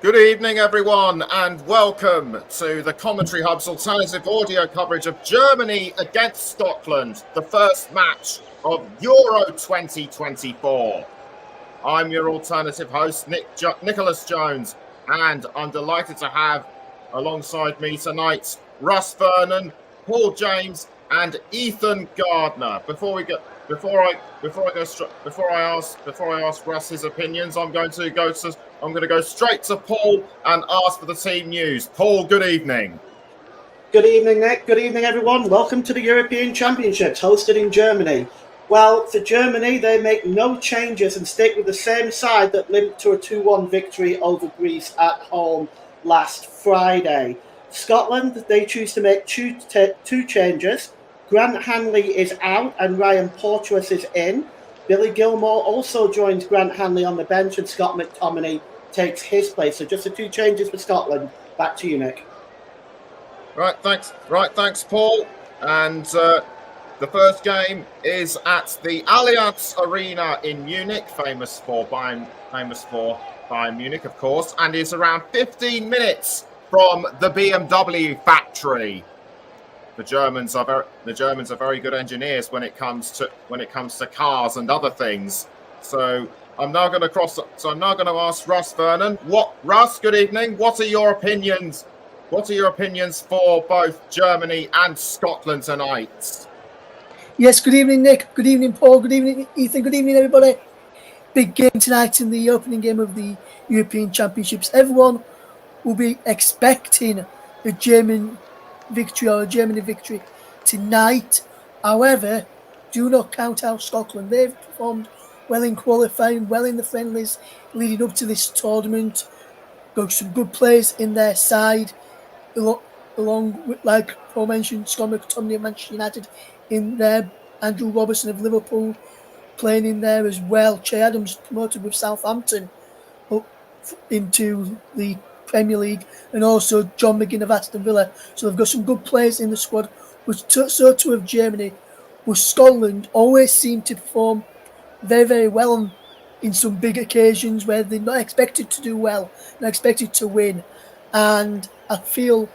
Good evening, everyone, and welcome to the Commentary Hub's alternative audio coverage of Germany against Scotland, the first match of Euro 2024. I'm your alternative host, Nicholas Jones, and I'm delighted to have alongside me tonight Russ Vernon, Paul James, and Ethan Gardner. Before I ask Russ his opinions, I'm going to go straight to Paul and ask for the team news. Paul, good evening. Good evening, Nick. Good evening, everyone. Welcome to the European Championships hosted in Germany. Well, for Germany, they make no changes and stick with the same side that limped to a 2-1 victory over Greece at home last Friday. Scotland, they choose to make two changes. Grant Hanley is out and Ryan Porteous is in. Billy Gilmore also joins Grant Hanley on the bench and Scott McTominay takes his place. So just the two changes for Scotland. Back to you, Nick. Right, thanks, Paul. And the first game is at the Allianz Arena in Munich, famous for Bayern Munich, of course, and is around 15 minutes from the BMW factory. The Germans are very good engineers when it comes to cars and other things. So I'm now going to ask Russ Vernon. Russ, good evening. What are your opinions? What are your opinions for both Germany and Scotland tonight? Yes, good evening, Nick. Good evening, Paul. Good evening, Ethan. Good evening, everybody. Big game tonight in the opening game of the European Championships. Everyone will be expecting a German victory or a Germany victory tonight. However, do not count out Scotland. They've performed well in qualifying, well in the friendlies leading up to this tournament. Got some good players in their side, along with, like Paul mentioned, Scott McTominay of Manchester United in there, Andrew Robertson of Liverpool playing in there as well. Che Adams promoted with Southampton up into the Premier League, and also John McGinn of Aston Villa. So they've got some good players in the squad. But so too of Germany. But Scotland always seem to perform very, very well in some big occasions where they're not expected to do well, not expected to win. And I feel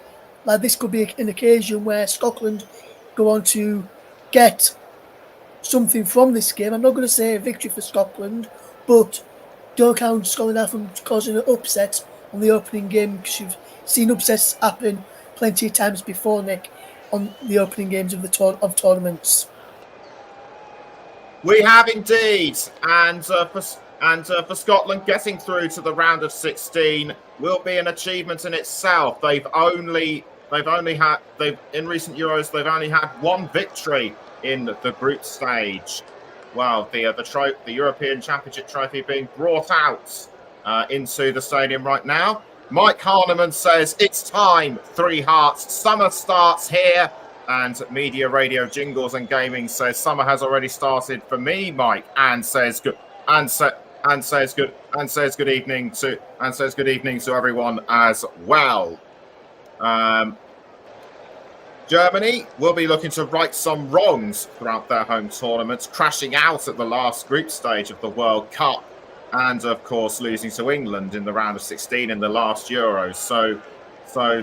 like this could be an occasion where Scotland go on to get something from this game. I'm not going to say a victory for Scotland, but don't count Scotland out from causing an upset on the opening game, because you've seen upsets happen plenty of times before, Nick, on the opening games of tournaments. We have indeed, and for Scotland, getting through to the round of 16 will be an achievement in itself. In recent Euros they've only had one victory in the group stage. Well, the European Championship trophy being brought out into the stadium right now. Mike Harneman says it's time. 3 hearts. Summer starts here. And Media, Radio, Jingles and Gaming says summer has already started for me, Mike, and says good evening to everyone as well. Germany will be looking to right some wrongs throughout their home tournaments, crashing out at the last group stage of the World Cup, and of course losing to England in the round of 16 in the last Euros. So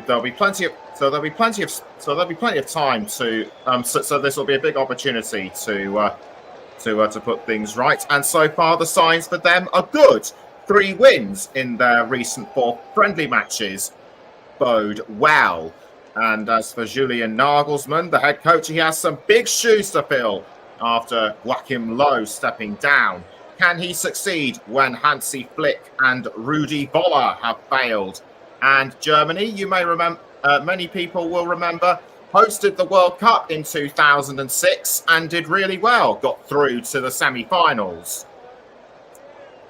there'll be plenty of time to. So this will be a big opportunity to put things right. And so far, the signs for them are good. 3 wins in their recent 4 friendly matches bode well. And as for Julian Nagelsmann, the head coach, he has some big shoes to fill after Joachim Low stepping down. Can he succeed when Hansi Flick and Rudi Voller have failed? And Germany, you may remember, many people will remember, hosted the World Cup in 2006 and did really well, got through to the semi-finals.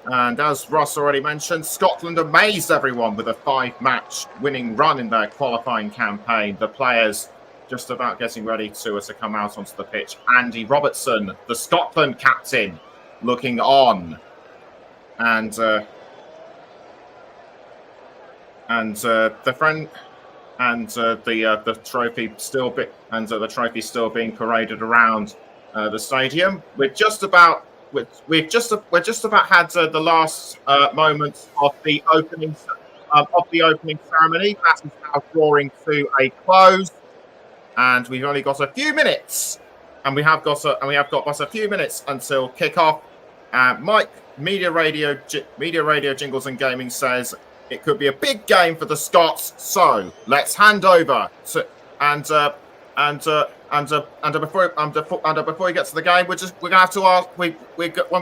And as Ross already mentioned, Scotland amazed everyone with a 5-match winning run in their qualifying campaign. The players just about getting ready to come out onto the pitch. Andy Robertson, the Scotland captain, looking on. And the trophy still being paraded around the stadium. We're just about had the last moments of the opening of the opening ceremony. That is now drawing to a close, and we've only got a few minutes, and we have got but a few minutes until kickoff. Mike, Media Radio Jingles and Gaming says it could be a big game for the Scots. So let's hand over to before we get to the game, we're gonna have to ask. I'm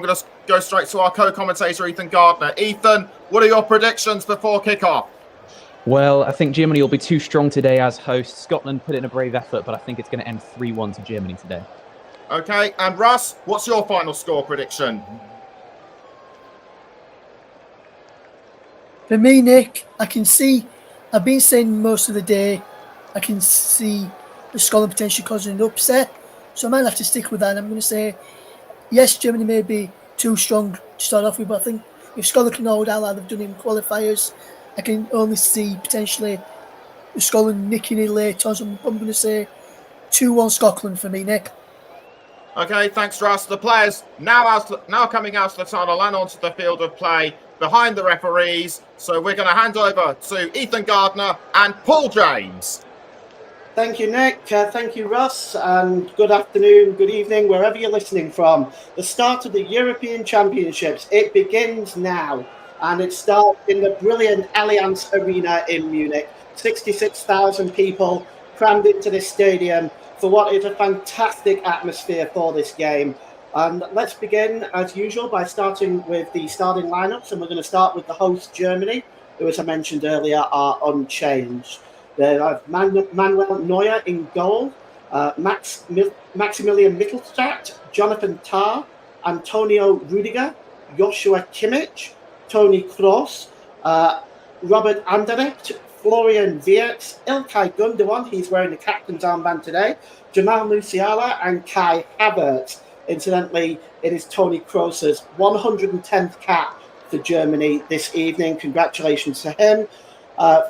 gonna go straight to our co-commentator Ethan Gardner. Ethan, what are your predictions before kickoff? Well, I think Germany will be too strong today as hosts. Scotland put in a brave effort, but I think it's going to end 3-1 to Germany today. Okay, and Russ, what's your final score prediction? For me, Nick, I've been saying most of the day, I can see the Scotland potentially causing an upset. So I might have to stick with that. I'm going to say, yes, Germany may be too strong to start off with, but I think if Scotland can hold out like they've done in qualifiers, I can only see potentially Scotland nicking it late on. So I'm going to say 2-1 Scotland for me, Nick. Okay, thanks, Russ. The players now coming out of the tunnel and onto the field of play behind the referees. So we're going to hand over to Ethan Gardner and Paul James. Thank you, Nick. Thank you, Russ. And good afternoon, good evening, wherever you're listening from. The start of the European Championships, it begins now. And it starts in the brilliant Allianz Arena in Munich. 66,000 people crammed into this stadium for what is a fantastic atmosphere for this game. And let's begin, as usual, by starting with the starting lineups. And we're going to start with the host, Germany, who, as I mentioned earlier, are unchanged. They have Manuel Neuer in goal, Maximilian Mittelstadt, Jonathan Tah, Antonio Rudiger, Joshua Kimmich, Toni Kroos, Robert Anderlecht, Florian Wirtz, Ilkay Gundogan, he's wearing the captain's armband today, Jamal Musiala and Kai Havertz. Incidentally, it is Toni Kroos's 110th cap for Germany this evening. Congratulations to him.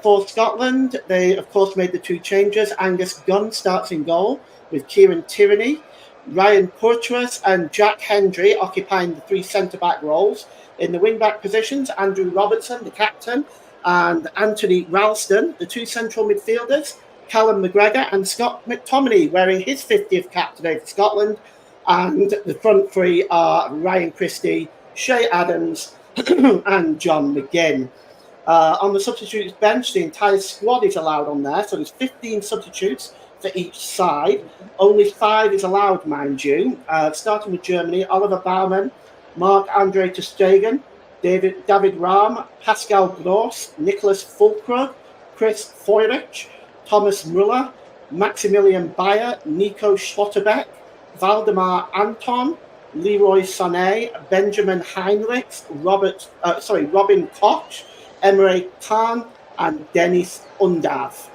For Scotland, they, of course, made the two changes. Angus Gunn starts in goal with Kieran Tierney, Ryan Courtois and Jack Hendry occupying the three centre-back roles. In the wing-back positions, Andrew Robertson, the captain, and Anthony Ralston, the two central midfielders, Callum McGregor and Scott McTominay, wearing his 50th cap today for Scotland. And the front three are Ryan Christie, Shea Adams, and John McGinn. On the substitutes bench, the entire squad is allowed on there, so there's 15 substitutes for each side. Only 5 is allowed, mind you. Starting with Germany, Oliver Baumann, Marc-Andre ter Stegen, David Rahm, Pascal Gross, Nicholas Füllkrug, Chris Feuerich, Thomas Müller, Maximilian Bayer, Nico Schlotterbeck, Valdemar Anton, Leroy Sané, Benjamin Heinrichs, Robin Koch, Emre Can, and Dennis Undav.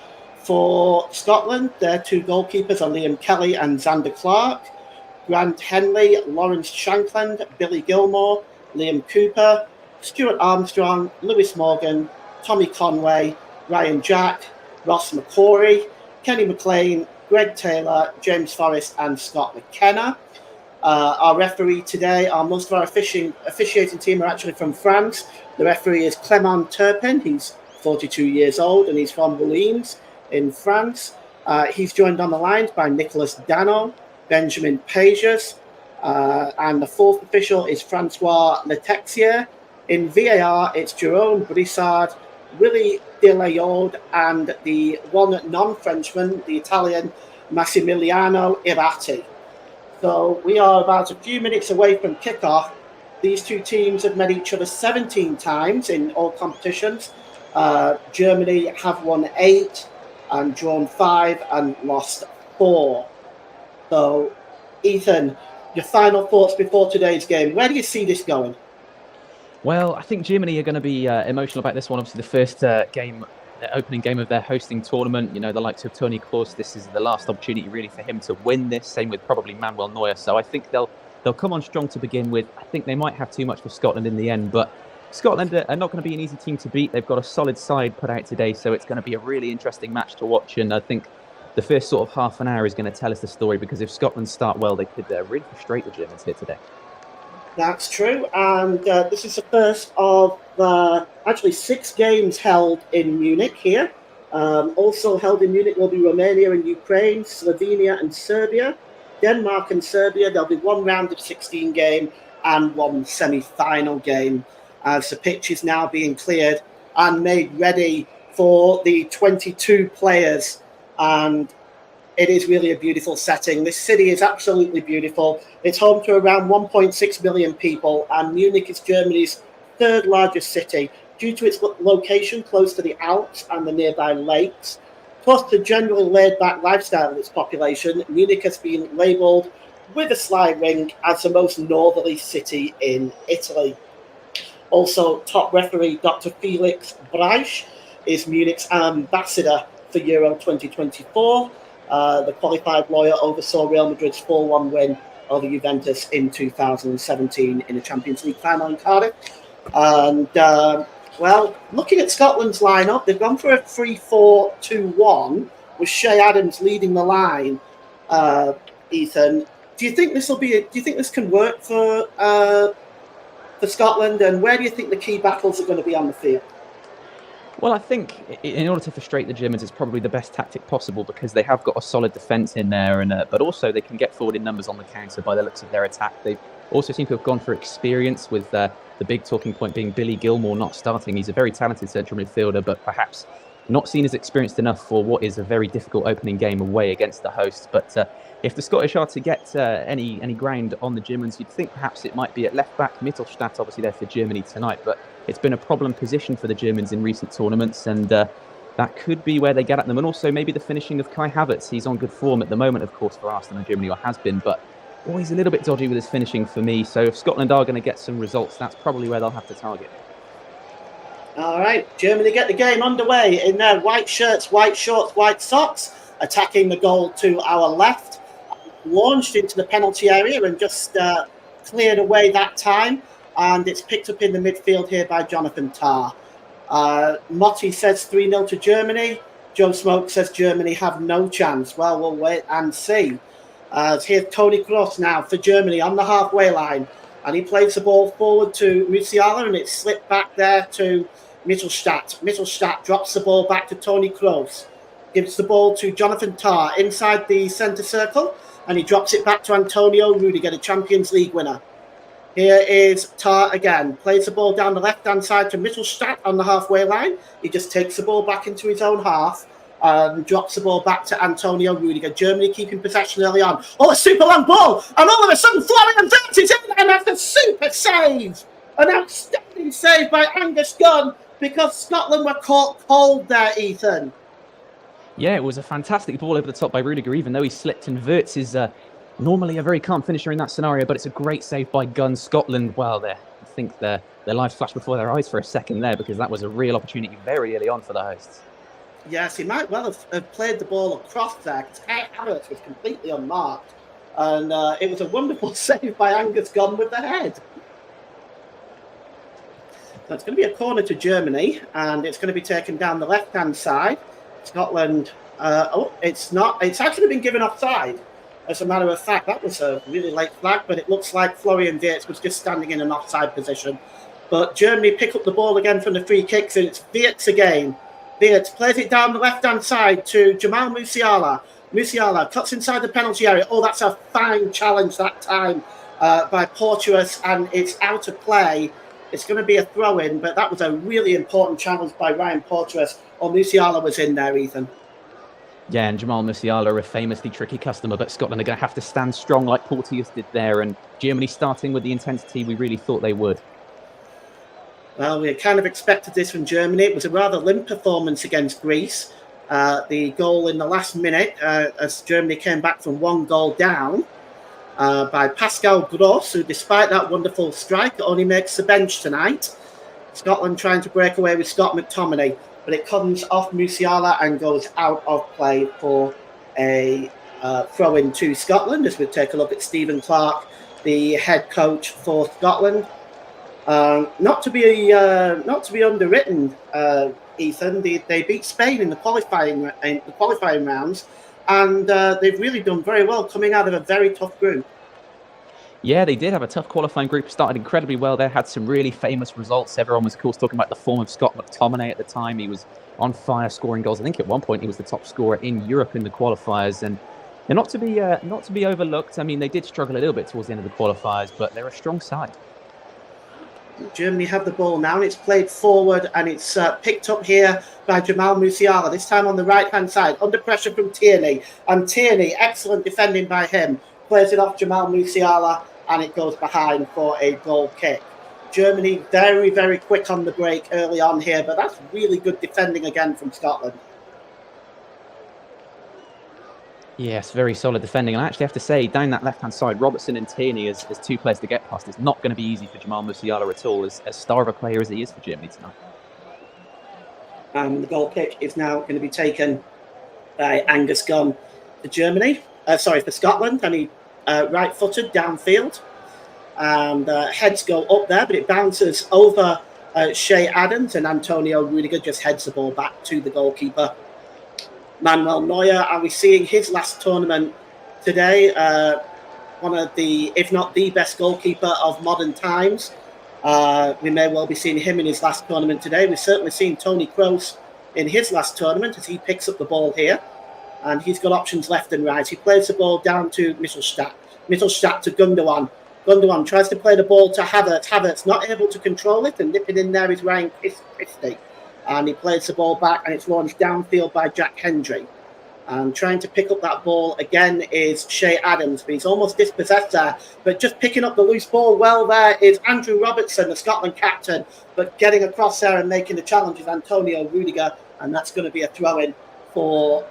For Scotland, their two goalkeepers are Liam Kelly and Xander Clark. Grant Henley, Lawrence Shankland, Billy Gilmore, Liam Cooper, Stuart Armstrong, Lewis Morgan, Tommy Conway, Ryan Jack, Ross McCrory, Kenny McLean, Greg Taylor, James Forrest, and Scott McKenna. Our referee today, most of our officiating team are actually from France. The referee is Clément Turpin. He's 42 years old and he's from Boulogne in France. He's joined on the line by Nicolas Dano, Benjamin Pages, and the fourth official is Francois Letexier. In VAR, it's Jerome Brissard, Willy Delayode, and the one non-Frenchman, the Italian Massimiliano Irati. So we are about a few minutes away from kickoff. These two teams have met each other 17 times in all competitions. Germany have won 8 and drawn 5 and lost 4. So, Ethan, your final thoughts before today's game. Where do you see this going? Well, I think Germany are going to be emotional about this one. Obviously, the first opening game of their hosting tournament. You know, the likes of Toni Kroos, this is the last opportunity really for him to win this. Same with probably Manuel Neuer. So I think they'll come on strong to begin with. I think they might have too much for Scotland in the end, but Scotland are not going to be an easy team to beat. They've got a solid side put out today, so it's going to be a really interesting match to watch. And I think the first sort of half an hour is going to tell us the story, because if Scotland start well, they could really frustrate the Germans here today. That's true, and this is the first of actually 6 games held in Munich here. Also held in Munich will be Romania and Ukraine, Slovenia and Serbia, Denmark and Serbia. There'll be 1 round of 16 game and 1 semi-final game, as the pitch is now being cleared and made ready for the 22 players. And it is really a beautiful setting. This city is absolutely beautiful. It's home to around 1.6 million people, and Munich is Germany's 3rd largest city due to its location close to the Alps and the nearby lakes. Plus the generally laid-back lifestyle of its population, Munich has been labelled with a sly ring as the most northerly city in Italy. Also, top referee Dr. Felix Breisch is Munich's ambassador for Euro 2024. The qualified lawyer oversaw Real Madrid's 4-1 win over Juventus in 2017 in the Champions League final in Cardiff. And, well, looking at Scotland's lineup, they've gone for a 3-4-2-1 with Shea Adams leading the line. Ethan, do you think this can work for Scotland? And where do you think the key battles are going to be on the field? Well, I think in order to frustrate the Germans, it's probably the best tactic possible because they have got a solid defence in there, but also they can get forward in numbers on the counter by the looks of their attack. They also seem to have gone for experience, with the big talking point being Billy Gilmour not starting. He's a very talented central midfielder, but perhaps not seen as experienced enough for what is a very difficult opening game away against the hosts. But if the Scottish are to get any ground on the Germans, you'd think perhaps it might be at left-back. Mittelstadt, obviously there for Germany tonight, but it's been a problem position for the Germans in recent tournaments, and that could be where they get at them. And also maybe the finishing of Kai Havertz. He's on good form at the moment, of course, for Arsenal and Germany, or has been, but always a little bit dodgy with his finishing for me. So if Scotland are going to get some results, that's probably where they'll have to target. All right, Germany get the game underway in their white shirts, white shorts, white socks, attacking the goal to our left. Launched into the penalty area and just cleared away that time. And it's picked up in the midfield here by Jonathan Tah. Motti says 3-0 to Germany. Joe Smoke says Germany have no chance. Well, we'll wait and see. Here's Toni Kroos now for Germany on the halfway line. And he plays the ball forward to Musiala, and it's slipped back there to Mittelstadt. Mittelstadt drops the ball back to Toni Kroos. Gives the ball to Jonathan Tah inside the centre circle. And he drops it back to Antonio Rudiger, the Champions League winner. Here is Tah again. Plays the ball down the left-hand side to Mittelstadt on the halfway line. He just takes the ball back into his own half and drops the ball back to Antonio Rudiger. Germany keeping possession early on. Oh, a super long ball! And all of a sudden, Florian Wirtz is in and that's a super save! An outstanding save by Angus Gunn, because Scotland were caught cold there, Ethan. Yeah, it was a fantastic ball over the top by Rudiger, even though he slipped, and Wirtz is normally a very calm finisher in that scenario, but it's a great save by Gunn. Scotland, well, I think their lives flashed before their eyes for a second there, because that was a real opportunity very early on for the hosts. Yes, he might well have played the ball across there, because Kai Havertz was completely unmarked. And it was a wonderful save by Angus Gunn with the head. So it's going to be a corner to Germany, and it's going to be taken down the left-hand side. Scotland, it's not. It's actually been given offside. As a matter of fact, that was a really late flag, but it looks like Florian Wirtz was just standing in an offside position. But Germany pick up the ball again from the free kicks, and it's Wirtz again. Wirtz plays it down the left-hand side to Jamal Musiala. Musiala cuts inside the penalty area. Oh, that's a fine challenge that time by Porteous, and it's out of play. It's going to be a throw-in, but that was a really important challenge by Ryan Porteous. Or Musiala was in there, Ethan. Yeah, and Jamal Musiala, a famously tricky customer, but Scotland are going to have to stand strong like Porteous did there, and Germany starting with the intensity we really thought they would. Well, we kind of expected this from Germany. It was a rather limp performance against Greece. The goal in the last minute, as Germany came back from 1 goal down, by Pascal Gross, who, despite that wonderful strike, only makes the bench tonight. Scotland trying to break away with Scott McTominay, but it comes off Musiala and goes out of play for a throw-in to Scotland, as we take a look at Stephen Clarke, the head coach for Scotland. Not to be underwritten, Ethan. They beat Spain in the qualifying rounds, and they've really done very well coming out of a very tough group. Yeah, they did have a tough qualifying group. Started incredibly well. They had some really famous results. Everyone was, of course, talking about the form of Scott McTominay at the time. He was on fire, scoring goals. I think at one point he was the top scorer in Europe in the qualifiers, and they're not to be overlooked. I mean, they did struggle a little bit towards the end of the qualifiers, but they're a strong side. Germany have the ball now, and it's played forward, and it's picked up here by Jamal Musiala, this time on the right-hand side, under pressure from Tierney. And Tierney, excellent defending by him, plays it off Jamal Musiala, and it goes behind for a goal kick. Germany very, very quick on the break early on here, but that's really good defending again from Scotland. Yes, very solid defending. And I actually have to say, down that left-hand side, Robertson and Tierney as two players to get past. It's not going to be easy for Jamal Musiala at all, as star of a player as he is for Germany tonight. And the goal kick is now going to be taken by Angus Gunn for Scotland. And he right-footed downfield. And heads go up there, but it bounces over Shea Adams, and Antonio Rudiger just heads the ball back to the goalkeeper, Manuel Neuer. Are we seeing his last tournament today? One of the, if not the best goalkeeper of modern times. We may well be seeing him in his last tournament today. We've certainly seen Toni Kroos in his last tournament as he picks up the ball here. And he's got options left and right. He plays the ball down to Mittelstadt. Mittelstadt to Gundogan. Gundogan tries to play the ball to Havertz. Havertz not able to control it, and nipping in there is Ryan Christie. And he plays the ball back, and it's launched downfield by Jack Hendry. And trying to pick up that ball again is Shea Adams, but he's almost dispossessed there. But just picking up the loose ball well there is Andrew Robertson, the Scotland captain. But getting across there and making the challenge is Antonio Rudiger, and that's going to be a throw-in for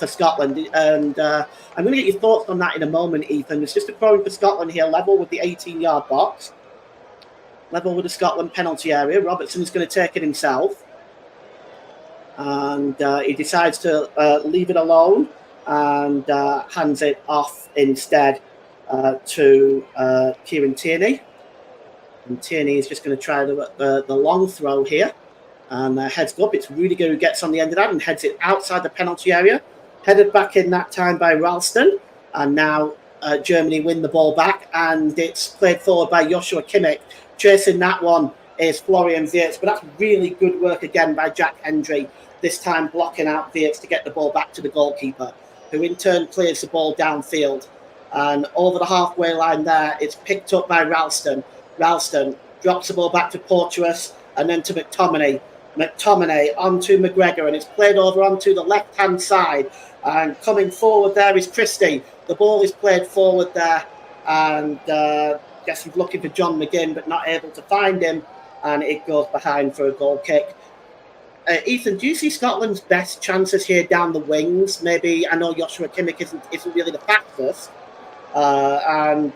Scotland. And I'm going to get your thoughts on that in a moment, Ethan. It's just a throw-in for Scotland here, level with the 18-yard box. Level with the Scotland penalty area. Robertson's going to take it himself. And he decides to leave it alone and hands it off instead to Kieran Tierney. And Tierney is just going to try the long throw here. And heads up. It's Rudiger who gets on the end of that and heads it outside the penalty area. Headed back in that time by Ralston. And now Germany win the ball back. And it's played forward by Joshua Kimmich. Chasing that one is Florian Wirtz, but that's really good work again by Jack Hendry, this time blocking out Wirtz to get the ball back to the goalkeeper, who in turn clears the ball downfield. And over the halfway line there, it's picked up by Ralston. Ralston drops the ball back to Porteous and then to McTominay. McTominay onto McGregor, and it's played over onto the left-hand side. And coming forward there is Christie. The ball is played forward there, and guess he's looking for John McGinn, but not able to find him, and it goes behind for a goal kick. Ethan, do you see Scotland's best chances here down the wings? Maybe, I know Joshua Kimmich isn't really the fastest, and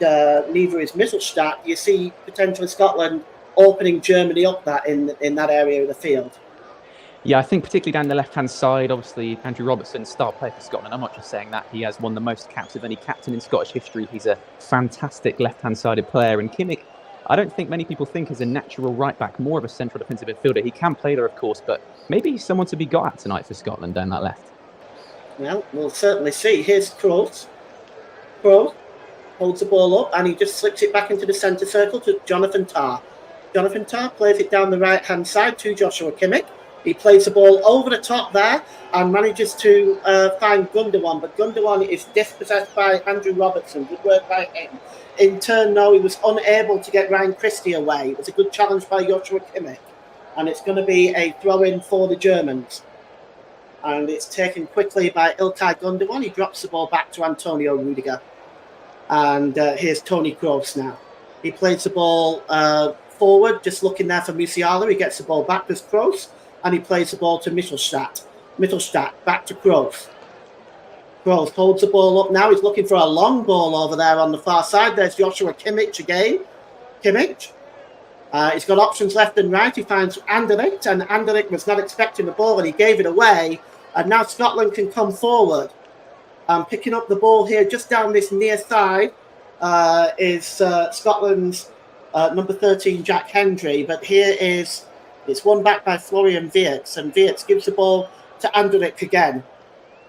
neither is Mittelstadt. Do you see potentially Scotland opening Germany up that in that area of the field? Yeah, I think particularly down the left-hand side, obviously, Andrew Robertson, star player for Scotland. I'm not just saying that. He has won the most caps of any captain in Scottish history. He's a fantastic left-hand-sided player. And Kimmich, I don't think many people think is a natural right-back, more of a central defensive midfielder. He can play there, of course, but maybe he's someone to be got at tonight for Scotland down that left. Well, we'll certainly see. Here's Kroos. Kroos holds the ball up, and he just slips it back into the centre circle to Jonathan Tah. Jonathan Tah plays it down the right-hand side to Joshua Kimmich. He plays the ball over the top there and manages to find Gundogan, but Gundogan is dispossessed by Andrew Robertson. Good work by him. In turn, though, he was unable to get Ryan Christie away. It was a good challenge by Joshua Kimmich, and it's going to be a throw-in for the Germans. And it's taken quickly by Ilkay Gundogan. He drops the ball back to Antonio Rudiger. And here's Toni Kroos now. He plays the ball forward, just looking there for Musiala. He gets the ball back to Kroos. And he plays the ball to Mittelstadt. Mittelstadt back to Kroos. Kroos holds the ball up now. He's looking for a long ball over there on the far side. There's Joshua Kimmich again. Kimmich. He's got options left and right. He finds Anderlecht, and Anderlecht was not expecting the ball, and he gave it away. And now Scotland can come forward. Picking up the ball here just down this near side is Scotland's number 13, Jack Hendry. But here is... It's won back by Florian Wirtz, and Wirtz gives the ball to Anderlecht again.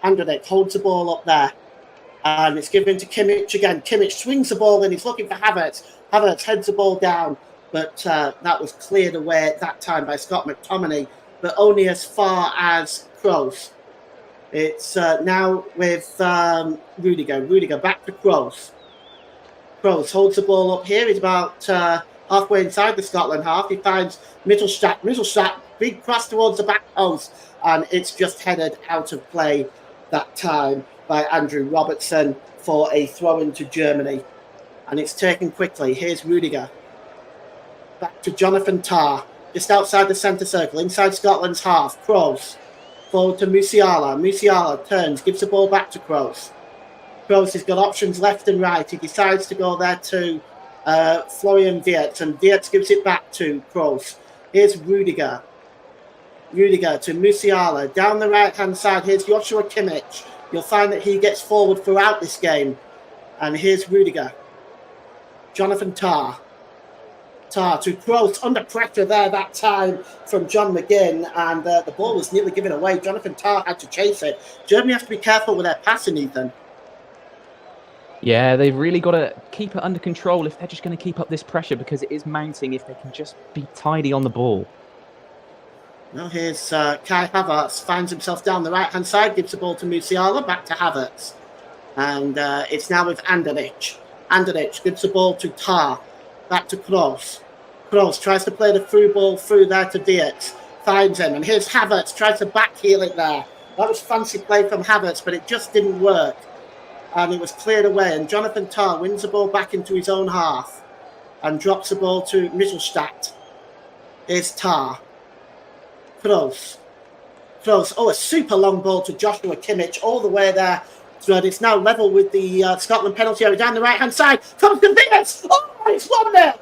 Anderlecht holds the ball up there. And it's given to Kimmich again. Kimmich swings the ball in. He's looking for Havertz. Havertz heads the ball down, but that was cleared away at that time by Scott McTominay, but only as far as Kroos. It's now with Rudiger. Rudiger back to Kroos. Kroos holds the ball up here. He's about halfway inside the Scotland half. He finds Mittelstadt. Mittelstadt, big cross towards the back post, and it's just headed out of play that time by Andrew Robertson for a throw into Germany. And it's taken quickly. Here's Rudiger. Back to Jonathan Tah, just outside the centre circle, inside Scotland's half. Kroos. Forward to Musiala. Musiala turns, gives the ball back to Kroos. Kroos has got options left and right. He decides to go there to Florian Wirtz, and Wirtz gives it back to Kroos. Here's Rudiger. Rudiger to Musiala. Down the right-hand side, here's Joshua Kimmich. You'll find that he gets forward throughout this game. And here's Rudiger. Jonathan Tah. Tah to Kroos, under pressure there that time from John McGinn, and the ball was nearly given away. Jonathan Tah had to chase it. Germany have to be careful with their passing, Ethan. Yeah, they've really got to keep it under control if they're just going to keep up this pressure, because it is mounting if they can just be tidy on the ball. Now here's Kai Havertz, finds himself down the right-hand side, gives the ball to Musiala, back to Havertz. And it's now with Anderlecht. Anderlecht gives the ball to Tah, back to Kroos. Kroos tries to play the through ball through there to Wirtz, finds him, and here's Havertz, tries to backheel it there. That was fancy play from Havertz, but it just didn't work. And it was cleared away, and Jonathan Tah wins the ball back into his own half and drops the ball to Mittelstadt. Here's Tah. Kroos. Kroos. Oh, a super long ball to Joshua Kimmich all the way there. So it's now level with the Scotland penalty area down the right-hand side. Comes to Wirtz. Oh, it's 1-0.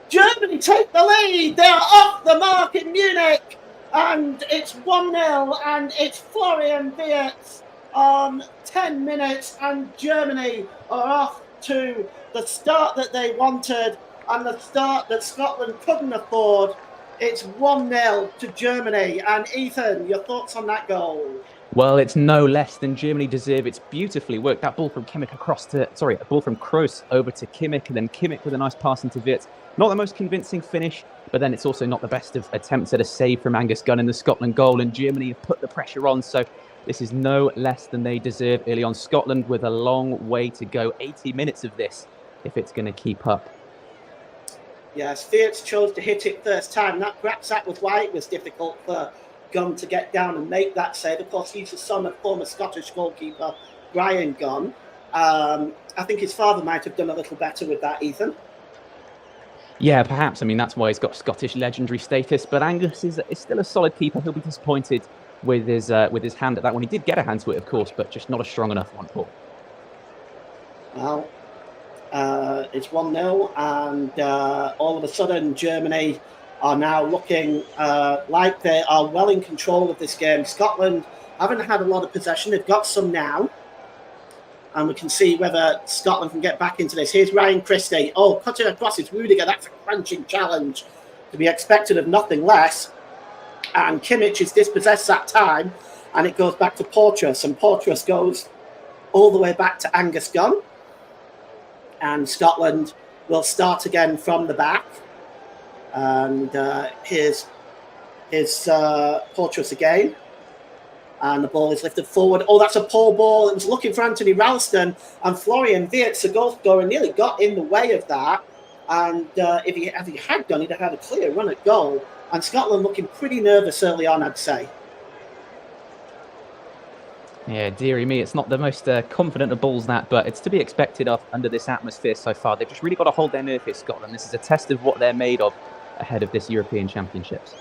Germany take the lead. They are off the mark in Munich. And it's 1-0. And it's Florian Wirtz on 10 minutes. And Germany are off to the start that they wanted and the start that Scotland couldn't afford. It's 1-0 to Germany. And Ethan, your thoughts on that goal? Well, it's no less than Germany deserve. It's beautifully worked. That ball from Kimmich a ball from Kroos over to Kimmich, and then Kimmich with a nice pass into Wirtz. Not the most convincing finish, but then it's also not the best of attempts at a save from Angus Gunn in the Scotland goal, and Germany have put the pressure on. So this is no less than they deserve early on. Scotland with a long way to go. 80 minutes of this if it's going to keep up. Yes, Wirtz chose to hit it first time. Perhaps that was why it was difficult for Gunn to get down and make that save. Of course, he's the son of former Scottish goalkeeper Brian Gunn. I think his father might have done a little better with that, Ethan. Yeah, perhaps. I mean, that's why he's got Scottish legendary status. But Angus is still a solid keeper. He'll be disappointed with his hand at that one. He did get a hand to it, of course, but just not a strong enough one, Paul. Well, it's 1-0, and all of a sudden Germany are now looking like they are well in control of this game. Scotland haven't had a lot of possession. They've got some now, and we can see whether Scotland can get back into this. Here's Ryan Christie. Oh, cutting across, it's Rudiger. That's a crunching challenge to be expected of nothing less. And Kimmich is dispossessed that time, and it goes back to Porteous, and Porteous goes all the way back to Angus Gunn. And Scotland will start again from the back. And here's Porteous again. And the ball is lifted forward. Oh, that's a poor ball. It was looking for Anthony Ralston. And Florian Wirtz, the goal scorer, nearly got in the way of that. And if he had done, he'd have had a clear run at goal. And Scotland looking pretty nervous early on, I'd say. Yeah, dearie me, it's not the most confident of balls, that, but it's to be expected under this atmosphere so far. They've just really got to hold their nerve here, Scotland. This is a test of what they're made of ahead of this European Championships.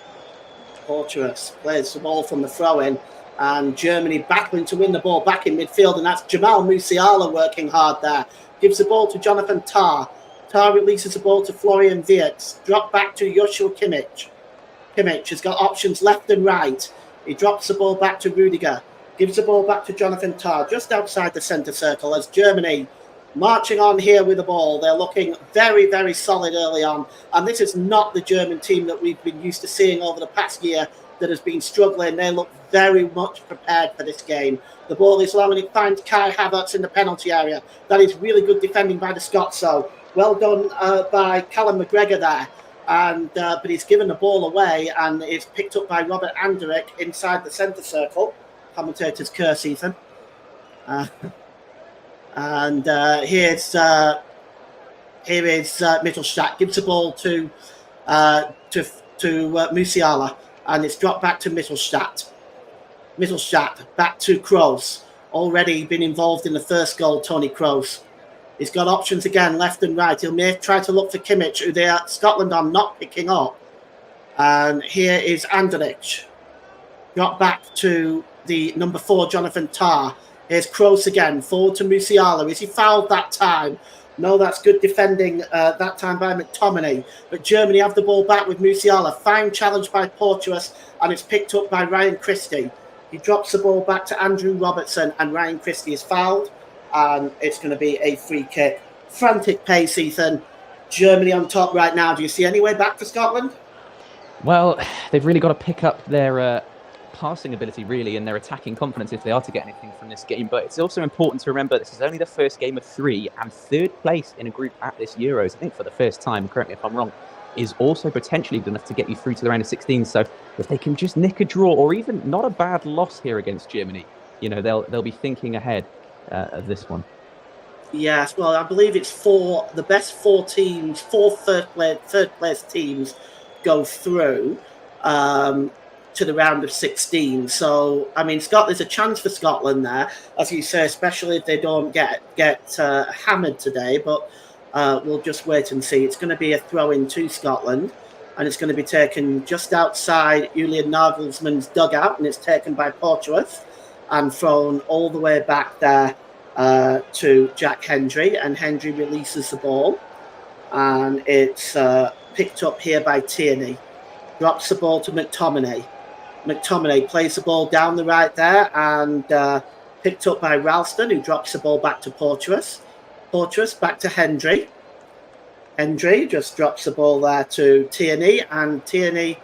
Porteous plays the ball from the throw-in, and Germany battling to win the ball back in midfield, and that's Jamal Musiala working hard there. Gives the ball to Jonathan Tah. Tah releases the ball to Florian Wirtz. Drop back to Joshua Kimmich. Kimmich has got options left and right. He drops the ball back to Rudiger. Gives the ball back to Jonathan Tah, just outside the centre circle, as Germany marching on here with the ball. They're looking very, very solid early on. And this is not the German team that we've been used to seeing over the past year that has been struggling. They look very much prepared for this game. The ball is long and it finds Kai Havertz in the penalty area. That is really good defending by the Scots. So well done by Callum McGregor there. And but he's given the ball away and it's picked up by Robert Anderek inside the centre circle. Commentator's curse, Ethan. Here is Mittelstadt. Gives the ball to Musiala, and it's dropped back to Mittelstadt. Mittelstadt back to Kroos. Already been involved in the first goal, Tony Kroos. He's got options again, left and right. He'll may try to look for Kimmich, who Scotland are not picking up. And here is Anderlecht. Got back to the number 4, Jonathan Tah. Here's Kroos again, forward to Musiala. Is he fouled that time? No, that's good defending that time by McTominay. But Germany have the ball back with Musiala. Fine challenge by Porteous, and it's picked up by Ryan Christie. He drops the ball back to Andrew Robertson, and Ryan Christie is fouled. And it's going to be a free kick. Frantic pace, Ethan. Germany on top right now. Do you see any way back for Scotland? Well, they've really got to pick up their passing ability, really, and their attacking confidence if they are to get anything from this game. But it's also important to remember this is only the first game of 3, and 3rd place in a group at this Euros, I think for the first time, correct me if I'm wrong, is also potentially good enough to get you through to the round of 16. So if they can just nick a draw, or even not a bad loss here against Germany, they'll be thinking ahead of this one. Yes, well, I believe it's the best 4 teams, 4 third place teams go through to the round of 16. So, I mean, there's a chance for Scotland there, as you say, especially if they don't get hammered today. But we'll just wait and see. It's going to be a throw-in to Scotland, and it's going to be taken just outside Julian Nagelsmann's dugout, and it's taken by Porteous and thrown all the way back there to Jack Hendry, and Hendry releases the ball, and it's picked up here by Tierney. Drops the ball to McTominay. McTominay plays the ball down the right there, and picked up by Ralston, who drops the ball back to Porteous. Porteous back to Hendry. Hendry just drops the ball there to Tierney, and Tierney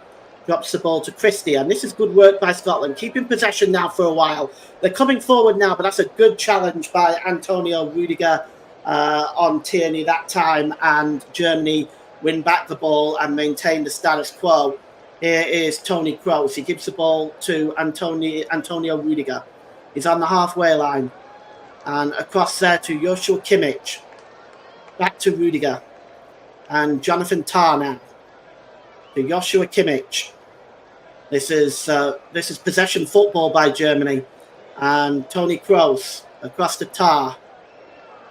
drops the ball to Christie. And this is good work by Scotland, keeping possession now for a while. They're coming forward now, but that's a good challenge by Antonio Rudiger on Tierney that time, and Germany win back the ball and maintain the status quo. Here is Tony Kroos. He gives the ball to Antonio Rudiger. He's on the halfway line. And across there to Joshua Kimmich. Back to Rudiger. And Jonathan Tah now. To Joshua Kimmich. This is possession football by Germany. And Tony Kroos across to Tah.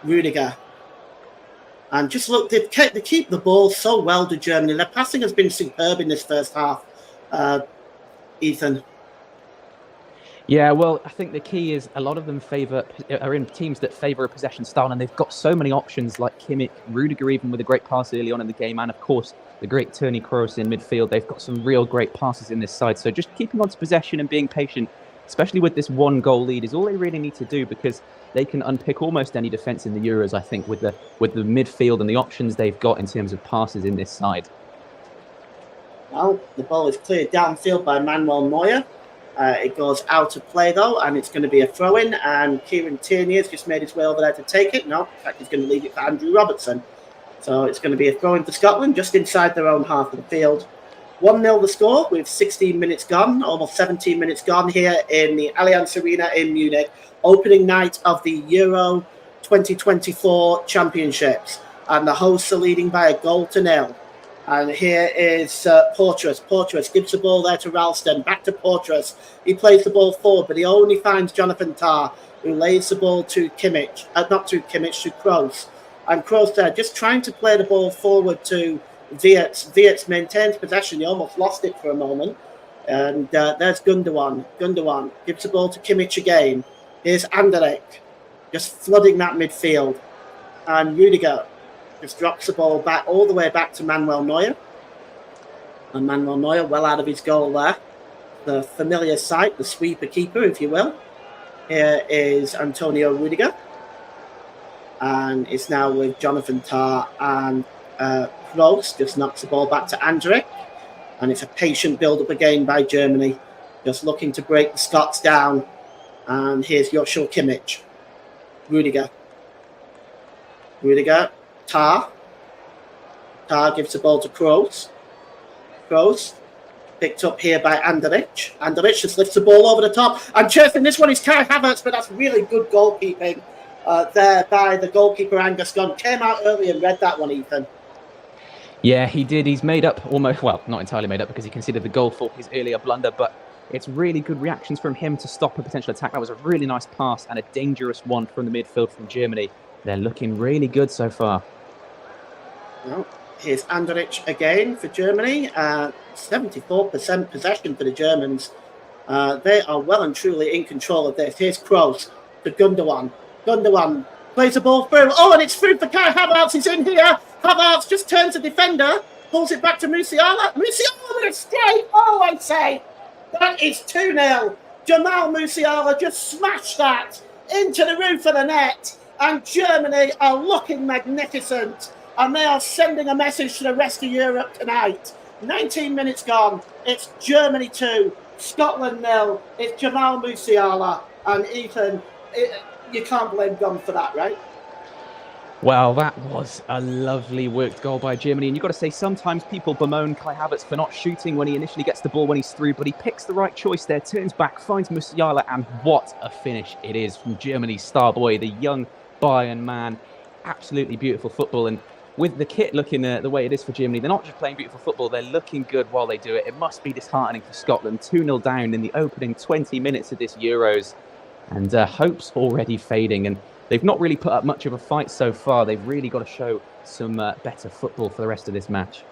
Rudiger. And just look, they keep the ball so well to Germany. Their passing has been superb in this first half, Ethan. Yeah, well, I think the key is a lot of them are in teams that favour a possession style, and they've got so many options like Kimmich, Rudiger even with a great pass early on in the game, and of course the great Tony Kroos in midfield. They've got some real great passes in this side. So just keeping on to possession and being patient, especially with this 1-goal lead, is all they really need to do, because they can unpick almost any defence in the Euros, I think, with the midfield and the options they've got in terms of passes in this side. Well, the ball is cleared downfield by Manuel Neuer. It goes out of play, though, and it's going to be a throw-in, and Kieran Tierney has just made his way over there to take it. No, in fact, he's going to leave it for Andrew Robertson. So it's going to be a throw-in for Scotland, just inside their own half of the field. 1-0 the score, with 16 minutes gone, almost 17 minutes gone here in the Allianz Arena in Munich. Opening night of the Euro 2024 Championships. And the hosts are leading by a 1-0. And here is Porteous. Porteous gives the ball there to Ralston. Back to Porteous. He plays the ball forward, but he only finds Jonathan Tah, who lays the ball to Kimmich. Not to Kimmich, to Kroos. And Kroos there just trying to play the ball forward to Wirtz. Wirtz maintains possession. He almost lost it for a moment. And there's Gundogan. Gundogan gives the ball to Kimmich again. Here's Anderlecht, just flooding that midfield. And Rudiger just drops the ball back all the way back to Manuel Neuer. And Manuel Neuer well out of his goal there. The familiar sight, the sweeper keeper, if you will. Here is Antonio Rudiger. And it's now with Jonathan Tah, and Kroos just knocks the ball back to Anderlecht. And it's a patient build-up again by Germany, just looking to break the Scots down. And here's Joshua Kimmich. Rudiger. Tar gives the ball to Kroos. Kroos picked up here by Anderich. Anderich just lifts the ball over the top. I'm chasing this one is Kai Havertz, but that's really good goalkeeping there by the goalkeeper Angus Gunn. Came out early and read that one, Ethan. Yeah, he did. He's made up almost, well, not entirely made up because he conceded the goal for his earlier blunder, but it's really good reactions from him to stop a potential attack. That was a really nice pass and a dangerous one from the midfield from Germany. They're looking really good so far. Well, here's Anderich again for Germany. 74% possession for the Germans. They are well and truly in control of this. Here's Kroos to Gundogan. Gundogan plays the ball through. Oh, and it's through for Kai Havertz. He's in here. Havertz just turns the defender, pulls it back to Musiala. Musiala with a straight. Oh, I say. That is 2-0. Jamal Musiala just smashed that into the roof of the net. And Germany are looking magnificent. And they are sending a message to the rest of Europe tonight. 19 minutes gone. It's Germany 2, Scotland 0. It's Jamal Musiala. And Ethan, you can't blame Gunn for that, right? Well, that was a lovely worked goal by Germany. And you've got to say, sometimes people bemoan Kai Havertz for not shooting when he initially gets the ball when he's through, but he picks the right choice there, turns back, finds Musiala, and what a finish it is from Germany's star boy, the young Bayern man. Absolutely beautiful football. And with the kit looking the way it is for Germany, they're not just playing beautiful football, they're looking good while they do it. It must be disheartening for Scotland. 2-0 down in the opening 20 minutes of this Euros. And hope's already fading. And they've not really put up much of a fight so far. They've really got to show some better football for the rest of this match.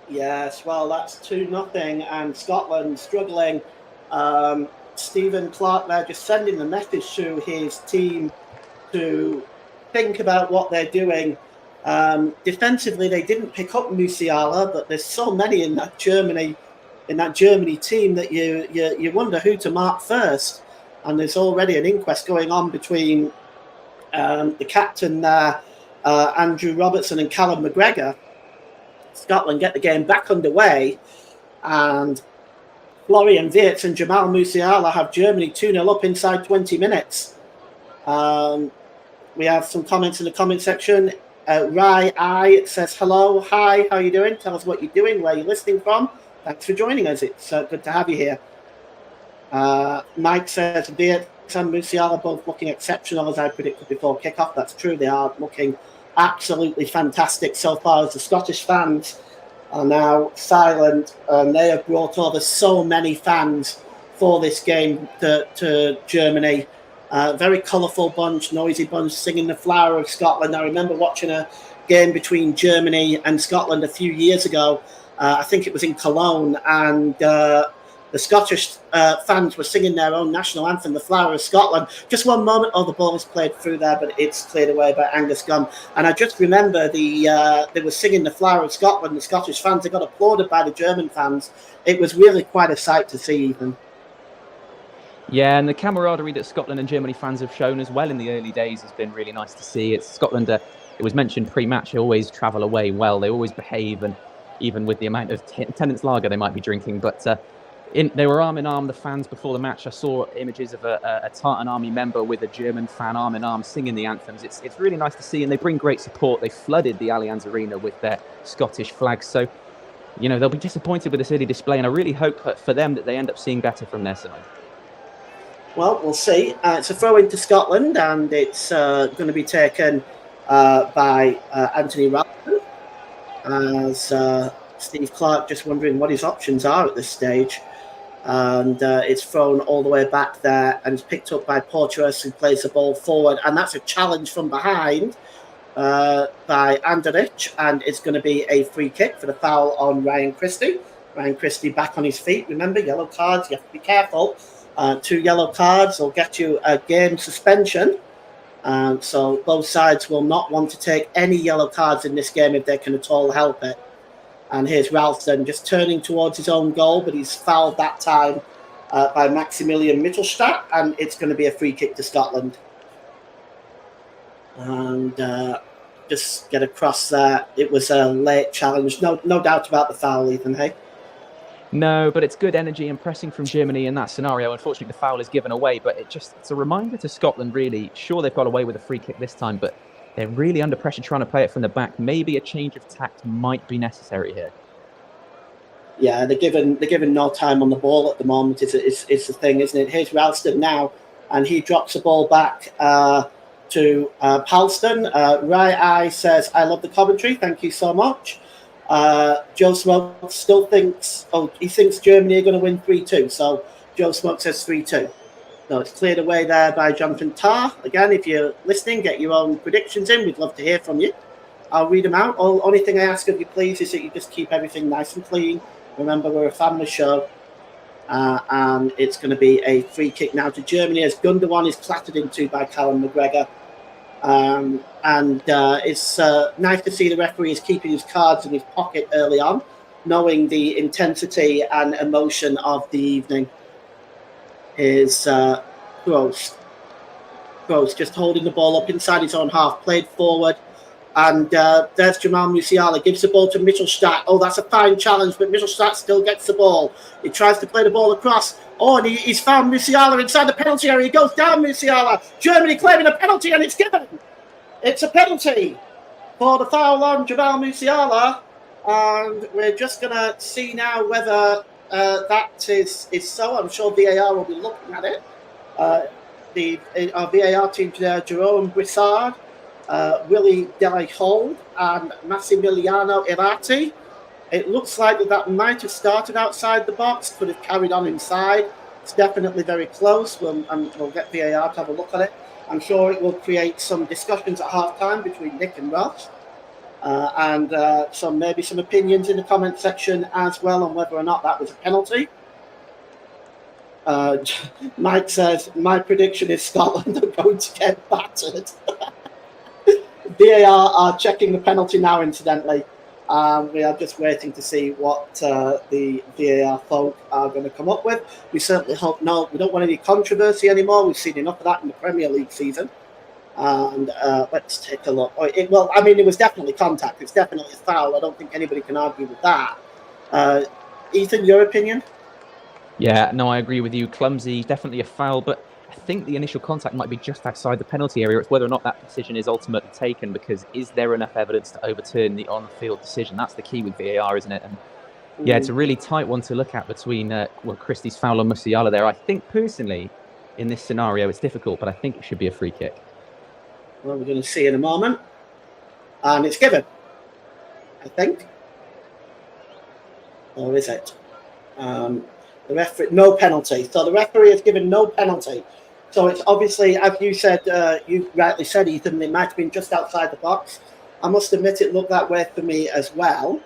Yes, well, that's 2-0, and Scotland struggling. Stephen Clark there just sending the message to his team to think about what they're doing. Defensively, they didn't pick up Musiala, but there's so many in that Germany team that you wonder who to mark first. And there's already an inquest going on between the captain there, Andrew Robertson, and Callum McGregor. Scotland get the game back underway, and Florian Wirtz and Jamal Musiala have Germany 2-0 up inside 20 minutes. We have some comments in the comment section. Rai I says, hello, hi, how are you doing? Tell us what you're doing, where you're listening from. Thanks for joining us. It's good to have you here. Mike says, Wirtz and Musiala both looking exceptional, as I predicted before kickoff. That's true. They are looking absolutely fantastic so far, as the Scottish fans are now silent, and they have brought over so many fans for this game to Germany. Very colourful bunch, noisy bunch, singing the flower of Scotland. I remember watching a game between Germany and Scotland a few years ago. I think it was in Cologne, and the Scottish fans were singing their own national anthem, The Flower of Scotland. Just one moment, the ball is played through there, but it's cleared away by Angus Gunn. And I just remember they were singing The Flower of Scotland, the Scottish fans. They got applauded by the German fans. It was really quite a sight to see, even. Yeah, and the camaraderie that Scotland and Germany fans have shown as well in the early days has been really nice to see. It's Scotland, it was mentioned pre-match, they always travel away well. They always behave, and even with the amount of attendance lager they might be drinking, but they were arm in arm, the fans, before the match. I saw images of a Tartan Army member with a German fan arm in arm singing the anthems. It's really nice to see, and they bring great support. They flooded the Allianz Arena with their Scottish flags. So, they'll be disappointed with this early display, and I really hope for them that they end up seeing better from their side. Well, we'll see. It's a throw into Scotland, and it's going to be taken by Anthony Ralston, as Steve Clark just wondering what his options are at this stage. And it's thrown all the way back there, and it's picked up by Porteous, who plays the ball forward. And that's a challenge from behind by Anderich, and it's going to be a free kick for the foul on Ryan Christie. Ryan Christie back on his feet. Remember, yellow cards, you have to be careful. 2 yellow cards will get you a game suspension. So both sides will not want to take any yellow cards in this game if they can at all help it. And here's Ralston just turning towards his own goal, but he's fouled that time by Maximilian Mittelstadt, and it's going to be a free kick to Scotland. And just get across there. It was a late challenge. No doubt about the foul, Ethan, hey? No, but it's good energy and pressing from Germany in that scenario. Unfortunately, the foul is given away, but it's a reminder to Scotland, really. Sure, they've got away with a free kick this time, but they're really under pressure trying to play it from the back. Maybe a change of tact might be necessary here. Yeah, they're given no time on the ball at the moment. It's the thing, isn't it? Here's Ralston now, and he drops the ball back to Palston. Right Eye says, "I love the commentary. Thank you so much." Joe Smoke still thinks, he thinks Germany are going to win 3-2. So Joe Smoke says 3-2. No, it's cleared away there by Jonathan Tarr. Again, if you're listening, get your own predictions in. We'd love to hear from you. I'll read them out. Only thing I ask of you, please, is that you just keep everything nice and clean. Remember, we're a family show. And it's going to be a free kick now to Germany as Gundogan is clattered into by Callum McGregor. It's nice to see the referee is keeping his cards in his pocket early on, knowing the intensity and emotion of the evening. Is Gross just holding the ball up inside his own half, played forward. And there's Jamal Musiala, gives the ball to Mittelstadt. Oh, that's a fine challenge, but Mittelstadt still gets the ball. He tries to play the ball across. Oh, and he's found Musiala inside the penalty area. He goes down, Musiala. Germany claiming a penalty, and it's given. It's a penalty for the foul on Jamal Musiala. And we're just going to see now whether that is so. I'm sure VAR will be looking at it. Our VAR team today, Jerome Brissard, Willie Delahold and Massimiliano Irati. It looks like that might have started outside the box, could have carried on inside. It's definitely very close. We'll get VAR to have a look at it. I'm sure it will create some discussions at half-time between Nick and Ross. And maybe some opinions in the comment section as well on whether or not that was a penalty. Mike says, my prediction is Scotland are going to get battered. VAR are checking the penalty now, incidentally. We are just waiting to see what the VAR folk are going to come up with. We certainly hope not. We don't want any controversy anymore. We've seen enough of that in the Premier League season. And let's take a look. It was definitely contact. It's definitely a foul. I don't think anybody can argue with that. Ethan, your opinion? Yeah, no, I agree with you. Clumsy, definitely a foul, but I think the initial contact might be just outside the penalty area. It's whether or not that decision is ultimately taken, because is there enough evidence to overturn the on-field decision? That's the key with VAR, isn't it? And yeah, it's a really tight one to look at between Christie's foul on Musiala there. I think personally, in this scenario, it's difficult, but I think it should be a free kick. Well, we're going to see in a moment. And it's given, I think. Or is it? The referee, no penalty. So the referee has given no penalty. So it's obviously, as you said, you rightly said, Ethan, it might have been just outside the box. I must admit it looked that way for me as well.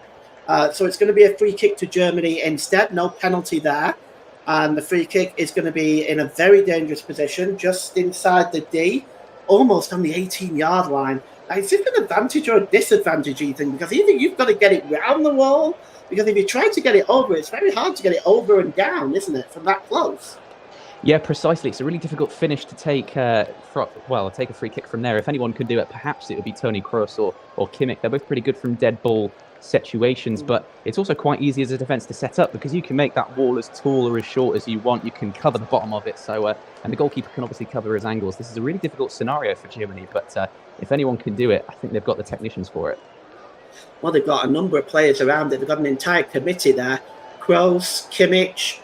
So it's going to be a free kick to Germany instead. No penalty there. And the free kick is going to be in a very dangerous position, just inside the D, almost on the 18-yard line. Now, is it an advantage or a disadvantage, Ethan? Because either you've got to get it round the wall, because if you try to get it over, it's very hard to get it over and down, isn't it, from that close? Yeah, precisely. It's a really difficult finish to take take a free kick from there. If anyone could do it, perhaps it would be Toni Kroos or Kimmich. They're both pretty good from dead ball situations, but it's also quite easy as a defence to set up, because you can make that wall as tall or as short as you want. You can cover the bottom of it, and the goalkeeper can obviously cover his angles. This is a really difficult scenario for Germany, but if anyone can do it, I think they've got the technicians for it. Well, they've got a number of players around it. They've got an entire committee there. Kroos, Kimmich,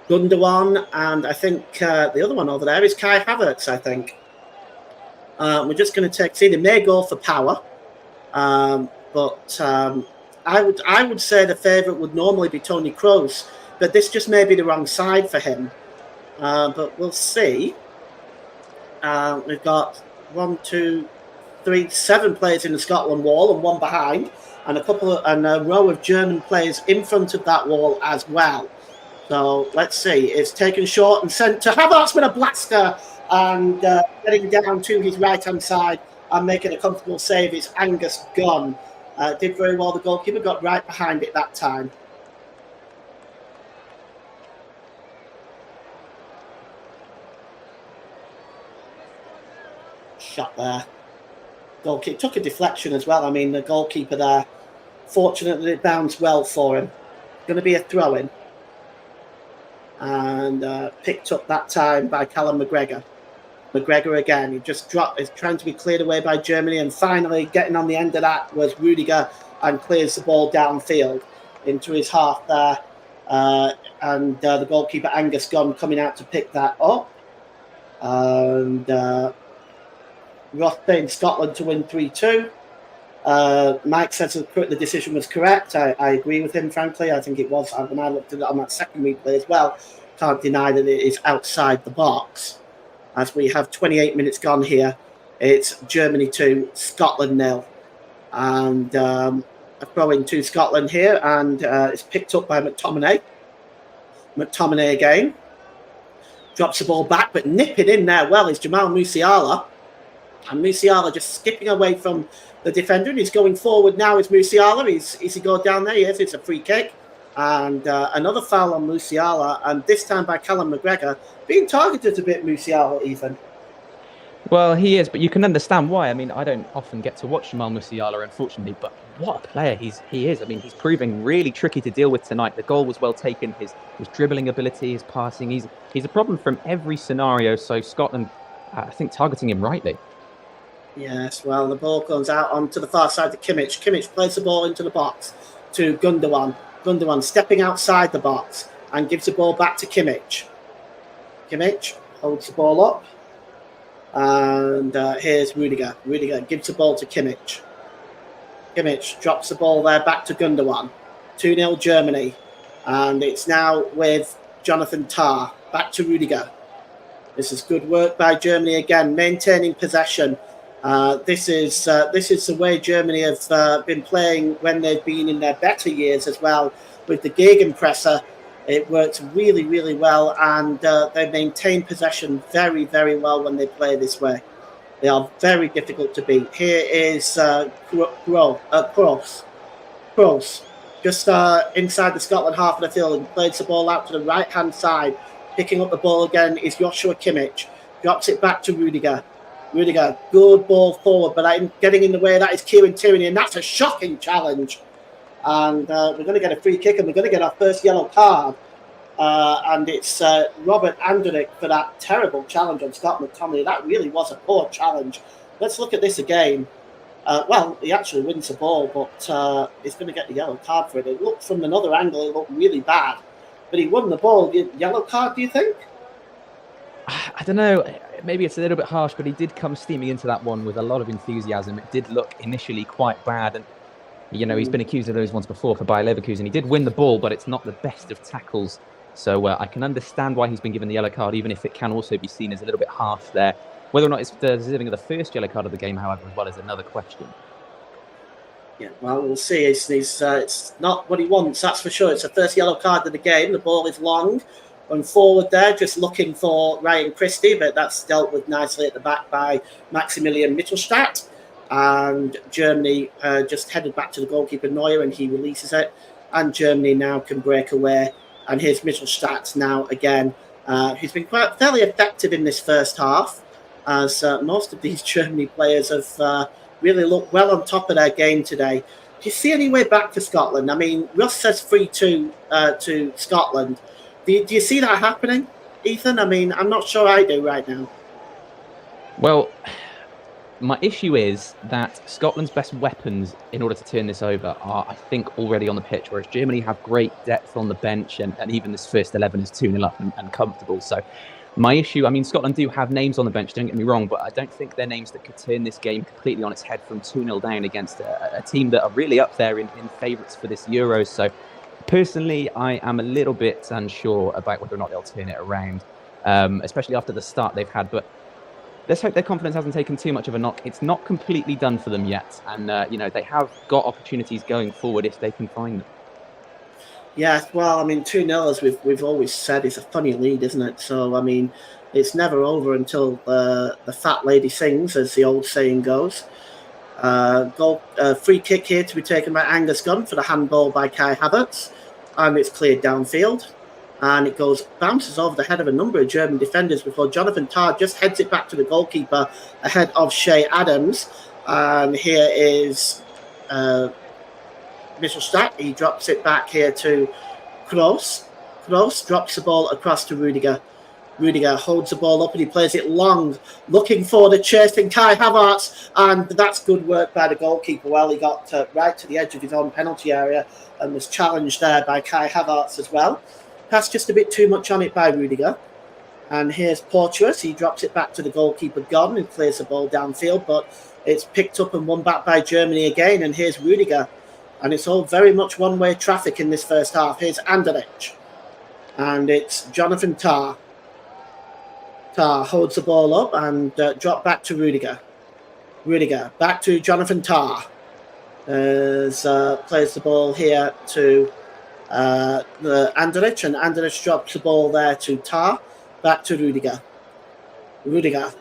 Gundogan, and I think the other one over there is Kai Havertz, I think. We're just going to see. They may go for power, but I would say the favourite would normally be Toni Kroos, but this just may be the wrong side for him. But we'll see. We've got 7 players in the Scotland wall and one behind, and a row of German players in front of that wall as well. So let's see. It's taken short and sent to Havertz with a blaster, and getting down to his right-hand side and making a comfortable save is Angus Gunn. Did very well. The goalkeeper got right behind it that time. Shot there. Goalkeeper took a deflection as well. I mean, the goalkeeper there, fortunately, it bounced well for him. Going to be a throw-in. and picked up that time by Callum McGregor. McGregor again, he just dropped, is trying to be cleared away by Germany, and finally getting on the end of that was Rudiger and clears the ball downfield into his half there. And the goalkeeper Angus Gunn coming out to pick that up. And Ross saying Scotland to win 3-2. Mike says the decision was correct. I agree with him, frankly. I think it was. When I looked at it on that second replay as well, can't deny that it is outside the box. As we have 28 minutes gone here, it's Germany 2, Scotland 0. And a throw-in to Scotland here, and it's picked up by McTominay. McTominay again. Drops the ball back, but nipping in there well is Jamal Musiala. And Musiala just skipping away from the defender, and he's going forward now is Musiala. Is he go down there? Yes, it's a free kick. And another foul on Musiala, and this time by Callum McGregor. Being targeted a bit, Musiala, even. Well, he is, but you can understand why. I mean, I don't often get to watch Jamal Musiala, unfortunately, but what a player he is. I mean, he's proving really tricky to deal with tonight. The goal was well taken. His dribbling ability, his passing, he's a problem from every scenario. So Scotland, I think, targeting him rightly. Yes, well, the ball comes out onto the far side to Kimmich. Kimmich plays the ball into the box to Gundogan. Gundogan stepping outside the box and gives the ball back to Kimmich. Kimmich holds the ball up. And here's Rudiger. Rudiger gives the ball to Kimmich. Kimmich drops the ball there back to Gundogan. 2-0 Germany. And it's now with Jonathan Tah. Back to Rudiger. This is good work by Germany again, maintaining possession. This is the way Germany have been playing when they've been in their better years as well. With the Gegenpresser, it works really, really well, and they maintain possession very, very well when they play this way. They are very difficult to beat. Here is Kroos. Kroos, just inside the Scotland half of the field, and plays the ball out to the right-hand side. Picking up the ball again is Joshua Kimmich. Drops it back to Rudiger. Rudiger, good ball forward, but getting in the way of that is Kieran Tierney, and that's a shocking challenge. And we're going to get a free kick, and we're going to get our first yellow card. And it's Robert Andernick for that terrible challenge on Scott McTominay. That really was a poor challenge. Let's look at this again. Well, he actually wins the ball, but he's going to get the yellow card for it. It looked from another angle, it looked really bad. But he won the ball. Yellow card, do you think? I don't know. Maybe it's a little bit harsh, but he did come steaming into that one with a lot of enthusiasm. It did look initially quite bad. And, you know, he's been accused of those ones before for Bayer Leverkusen. He did win the ball, but it's not the best of tackles. So I can understand why he's been given the yellow card, even if it can also be seen as a little bit harsh there. Whether or not it's deserving of the first yellow card of the game, however, as well, is another question. Yeah, well, we'll see. It's not what he wants, that's for sure. It's the first yellow card of the game. The ball is long and forward there, just looking for Ryan Christie, but that's dealt with nicely at the back by Maximilian Mittelstadt. And Germany just headed back to the goalkeeper Neuer, and he releases it. And Germany now can break away. And here's Mittelstadt now again, who's been quite fairly effective in this first half, as most of these Germany players have really looked well on top of their game today. Do you see any way back for Scotland? I mean, Russ says 3-2 to Scotland. Do you see that happening, Ethan? I mean, I'm not sure I do right now. Well, my issue is that Scotland's best weapons in order to turn this over are, I think, already on the pitch, whereas Germany have great depth on the bench, and even this first 11 is 2-0 up and comfortable. So my issue, I mean, Scotland do have names on the bench, don't get me wrong, but I don't think they're names that could turn this game completely on its head from 2-0 down against a team that are really up there in favourites for this Euros. So personally, I am a little bit unsure about whether or not they'll turn it around, especially after the start they've had. But let's hope their confidence hasn't taken too much of a knock. It's not completely done for them yet. And, they have got opportunities going forward if they can find them. Yeah, well, I mean, 2-0, as we've always said, is a funny lead, isn't it? So, I mean, it's never over until the fat lady sings, as the old saying goes. Free kick here to be taken by Angus Gunn for the handball by Kai Havertz. And it's cleared downfield. And it bounces over the head of a number of German defenders before Jonathan Tah just heads it back to the goalkeeper ahead of Shea Adams. And here is Mittelstadt. He drops it back here to Kroos. Kroos drops the ball across to Rudiger. Rudiger holds the ball up and he plays it long, looking for the chasing Kai Havertz, and that's good work by the goalkeeper. Well, he got right to the edge of his own penalty area and was challenged there by Kai Havertz as well. Passed just a bit too much on it by Rudiger. And here's Porteous. He drops it back to the goalkeeper, Gordon, and clears the ball downfield, but it's picked up and won back by Germany again. And here's Rudiger. And it's all very much one-way traffic in this first half. Here's Anderlecht. And it's Jonathan Tah. Tah holds the ball up and drop back to Rudiger. Rudiger back to Jonathan Tah. Plays the ball here to the Anderlecht, and Anderlecht drops the ball there to Tah. Back to Rudiger. Rudiger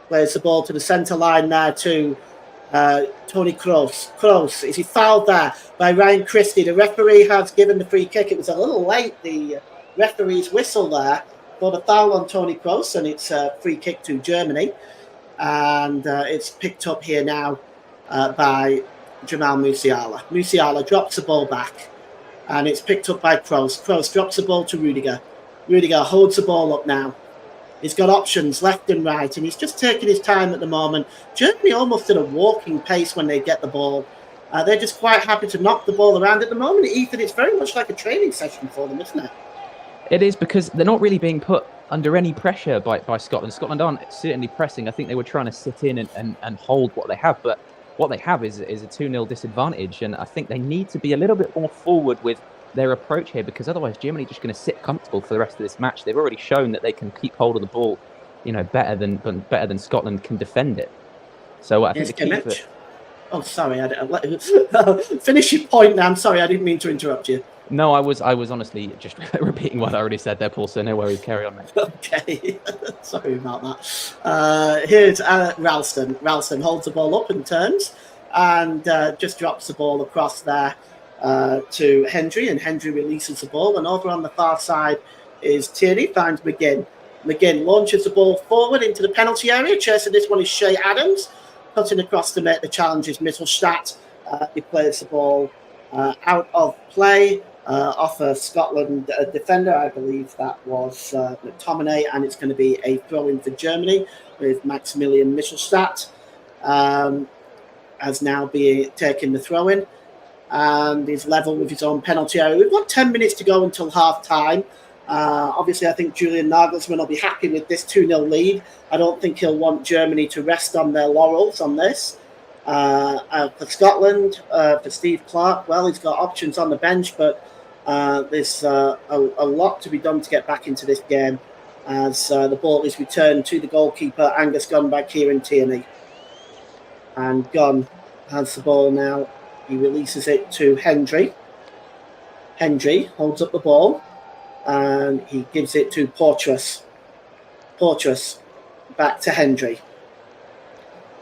plays the ball to the centre line there to Toni Kroos. Kroos, is he fouled there by Ryan Christie? The referee has given the free kick. It was a little late, the referee's whistle there, for the foul on Toni Kroos, and it's a free kick to Germany. And it's picked up here now by Jamal Musiala. Musiala drops the ball back, and it's picked up by Kroos. Kroos drops the ball to Rudiger. Rudiger holds the ball up now. He's got options left and right, and he's just taking his time at the moment. Germany almost at a walking pace when they get the ball. They're just quite happy to knock the ball around at the moment. Ethan, it's very much like a training session for them, isn't it? It is, because they're not really being put under any pressure by Scotland. Scotland aren't certainly pressing. I think they were trying to sit in and hold what they have, but what they have is a 2-0 disadvantage, and I think they need to be a little bit more forward with their approach here, because otherwise Germany are just going to sit comfortable for the rest of this match. They've already shown that they can keep hold of the ball, better than Scotland can defend it. So I think the key for... Oh, sorry. Finish your point now. I'm sorry, I didn't mean to interrupt you. No, I was honestly just repeating what I already said there, Paul, so no worries. Carry on, mate. Okay. Sorry about that. Here's Ralston. Ralston holds the ball up and turns and just drops the ball across there to Hendry, and Hendry releases the ball, and over on the far side is Tierney, finds McGinn. McGinn launches the ball forward into the penalty area. Chasing this one is Shea Adams, cutting across to make the challenge is Mittelstadt. He plays the ball out of play off a Scotland defender. I believe that was McTominay, and it's going to be a throw-in for Germany with Maximilian Mittelstadt as now being taking the throw-in, and he's level with his own penalty area. We've got 10 minutes to go until half-time. Obviously, I think Julian Nagelsmann will be happy with this 2-0 lead. I don't think he'll want Germany to rest on their laurels on this. For Scotland, for Steve Clarke, well, he's got options on the bench, but there's a lot to be done to get back into this game as the ball is returned to the goalkeeper, Angus Gunn, by Kieran Tierney. And Gunn has the ball now. He releases it to Hendry. Hendry holds up the ball, and he gives it to Porteous. Porteous back to Hendry.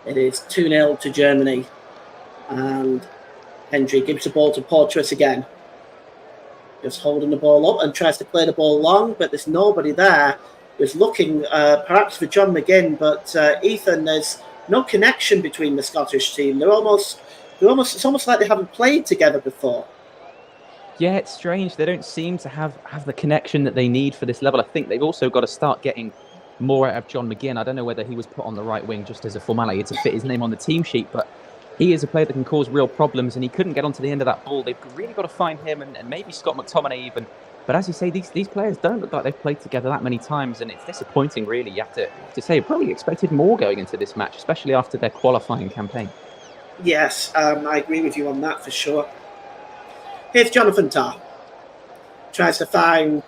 It is 2-0 to Germany, and Hendry gives the ball to Porteous again. Just holding the ball up and tries to play the ball long, but there's nobody there. He's looking perhaps for John McGinn, but Ethan, there's no connection between the Scottish team. It's almost like they haven't played together before. Yeah, it's strange. They don't seem to have the connection that they need for this level. I think they've also got to start getting more out of John McGinn. I don't know whether he was put on the right wing just as a formality to fit his name on the team sheet, but he is a player that can cause real problems, and he couldn't get onto the end of that ball. They've really got to find him and maybe Scott McTominay even. But as you say, these players don't look like they've played together that many times, and it's disappointing, really. You have to say, probably expected more going into this match, especially after their qualifying campaign. Yes, I agree with you on that for sure. Here's Jonathan Tah. Tries to find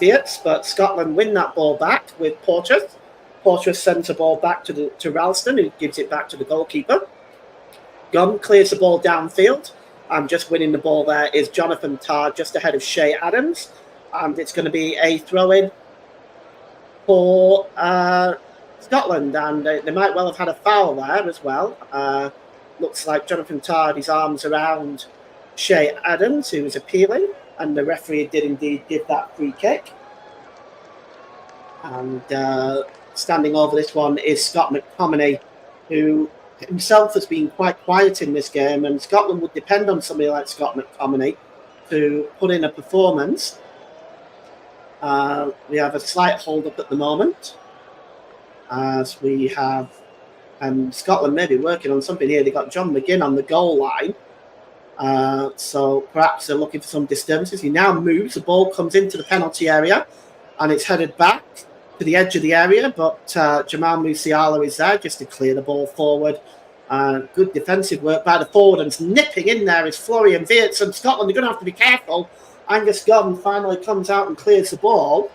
Wirtz, but Scotland win that ball back with Porteous. Porteous sends the ball back to Ralston, who gives it back to the goalkeeper. Gunn clears the ball downfield, and just winning the ball there is Jonathan Tah, just ahead of Shea Adams, and it's going to be a throw-in for Scotland, and they might well have had a foul there as well. Looks like Jonathan Tah had his arms around Shea Adams, who was appealing, and the referee did indeed give that free kick. And standing over this one is Scott McTominay, who himself has been quite quiet in this game, and Scotland would depend on somebody like Scott McTominay to put in a performance. We have a slight hold-up at the moment, as we have Scotland maybe working on something here. They got John McGinn on the goal line, so perhaps they're looking for some disturbances. He now moves. The ball comes into the penalty area, and it's headed back to the edge of the area, but Jamal Musiala is there just to clear the ball forward. Good defensive work by the forward, and nipping in there is Florian Wirtz, and Scotland are going to have to be careful. Angus Gunn finally comes out and clears the ball.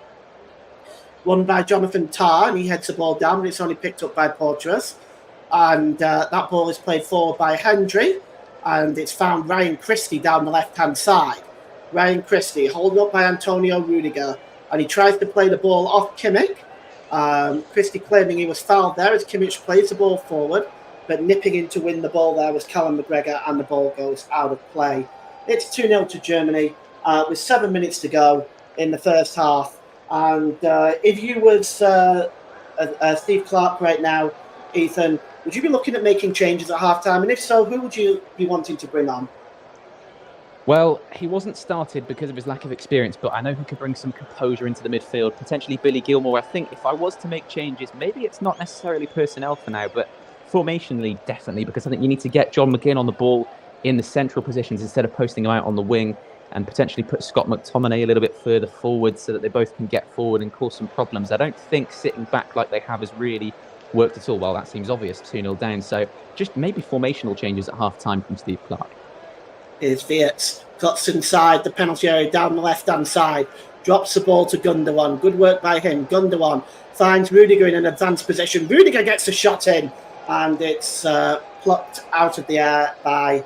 Won by Jonathan Tah, and he heads the ball down, but it's only picked up by Porteous. And that ball is played forward by Hendry, and it's found Ryan Christie down the left-hand side. Ryan Christie, holding up by Antonio Rudiger, and he tries to play the ball off Kimmich. Christie claiming he was fouled there as Kimmich plays the ball forward, but nipping in to win the ball there was Callum McGregor, and the ball goes out of play. It's 2-0 to Germany with 7 minutes to go in the first half. And if you was Steve Clarke right now, Ethan, would you be looking at making changes at halftime? And if so, who would you be wanting to bring on? Well, he wasn't started because of his lack of experience, but I know he could bring some composure into the midfield, potentially Billy Gilmore. I think if I was to make changes, maybe it's not necessarily personnel for now, but formationally, definitely, because I think you need to get John McGinn on the ball in the central positions instead of posting him out on the wing, and potentially put Scott McTominay a little bit further forward so that they both can get forward and cause some problems. I don't think sitting back like they have has really worked at all. Well, that seems obvious, 2-0 down. So just maybe formational changes at half-time from Steve Clarke. Here's Wirtz, cuts inside the penalty area down the left-hand side, drops the ball to Gundogan. Good work by him. Gundogan finds Rudiger in an advanced position. Rudiger gets a shot in, and it's plucked out of the air by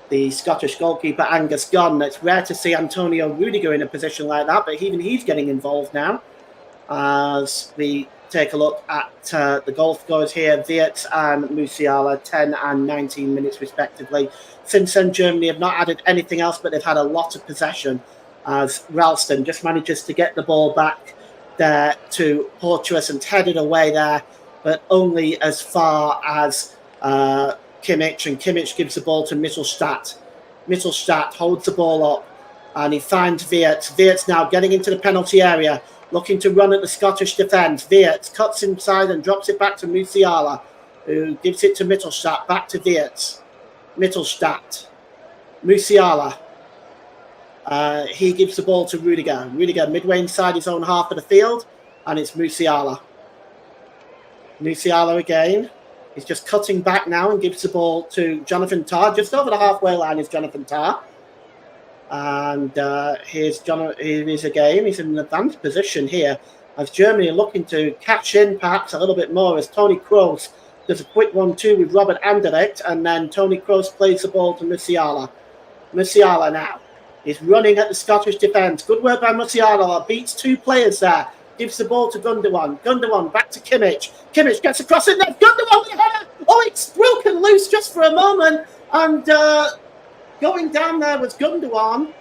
the Scottish goalkeeper, Angus Gunn. It's rare to see Antonio Rudiger in a position like that, but even he's getting involved now. As we take a look at the goal scorers here, Wirtz and Musiala, 10 and 19 minutes respectively. Since then, Germany have not added anything else, but they've had a lot of possession, as Ralston just manages to get the ball back there to Porteous and headed away there, but only as far as Kimmich, and Kimmich gives the ball to Mittelstadt. Mittelstadt holds the ball up, and he finds Wirtz. Wirtz now getting into the penalty area, looking to run at the Scottish defence. Wirtz cuts inside and drops it back to Musiala, who gives it to Mittelstadt, back to Wirtz. Mittelstadt. Musiala. He gives the ball to Rudiger. Rudiger midway inside his own half of the field, and it's Musiala. Musiala again. He's just cutting back now and gives the ball to Jonathan Tah. Just over the halfway line is Jonathan Tah. And here is again. He's in an advanced position here, as Germany are looking to catch in perhaps a little bit more, as Toni Kroos does a quick 1-2 with Robert Anderlecht, and then Toni Kroos plays the ball to Musiala. Musiala now is running at the Scottish defence. Good work by Musiala. Beats two players there. Gives the ball to Gundogan. Gundogan back to Kimmich. Kimmich gets across it. There's Gundogan with a header. Oh, it's broken loose just for a moment. And going down there was Gundogan.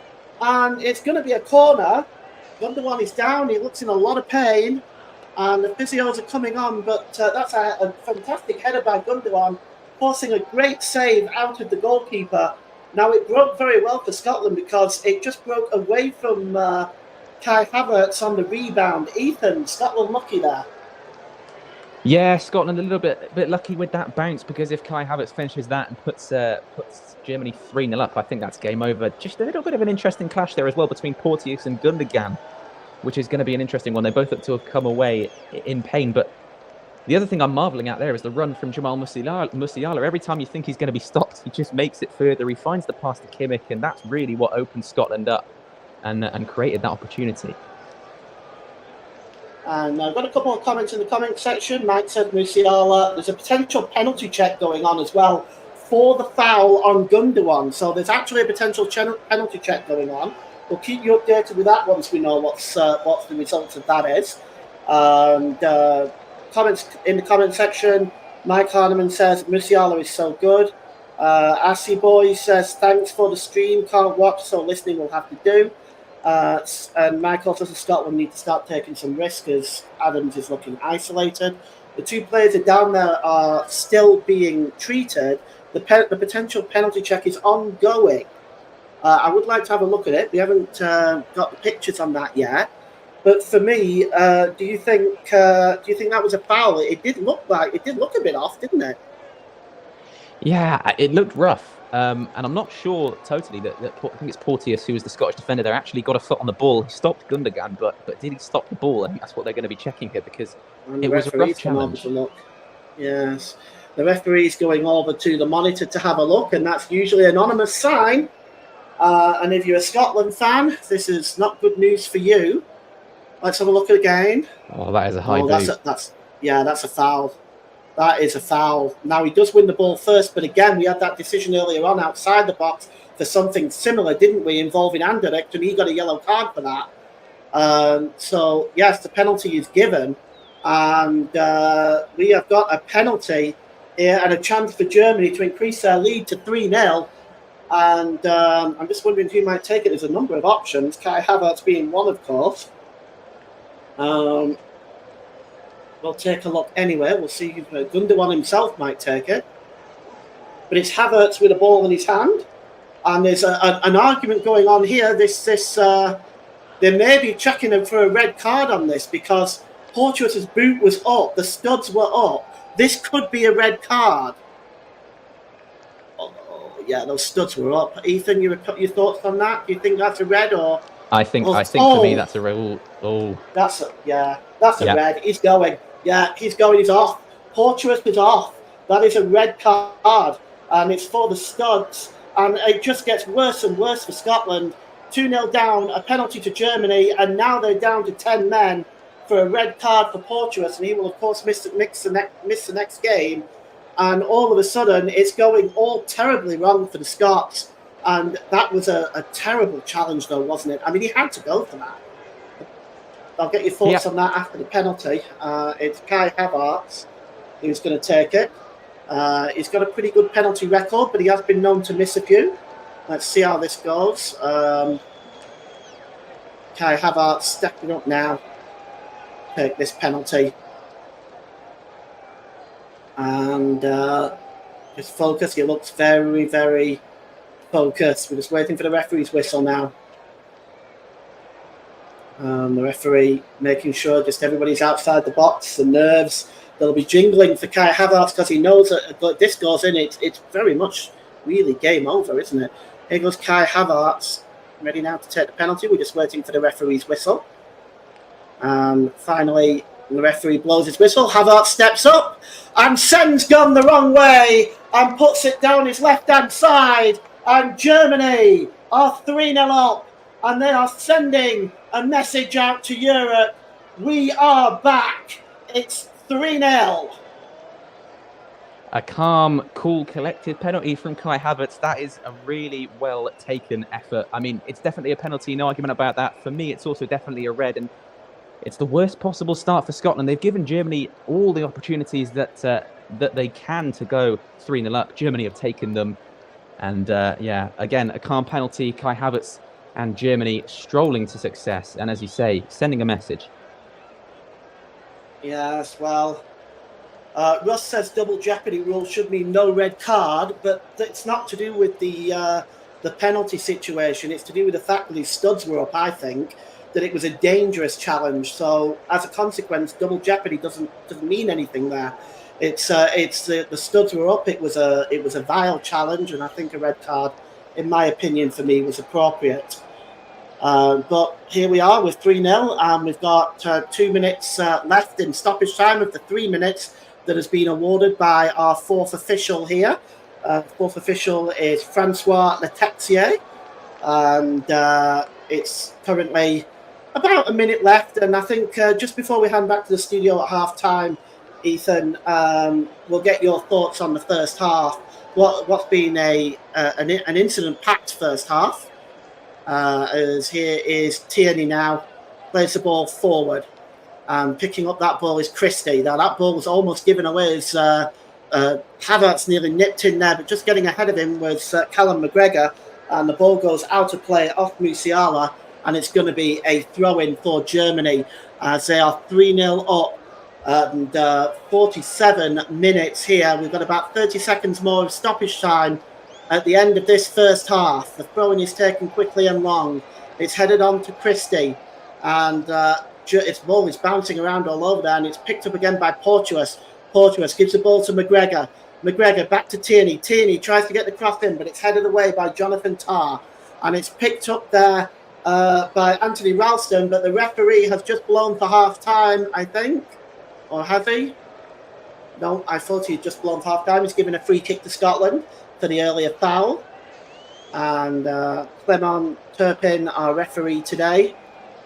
And it's going to be a corner. Gundogan is down. He looks in a lot of pain. And the physios are coming on. But that's a fantastic header by Gundogan, forcing a great save out of the goalkeeper. Now, it broke very well for Scotland because it just broke away from Kai Havertz on the rebound. Ethan, Scotland lucky there. Yeah, Scotland a little bit lucky with that bounce, because if Kai Havertz finishes that and puts Germany 3-0 up, I think that's game over. Just a little bit of an interesting clash there as well between Porteous and Gundogan, which is going to be an interesting one. They both look to have come away in pain, but the other thing I'm marvelling at there is the run from Jamal Musiala. Every time you think he's going to be stopped, he just makes it further. He finds the pass to Kimmich, and that's really what opened Scotland up and created that opportunity. And I've got a couple of comments in the comment section. Mike said Musiala. There's a potential penalty check going on as well for the foul on Gundogan. So there's actually a potential penalty check going on. We'll keep you updated with that once we know what the results of that is. And comments in the comment section. Mike Harneman says Musiala is so good. Assy Boy says thanks for the stream. Can't watch, so listening will have to do. And Michael says Scotland need to start taking some risks as Adams is looking isolated. The two players are down there are still being treated. The potential penalty check is ongoing. I would like to have a look at it. We haven't got the pictures on that yet. But for me, do you think that was a foul? It did look a bit off, didn't it? Yeah, it looked rough. And I'm not sure totally that I think it's Porteous, who was the Scottish defender there, actually got a foot on the ball. He stopped Gundogan, but did he stop the ball? I think that's what they're going to be checking here, because And it was a rough challenge. To look. Yes, the referee's going over to the monitor to have a look, and that's usually an anonymous sign. And if you're a Scotland fan, this is not good news for you. Let's have a look again. Oh, that is a high boot. That's a foul. That is a foul. Now, he does win the ball first, but again, we had that decision earlier on outside the box for something similar, didn't we, involving Anderlecht, and he got a yellow card for that. So, yes, the penalty is given, and we have got a penalty here and a chance for Germany to increase their lead to 3-0. And I'm just wondering who might take it. There's a number of options, Kai Havertz being one, of course. We'll take a look anyway. We'll see if Gundogan himself might take it. But it's Havertz with a ball in his hand. And there's an argument going on here. They may be checking him for a red card on this, because Porteous' boot was up. The studs were up. This could be a red card. Oh, yeah, those studs were up. Ethan, your thoughts on that? Do you think that's a red or... I think for me that's a red. Oh, that's a red. He's going. Yeah, he's going. He's off. Porteous is off. That is a red card, and it's for the studs. And it just gets worse and worse for Scotland. 2-0 down, a penalty to Germany, and now they're down to 10 men for a red card for Porteous, and he will of course miss the next game. And all of a sudden, it's going all terribly wrong for the Scots. And that was a terrible challenge, though, wasn't it? I mean, he had to go for that. I'll get your thoughts on that after the penalty. It's Kai Havertz who's going to take it. He's got a pretty good penalty record, but he has been known to miss a few. Let's see how this goes. Kai Havertz stepping up now. Take this penalty. And just focus. He looks very, very focused. We're just waiting for the referee's whistle now. The referee making sure just everybody's outside the box. The nerves, they'll be jingling for Kai Havertz, because he knows that if this goes in, it's very much really game over, isn't it? Here goes Kai Havertz, ready now to take the penalty. We're just waiting for the referee's whistle. And finally, the referee blows his whistle. Havertz steps up and sends Gun the wrong way and puts it down his left-hand side. And Germany are 3-0 up, and they are sending a message out to Europe. We are back. It's 3-0. A calm, cool, collected penalty from Kai Havertz. That is a really well-taken effort. I mean, it's definitely a penalty, no argument about that. For me, it's also definitely a red, and it's the worst possible start for Scotland. They've given Germany all the opportunities that they can to go 3-0 up. Germany have taken them. And, again, a calm penalty. Kai Havertz and Germany strolling to success. And as you say, sending a message. Yes, well, Russ says double jeopardy rule should mean no red card, but it's not to do with the penalty situation. It's to do with the fact that these studs were up, I think, that it was a dangerous challenge. So as a consequence, double jeopardy doesn't mean anything there. It's the studs were up. It was a vile challenge, and I think a red card, in my opinion, for me, was appropriate. But here we are with 3-0, and we've got 2 minutes left in stoppage time of the 3 minutes that has been awarded by our fourth official here. Fourth official is Francois Letexier, and it's currently about a minute left. And I think just before we hand back to the studio at half time, Ethan, we'll get your thoughts on the first half. What's been an incident-packed first half. As here is Tierney now, plays the ball forward. And picking up that ball is Christie. Now, that ball was almost given away as Havertz nearly nipped in there, but just getting ahead of him was Callum McGregor. And the ball goes out of play off Musiala, and it's going to be a throw-in for Germany as they are 3-0 up. And 47 minutes here. We've got about 30 seconds more of stoppage time at the end of this first half. The throw-in is taken quickly and long. It's headed on to Christie. And its ball is bouncing around all over there, and it's picked up again by Portuus. Portuus gives the ball to McGregor. McGregor back to Tierney. Tierney tries to get the cross in, but it's headed away by Jonathan Tarr. And it's picked up there by Anthony Ralston, but the referee has just blown for half-time, I think. Or has he? No, I thought he'd just blown for half-time. He's given a free kick to Scotland for the earlier foul. And Clement Turpin, our referee today,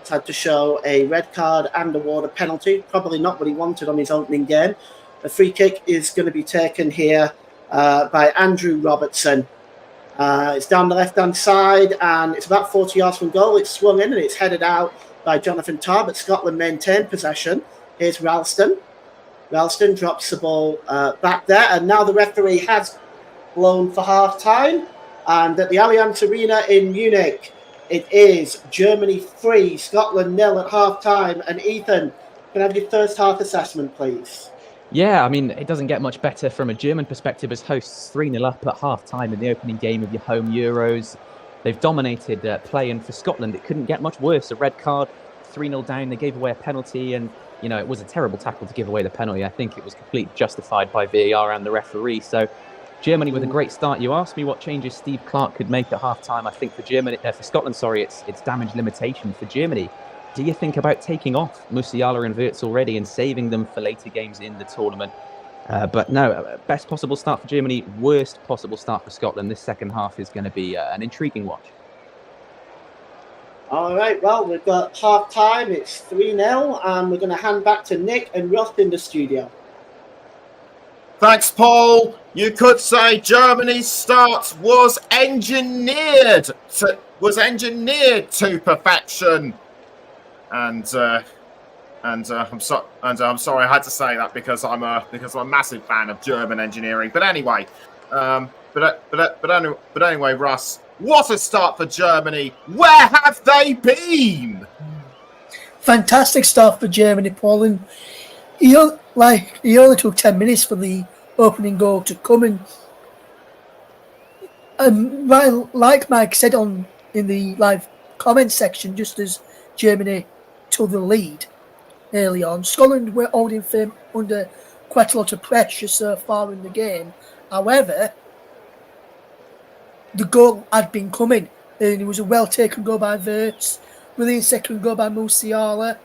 has had to show a red card and award a penalty. Probably not what he wanted on his opening game. The free kick is going to be taken here by Andrew Robertson. It's down the left-hand side, and it's about 40 yards from goal. It's swung in, and it's headed out by Jonathan Tarr, but Scotland maintain possession. Here's Ralston. Ralston drops the ball back there, and now the referee has blown for half-time. And at the Allianz Arena in Munich, it is Germany 3, Scotland 0 at half-time. And Ethan, can I have your first half assessment, please? Yeah, I mean, it doesn't get much better from a German perspective as hosts 3-0 up at half-time in the opening game of your home Euros. They've dominated play, and for Scotland, it couldn't get much worse. A red card, 3-0 down, they gave away a penalty, and, you know, it was a terrible tackle to give away the penalty. I think it was completely justified by VAR and the referee. So Germany with a great start. You asked me what changes Steve Clarke could make at half-time. I think for Scotland, it's damage limitation. For Germany, do you think about taking off Musiala and Wirtz already and saving them for later games in the tournament? But no, best possible start for Germany, worst possible start for Scotland. This second half is going to be an intriguing watch. All right, well, we've got half-time. It's 3-0, and we're going to hand back to Nick and Ross in the studio. Thanks, Paul. You could say Germany's start was engineered to perfection. And I'm sorry I had to say that because I'm a massive fan of German engineering. But anyway, but anyway, Russ, what a start for Germany! Where have they been? Fantastic start for Germany, Paul. And he only took 10 minutes for the opening goal to come and like Mike said in the live comment section, just as Germany took the lead early on, Scotland were holding firm under quite a lot of pressure so far in the game. However, the goal had been coming, and it was a well-taken goal by Wirtz, brilliant second goal by Musiala.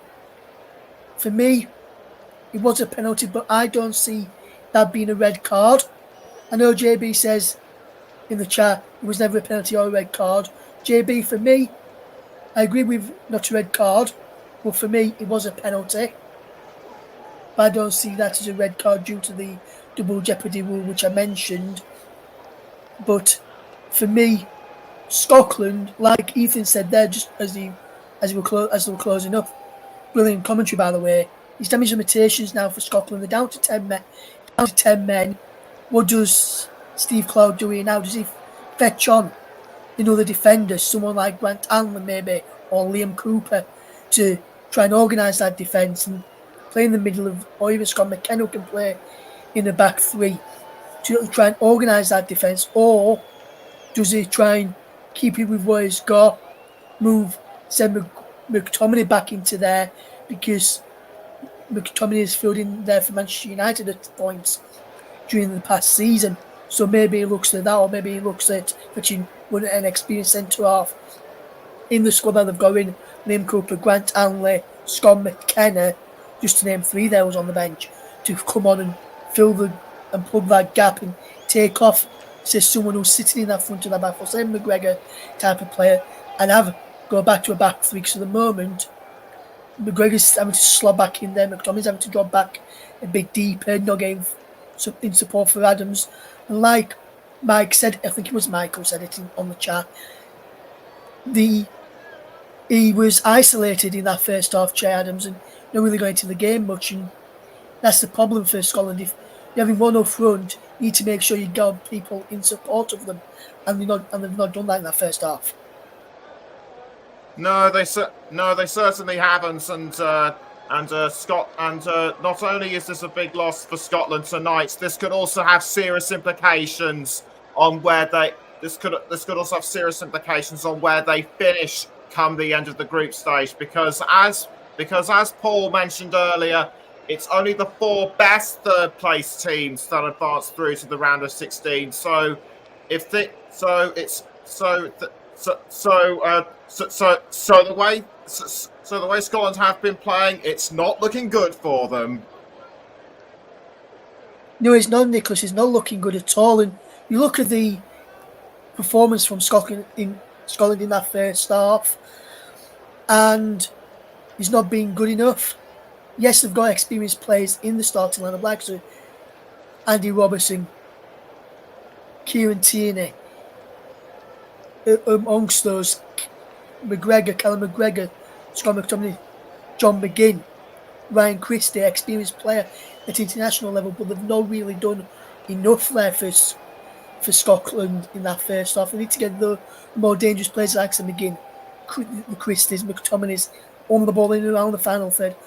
For me, it was a penalty, but I don't see that being a red card. I know JB says in the chat it was never a penalty or a red card. JB, for me, I agree with not a red card, but for me it was a penalty. But I don't see that as a red card due to the double jeopardy rule which I mentioned. But for me, Scotland, like Ethan said there, just as they were closing up, brilliant commentary by the way. It's damage limitations now for Scotland. They're down to 10 men. What does Steve Clarke do here now? Does he fetch on the defenders, someone like Grant Allen maybe, or Liam Cooper, to try and organise that defence and play in the middle of, or even Scott McKenna can play in the back three to try and organise that defence? Or does he try and keep it with what he's got, send McTominay back into there, because McTominay is filled in there for Manchester United at points during the past season. So maybe he looks at that, or maybe he looks at fetching an experienced centre-half in the squad that they've got in, Liam Cooper, Grant Allen, Scott McKenna, just to name three there was on the bench, to come on and and plug that gap and take off, say, someone who's sitting in that front of the back, or say McGregor type of player, and go back to a back three. Because at the moment, McGregor's having to slot back in there, McTominay's having to drop back a bit deeper, not getting in support for Adams. And like Mike said, I think it was Mike who said it on the chat, he was isolated in that first half, Che Adams, and not really going to the game much, and that's the problem for Scotland. If you're having one up front, you need to make sure you got people in support of them, and they've not done that in that first half. No, they certainly haven't, and not only is this a big loss for Scotland tonight, this could also have serious implications on where they finish come the end of the group stage, because as because as Paul mentioned earlier, it's only the 4 best third-place teams that advance through to the round of 16. So, the way Scotland have been playing, it's not looking good for them. No, it's not, Nicholas. It's not looking good at all. And you look at the performance from Scotland in that first half, and he's not been good enough. Yes, they've got experienced players in the starting lineup, like Andy Robertson, Kieran Tierney, amongst those, Callum McGregor, Scott McTominay, John McGinn, Ryan Christie, experienced player at international level, but they've not really done enough there for Scotland in that first half. They need to get the more dangerous players like McGinn, the Christies, McTominays on the ball in and around the final third,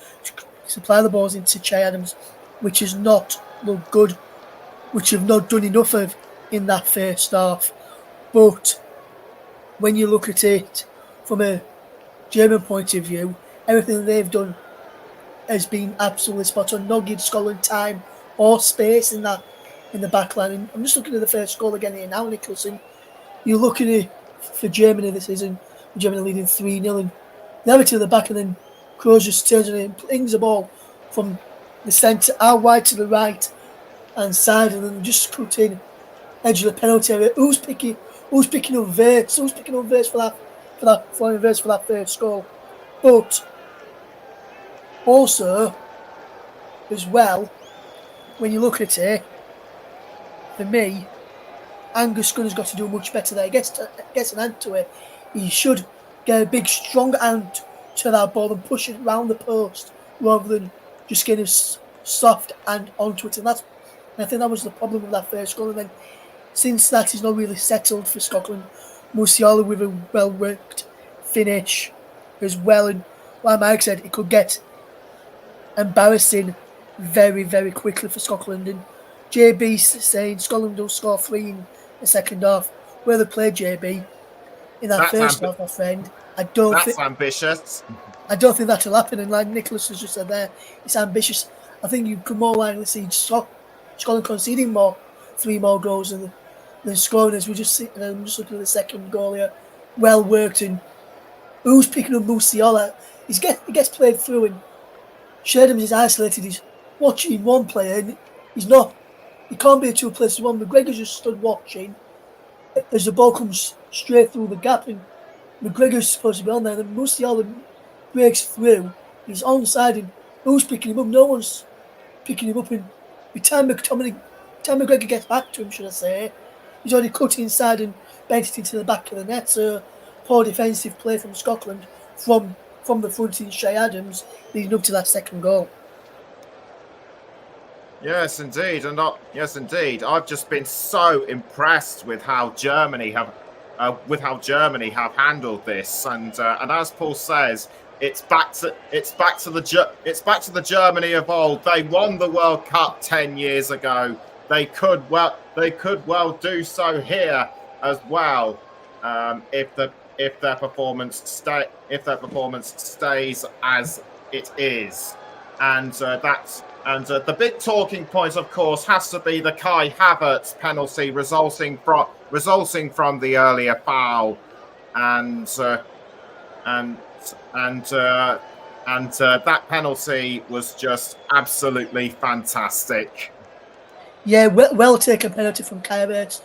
supply the balls into Che Adams, which has not looked good, which have not done enough of in that first half. But when you look at it from a German point of view, everything that they've done has been absolutely spot on. Not give Scotland time or space in the back line. And I'm just looking at the first goal again here now, Nicholson. You're looking at for Germany this season, Germany leading 3-0, and they have it to the back, and then Kroos just turns it and pings the ball from the centre out wide to the right hand side, and then just cut in edge of the penalty area. Who's picking up Verts? Who's picking up Verts for that first goal? But also, as well, when you look at it, for me, Angus Gunner's got to do much better there. He gets an hand to it. He should get a big, strong hand to that ball and push it around the post rather than just getting a soft hand onto it. And I think that was the problem with that first goal. And then since that, he's not really settled for Scotland. Musiala with a well-worked finish as well. And like Mike said, it could get embarrassing very, very quickly for Scotland. And JB saying Scotland will score 3 in the second half. Where they played JB in that first half, my friend. That's ambitious. I don't think that'll happen. And like Nicholas has just said there, it's ambitious. I think you could more likely see Scotland conceding 3 more goals than scoring. As we just see, and I'm just looking at the second goal here, well worked. And who's picking up Musiala? He gets played through, and Sherdam is isolated. He's watching one player, and he's not. He can't be a 2 places one. McGregor just stood watching as the ball comes straight through the gap, and McGregor's supposed to be on there. Then Musiala breaks through. He's onside, and who's picking him up? No one's picking him up. And by the time McGregor gets back to him, should I say, he's already cut inside and bent it into the back of the net. So poor defensive play from Scotland from the front in Che Adams, leading up to that second goal. Yes, indeed, I've just been so impressed with how Germany have handled this, and as Paul says, it's back to the Germany of old. They won the World Cup 10 years ago. They could well do so here as well, if their performance stays as it is, and the big talking point, of course, has to be the Kai Havertz penalty resulting from the earlier foul, and that penalty was just absolutely fantastic. Yeah, well taken penalty from Kai Havertz.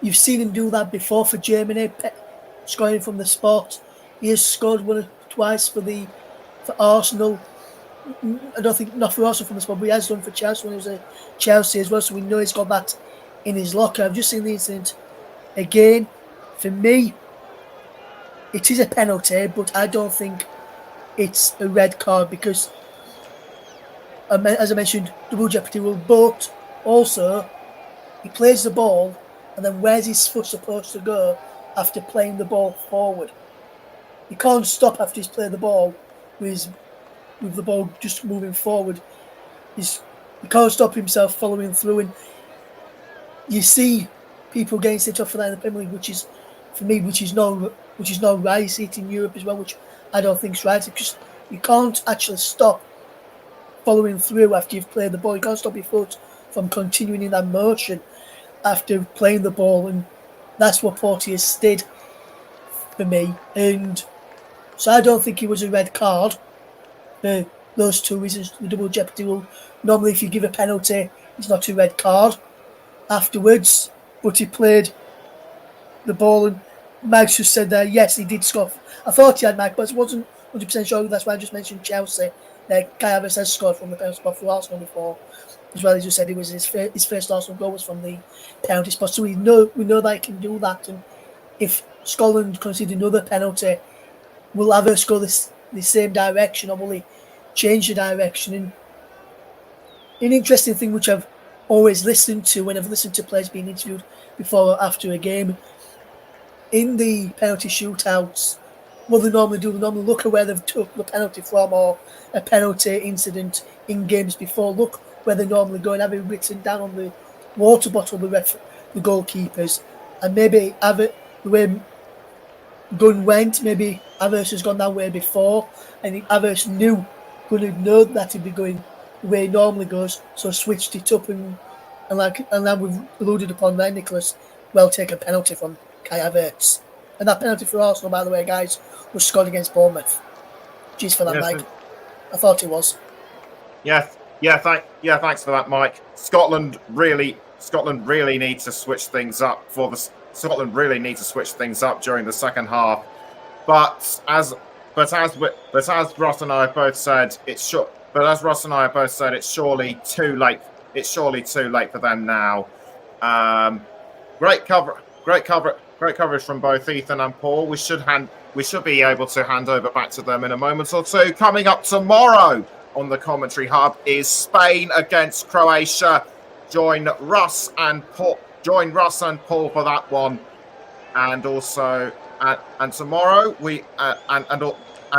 You've seen him do that before for Germany, scoring from the spot. He has scored twice for Arsenal. I don't think not for Arsenal from the spot, but he has done for Chelsea when he was at Chelsea as well. So we know he's got that in his locker. I've just seen the incident again. For me, it is a penalty, but I don't think it's a red card because, as I mentioned, double jeopardy rule. But also, he plays the ball, and then where's his foot supposed to go after playing the ball forward? He can't stop after he's played the ball with the ball just moving forward. He can't stop himself following through, and you see people getting sent off for that in the Premier League, which is not right. You see it in Europe as well, which I don't think is right. It's just You can't actually stop following through after you've played the ball. You can't stop your foot from continuing in that motion after playing the ball, and that's what Porteous did for me. And so I don't think it was a red card for those two reasons. The double jeopardy rule. Normally, if you give a penalty, it's not a red card afterwards, but he played the ball, and Mike's just said that, yes, he did score. I thought he had Mike, but I wasn't 100% sure. That's why I just mentioned Chelsea. Kai Havertz has scored from the penalty spot for Arsenal before. As well, he just said it was his first Arsenal goal was from the penalty spot. So we know that he can do that. And if Scotland concede another penalty, will Havertz go the same direction, or will he change the direction? And an interesting thing which I've always listened to when I've listened to players being interviewed before or after a game, in the penalty shootouts, what they normally do, they normally look at where they've took the penalty from, or a penalty incident in games before. Look where they normally go and have it written down on the water bottle of the goalkeepers. And maybe the way gun went, maybe Havertz has gone that way before, and Havertz would have known that he'd be going the way he normally goes, so switched it up, and now we've alluded upon there, Nicholas, well taken penalty from Kai Havertz. And that penalty for Arsenal, by the way, guys, was scored against Bournemouth. Jeez for that, yes, Mike. I thought it was. Thanks for that, Mike. Scotland really needs to switch things up Scotland really needs to switch things up during the second half. But as Ross and I have both said, it's surely too late. It's surely too late for them now. Great coverage from both Ethan and Paul. We should be able to hand over back to them in a moment or two. Coming up tomorrow on the Commentary Hub is Spain against Croatia. Join Russ and Paul for that one, and also tomorrow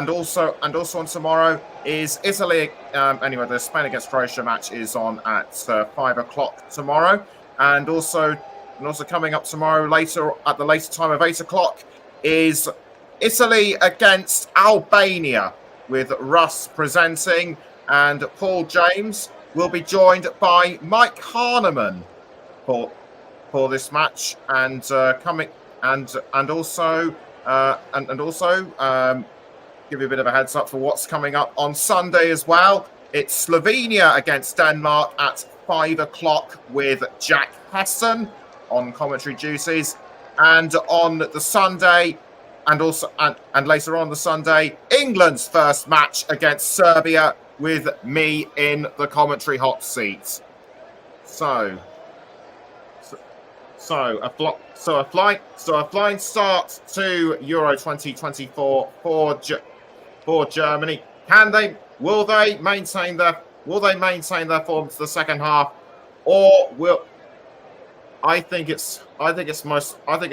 also on tomorrow is Italy. Anyway, the Spain against Croatia match is on at 5 o'clock tomorrow, and also coming up tomorrow at the later time of 8 o'clock is Italy against Albania, with Russ presenting, and Paul James will be joined by Mike Harneman for this match, and also give you a bit of a heads up for what's coming up on Sunday as well. It's Slovenia against Denmark at 5 o'clock with Jack Heston on commentary duties, and on the Sunday, and later on the Sunday, England's first match against Serbia with me in the commentary hot seat. So a flying start to Euro 2024 for Germany. Will they maintain their form to the second half, or will I think it's most likely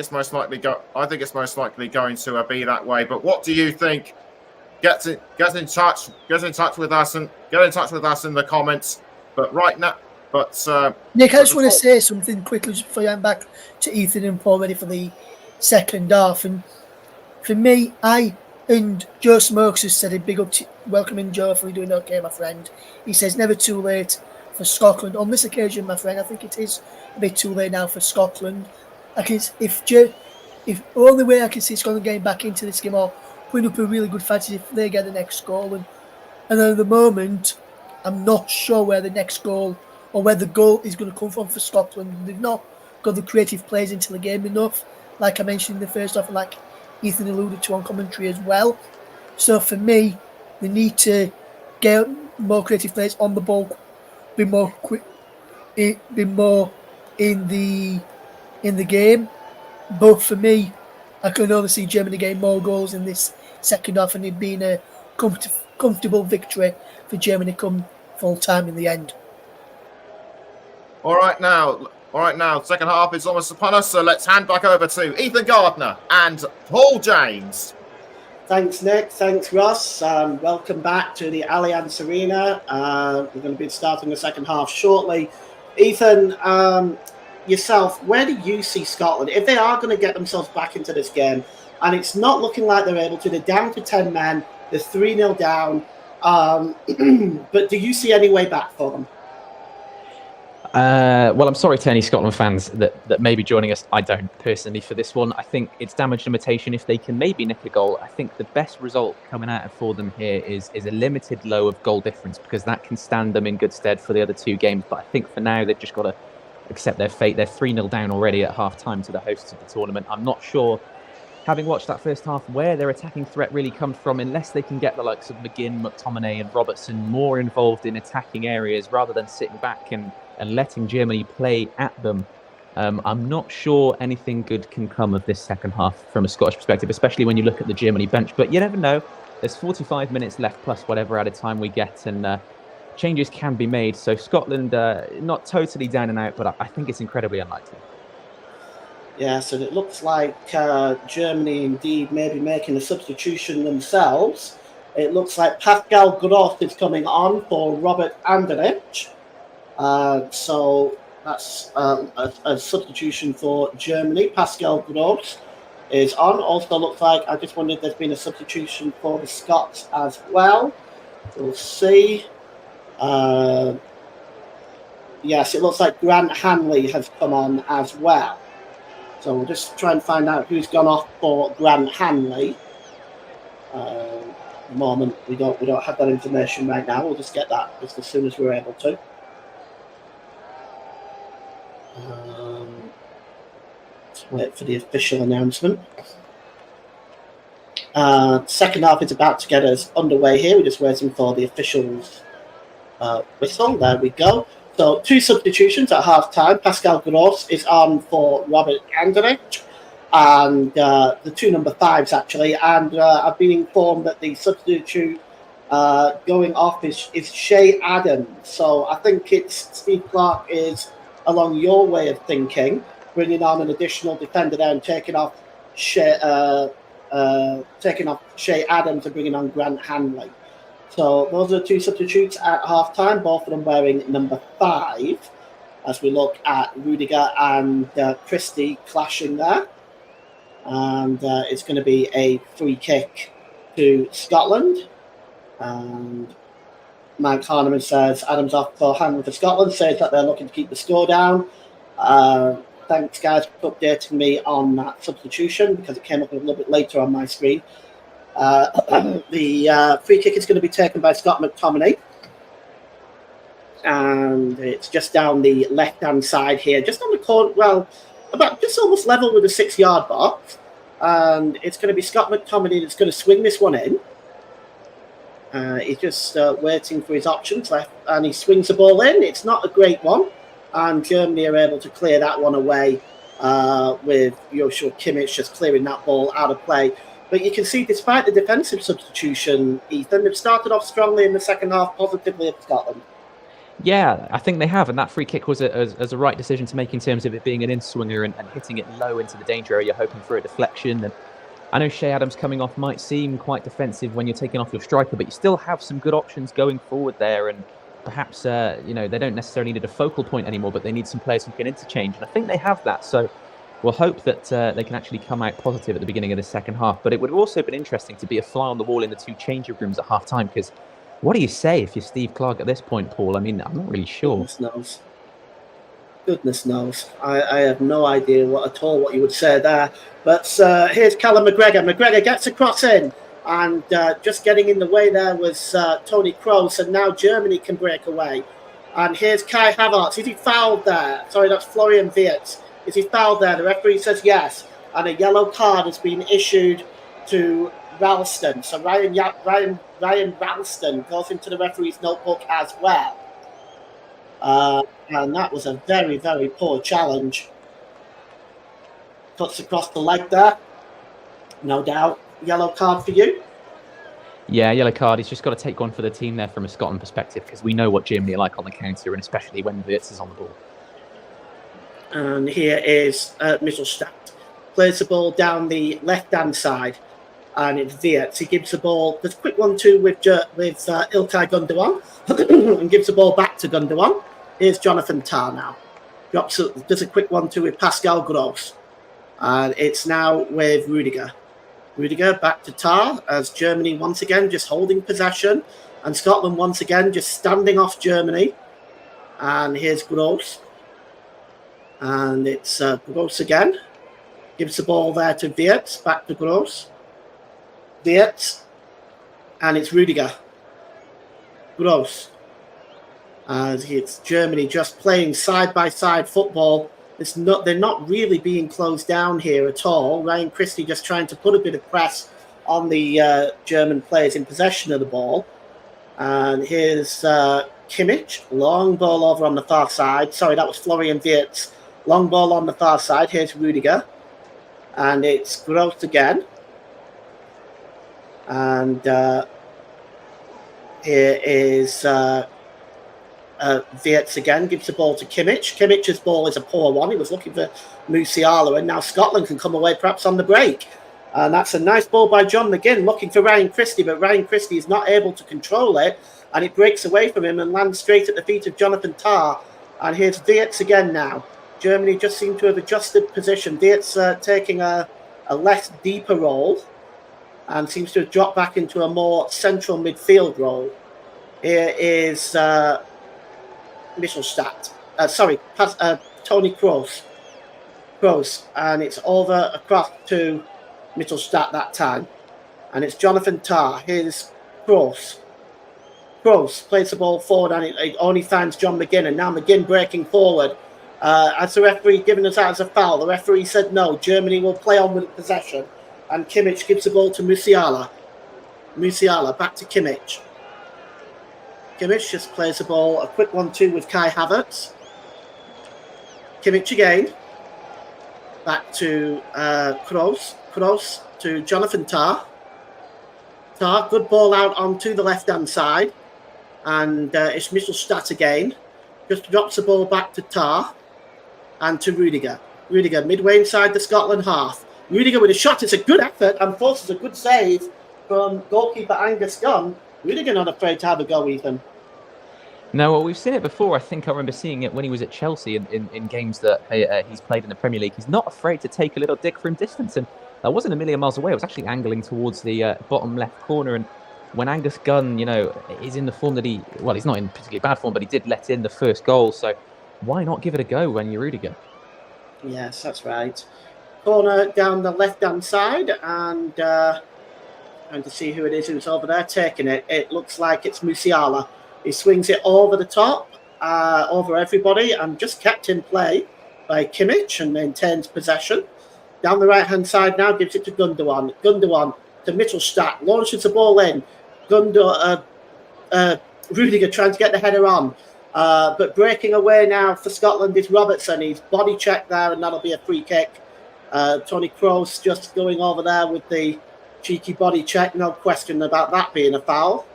going to be that way. But what do you think? Get in touch with us in the comments. But right now, Nick, I just want to say something quickly before you hand back to Ethan and Paul, ready for the second half. And for me, Joe Smokes has said a big up to welcoming Joe for doing okay, my friend. He says never too late for Scotland. On this occasion, my friend, I think it is a bit too late now for Scotland. If only way I can see Scotland getting back into this game or putting up a really good fight is if they get the next goal. And at the moment, I'm not sure where the next goal or where the goal is going to come from for Scotland. They've not got the creative players into the game enough, like I mentioned in the first half, and like Ethan alluded to on commentary as well. So for me, they need to get more creative players on the ball, be more in the game. But for me, I can only see Germany getting more goals in this second half, and it being a comfortable victory for Germany come full time in the end. All right now, second half is almost upon us, so let's hand back over to Ethan Gardner and Paul James. Thanks, Nick. Thanks, Ross. Welcome back to the Allianz Arena. We're going to be starting the second half shortly. Ethan, yourself, where do you see Scotland? If they are going to get themselves back into this game, and it's not looking like they're able to, they're down to 10 men, They're 3-0 down. But do you see any way back for them? Well, I'm sorry to any Scotland fans that may be joining us. I don't personally for this one. I think it's damage limitation. If they can maybe nick a goal, I think the best result coming out for them here is a limited low of goal difference, because that can stand them in good stead for the other two games. But I think for now, they've just got to accept their fate. They're 3-0 down already at half-time to the hosts of the tournament. I'm not sure, having watched that first half, where their attacking threat really comes from, unless they can get the likes of McGinn, McTominay and Robertson more involved in attacking areas rather than sitting back and letting Germany play at them. I'm not sure anything good can come of this second half from a Scottish perspective, especially when you look at the Germany bench. But you never know. There's 45 minutes left plus whatever added time we get, and changes can be made. So Scotland, not totally down and out, but I think it's incredibly unlikely. Yes, and it looks like Germany indeed may be making a substitution themselves. It looks like Pascal Gross is coming on for Robert Anderlecht. So that's a substitution for Germany. Pascal Gross is on. Also looks like, I just wondered if there's been a substitution for the Scots as well. We'll see. Yes, it looks like Grant Hanley has come on as well. So we'll just try and find out who's gone off for Grant Hanley. At the moment, we don't have that information right now. We'll just get that just as soon as we're able to. Let's wait for the official announcement. Second half is about to get us underway here. We're just waiting for the official's whistle. There we go. So 2 substitutions at half-time. Pascal Gross is on for Robert Anderlecht, and the 2 number 5s, actually. And I've been informed that the substitute going off is Shea Adams. So I think it's Steve Clarke is along your way of thinking, bringing on an additional defender there and taking off Shea Adams and bringing on Grant Hanley. So those are the 2 substitutes at half-time, both of them wearing number 5, as we look at Rudiger and Christie clashing there. And it's going to be a free kick to Scotland. And Mike Harneman says Adams off for Hanley for Scotland, says that they're looking to keep the score down. Thanks, guys, for updating me on that substitution, because it came up a little bit later on my screen. The free kick is going to be taken by Scott McTominay, and it's just down the left-hand side here, just on the corner, well, about just almost level with the 6-yard box, and it's going to be Scott McTominay that's going to swing this one in. He's just waiting for his options left, and he swings the ball in. It's not a great one, and Germany are able to clear that one away with Joshua Kimmich just clearing that ball out of play. But you can see, despite the defensive substitution, Ethan, they've started off strongly in the second half, positively at Scotland. Yeah, I think they have, and that free kick was a right decision to make in terms of it being an in-swinger and hitting it low into the danger area, hoping for a deflection. And I know Shea Adams coming off might seem quite defensive when you're taking off your striker, but you still have some good options going forward there, and perhaps they don't necessarily need a focal point anymore, but they need some players who can interchange, and I think they have that. So we'll hope that they can actually come out positive at the beginning of the second half. But it would have also been interesting to be a fly on the wall in the 2 changing rooms at half-time, because what do you say if you're Steve Clarke at this point, Paul? I mean, I'm not really sure. Goodness knows. I have no idea what you would say there. But here's Callum McGregor. McGregor gets a cross in, and just getting in the way there was Tony Kroos, and now Germany can break away. And here's Kai Havertz. Is he fouled there? Sorry, that's Florian Wirtz. Is he fouled there? The referee says yes, and a yellow card has been issued to Ralston. So Ryan Ralston goes into the referee's notebook as well. And that was a very, very poor challenge. Cuts across the leg there. No doubt. Yellow card for you. Yeah, yellow card. He's just got to take one for the team there from a Scotland perspective, because we know what Germany are like on the counter, and especially when Wirtz is on the ball. And here is Mittelstadt. Plays the ball down the left-hand side, and it's Wirtz. He gives the ball. There's a quick 1-2 with Ilkay Gundogan, and gives the ball back to Gundogan. Here's Jonathan Tah now. Does a quick 1-2 with Pascal Gross, and it's now with Rudiger. Rudiger back to Tar as Germany once again just holding possession, and Scotland once again just standing off Germany. And here's Gross. And it's Gross again. Gives the ball there to Wirtz, back to Gross. Wirtz. And it's Rudiger. Gross. As it's Germany just playing side-by-side football. They're not really being closed down here at all. Ryan Christie just trying to put a bit of press on the German players in possession of the ball. And here's Kimmich. Long ball over on the far side. Sorry, that was Florian Wirtz. Long ball on the far side. Here's Rudiger. And it's Gross again. And here is Wirtz again. Gives the ball to Kimmich. Kimmich's ball is a poor one. He was looking for Musiala. And now Scotland can come away perhaps on the break. And that's a nice ball by John McGinn looking for Ryan Christie. But Ryan Christie is not able to control it. And it breaks away from him and lands straight at the feet of Jonathan Tah. And here's Wirtz again now. Germany just seem to have adjusted position. Wirtz taking a less deeper role and seems to have dropped back into a more central midfield role. Here is Mittelstadt. Tony Kroos. And it's over across to Mittelstadt that time. And it's Jonathan Tah. Here's Kroos. Kroos plays the ball forward and it only finds John McGinn. And now McGinn breaking forward. As the referee giving us that as a foul, the referee said no. Germany will play on with possession. And Kimmich gives the ball to Musiala. Musiala back to Kimmich. Kimmich just plays the ball. A quick 1-2 with Kai Havertz. Kimmich again. Back to Kroos. Kroos to Jonathan Tah. Tah, good ball out onto the left-hand side. And it's Mittelstadt again. Just drops the ball back to Tah. And to Rudiger. Rudiger midway inside the Scotland half. Rudiger with a shot. It's a good effort and forces a good save from goalkeeper Angus Gunn. Rudiger not afraid to have a go, Ethan. No, well, we've seen it before. I think I remember seeing it when he was at Chelsea in games that he's played in the Premier League. He's not afraid to take a little dig from distance. And that wasn't a million miles away. It was actually angling towards the bottom left corner. And when Angus Gunn, is in the form that he's not in particularly bad form, but he did let in the first goal. So why not give it a go when you're Rudiger? Yes, that's right. Corner down the left-hand side, and trying to see who it is who's over there taking it. It looks like it's Musiala. He swings it over the top, over everybody, and just kept in play by Kimmich and maintains possession. Down the right-hand side now, gives it to Gundogan. Gundogan to Mittelstadt, launches the ball in. Rudiger trying to get the header on. But breaking away now for Scotland is Robertson. He's body checked there, and that'll be a free kick. Tony Kroos just going over there with the cheeky body check. No question about that being a foul.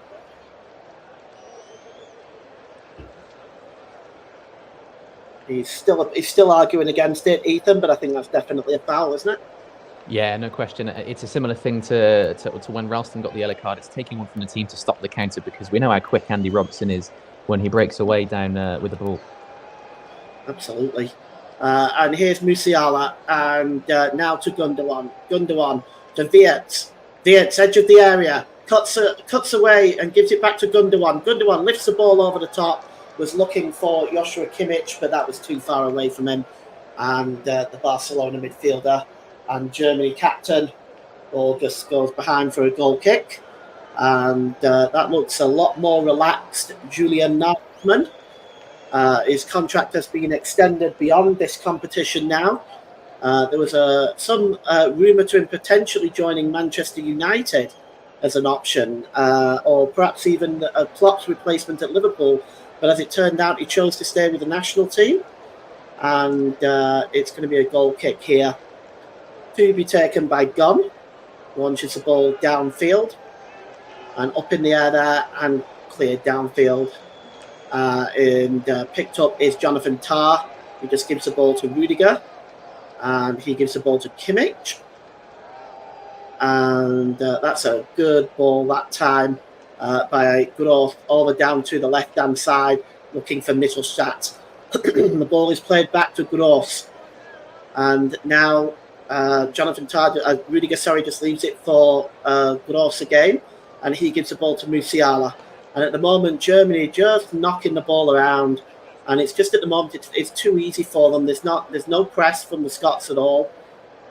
He's still arguing against it, Ethan, but I think that's definitely a foul, isn't it? Yeah, no question. It's a similar thing to when Ralston got the yellow card. It's taking one from the team to stop the counter because we know how quick Andy Robertson is when he breaks away down with the ball. Absolutely. And here's Musiala, and now to Gundogan. Gundogan to Wirtz. Wirtz, edge of the area, cuts away and gives it back to Gundogan. Gundogan lifts the ball over the top, was looking for Joshua Kimmich, but that was too far away from him. And the Barcelona midfielder and Germany captain all just goes behind for a goal kick. And that looks a lot more relaxed. Julian Nagelsmann, his contract has been extended beyond this competition now. There was some rumour to him potentially joining Manchester United as an option, or perhaps even a Klopp's replacement at Liverpool. But as it turned out, he chose to stay with the national team. And it's going to be a goal kick here to be taken by Gunn. Launches the ball downfield and up in the air there and cleared downfield. And picked up is Jonathan Tah, who just gives the ball to Rudiger. And he gives the ball to Kimmich. And that's a good ball that time by Gross over down to the left-hand side, looking for Mittelstadt. The ball is played back to Gross. And now Jonathan Tah, Rudiger, just leaves it for Gross again, and he gives the ball to Musiala. And at the moment, Germany just knocking the ball around, and it's just at the moment it's too easy for them. There's no press from the Scots at all,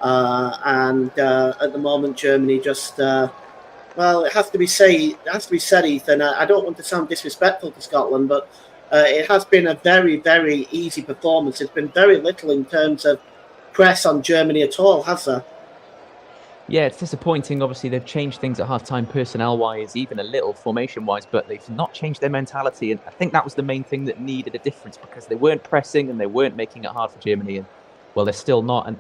and at the moment Germany just well, it has to be said, Ethan. I don't want to sound disrespectful to Scotland, but it has been a very, very easy performance. There's been very little in terms of press on Germany at all, has there? Yeah, it's disappointing. Obviously, they've changed things at half-time personnel-wise, even a little formation-wise, but they've not changed their mentality. And I think that was the main thing that needed a difference, because they weren't pressing and they weren't making it hard for Germany. And, well, they're still not. And,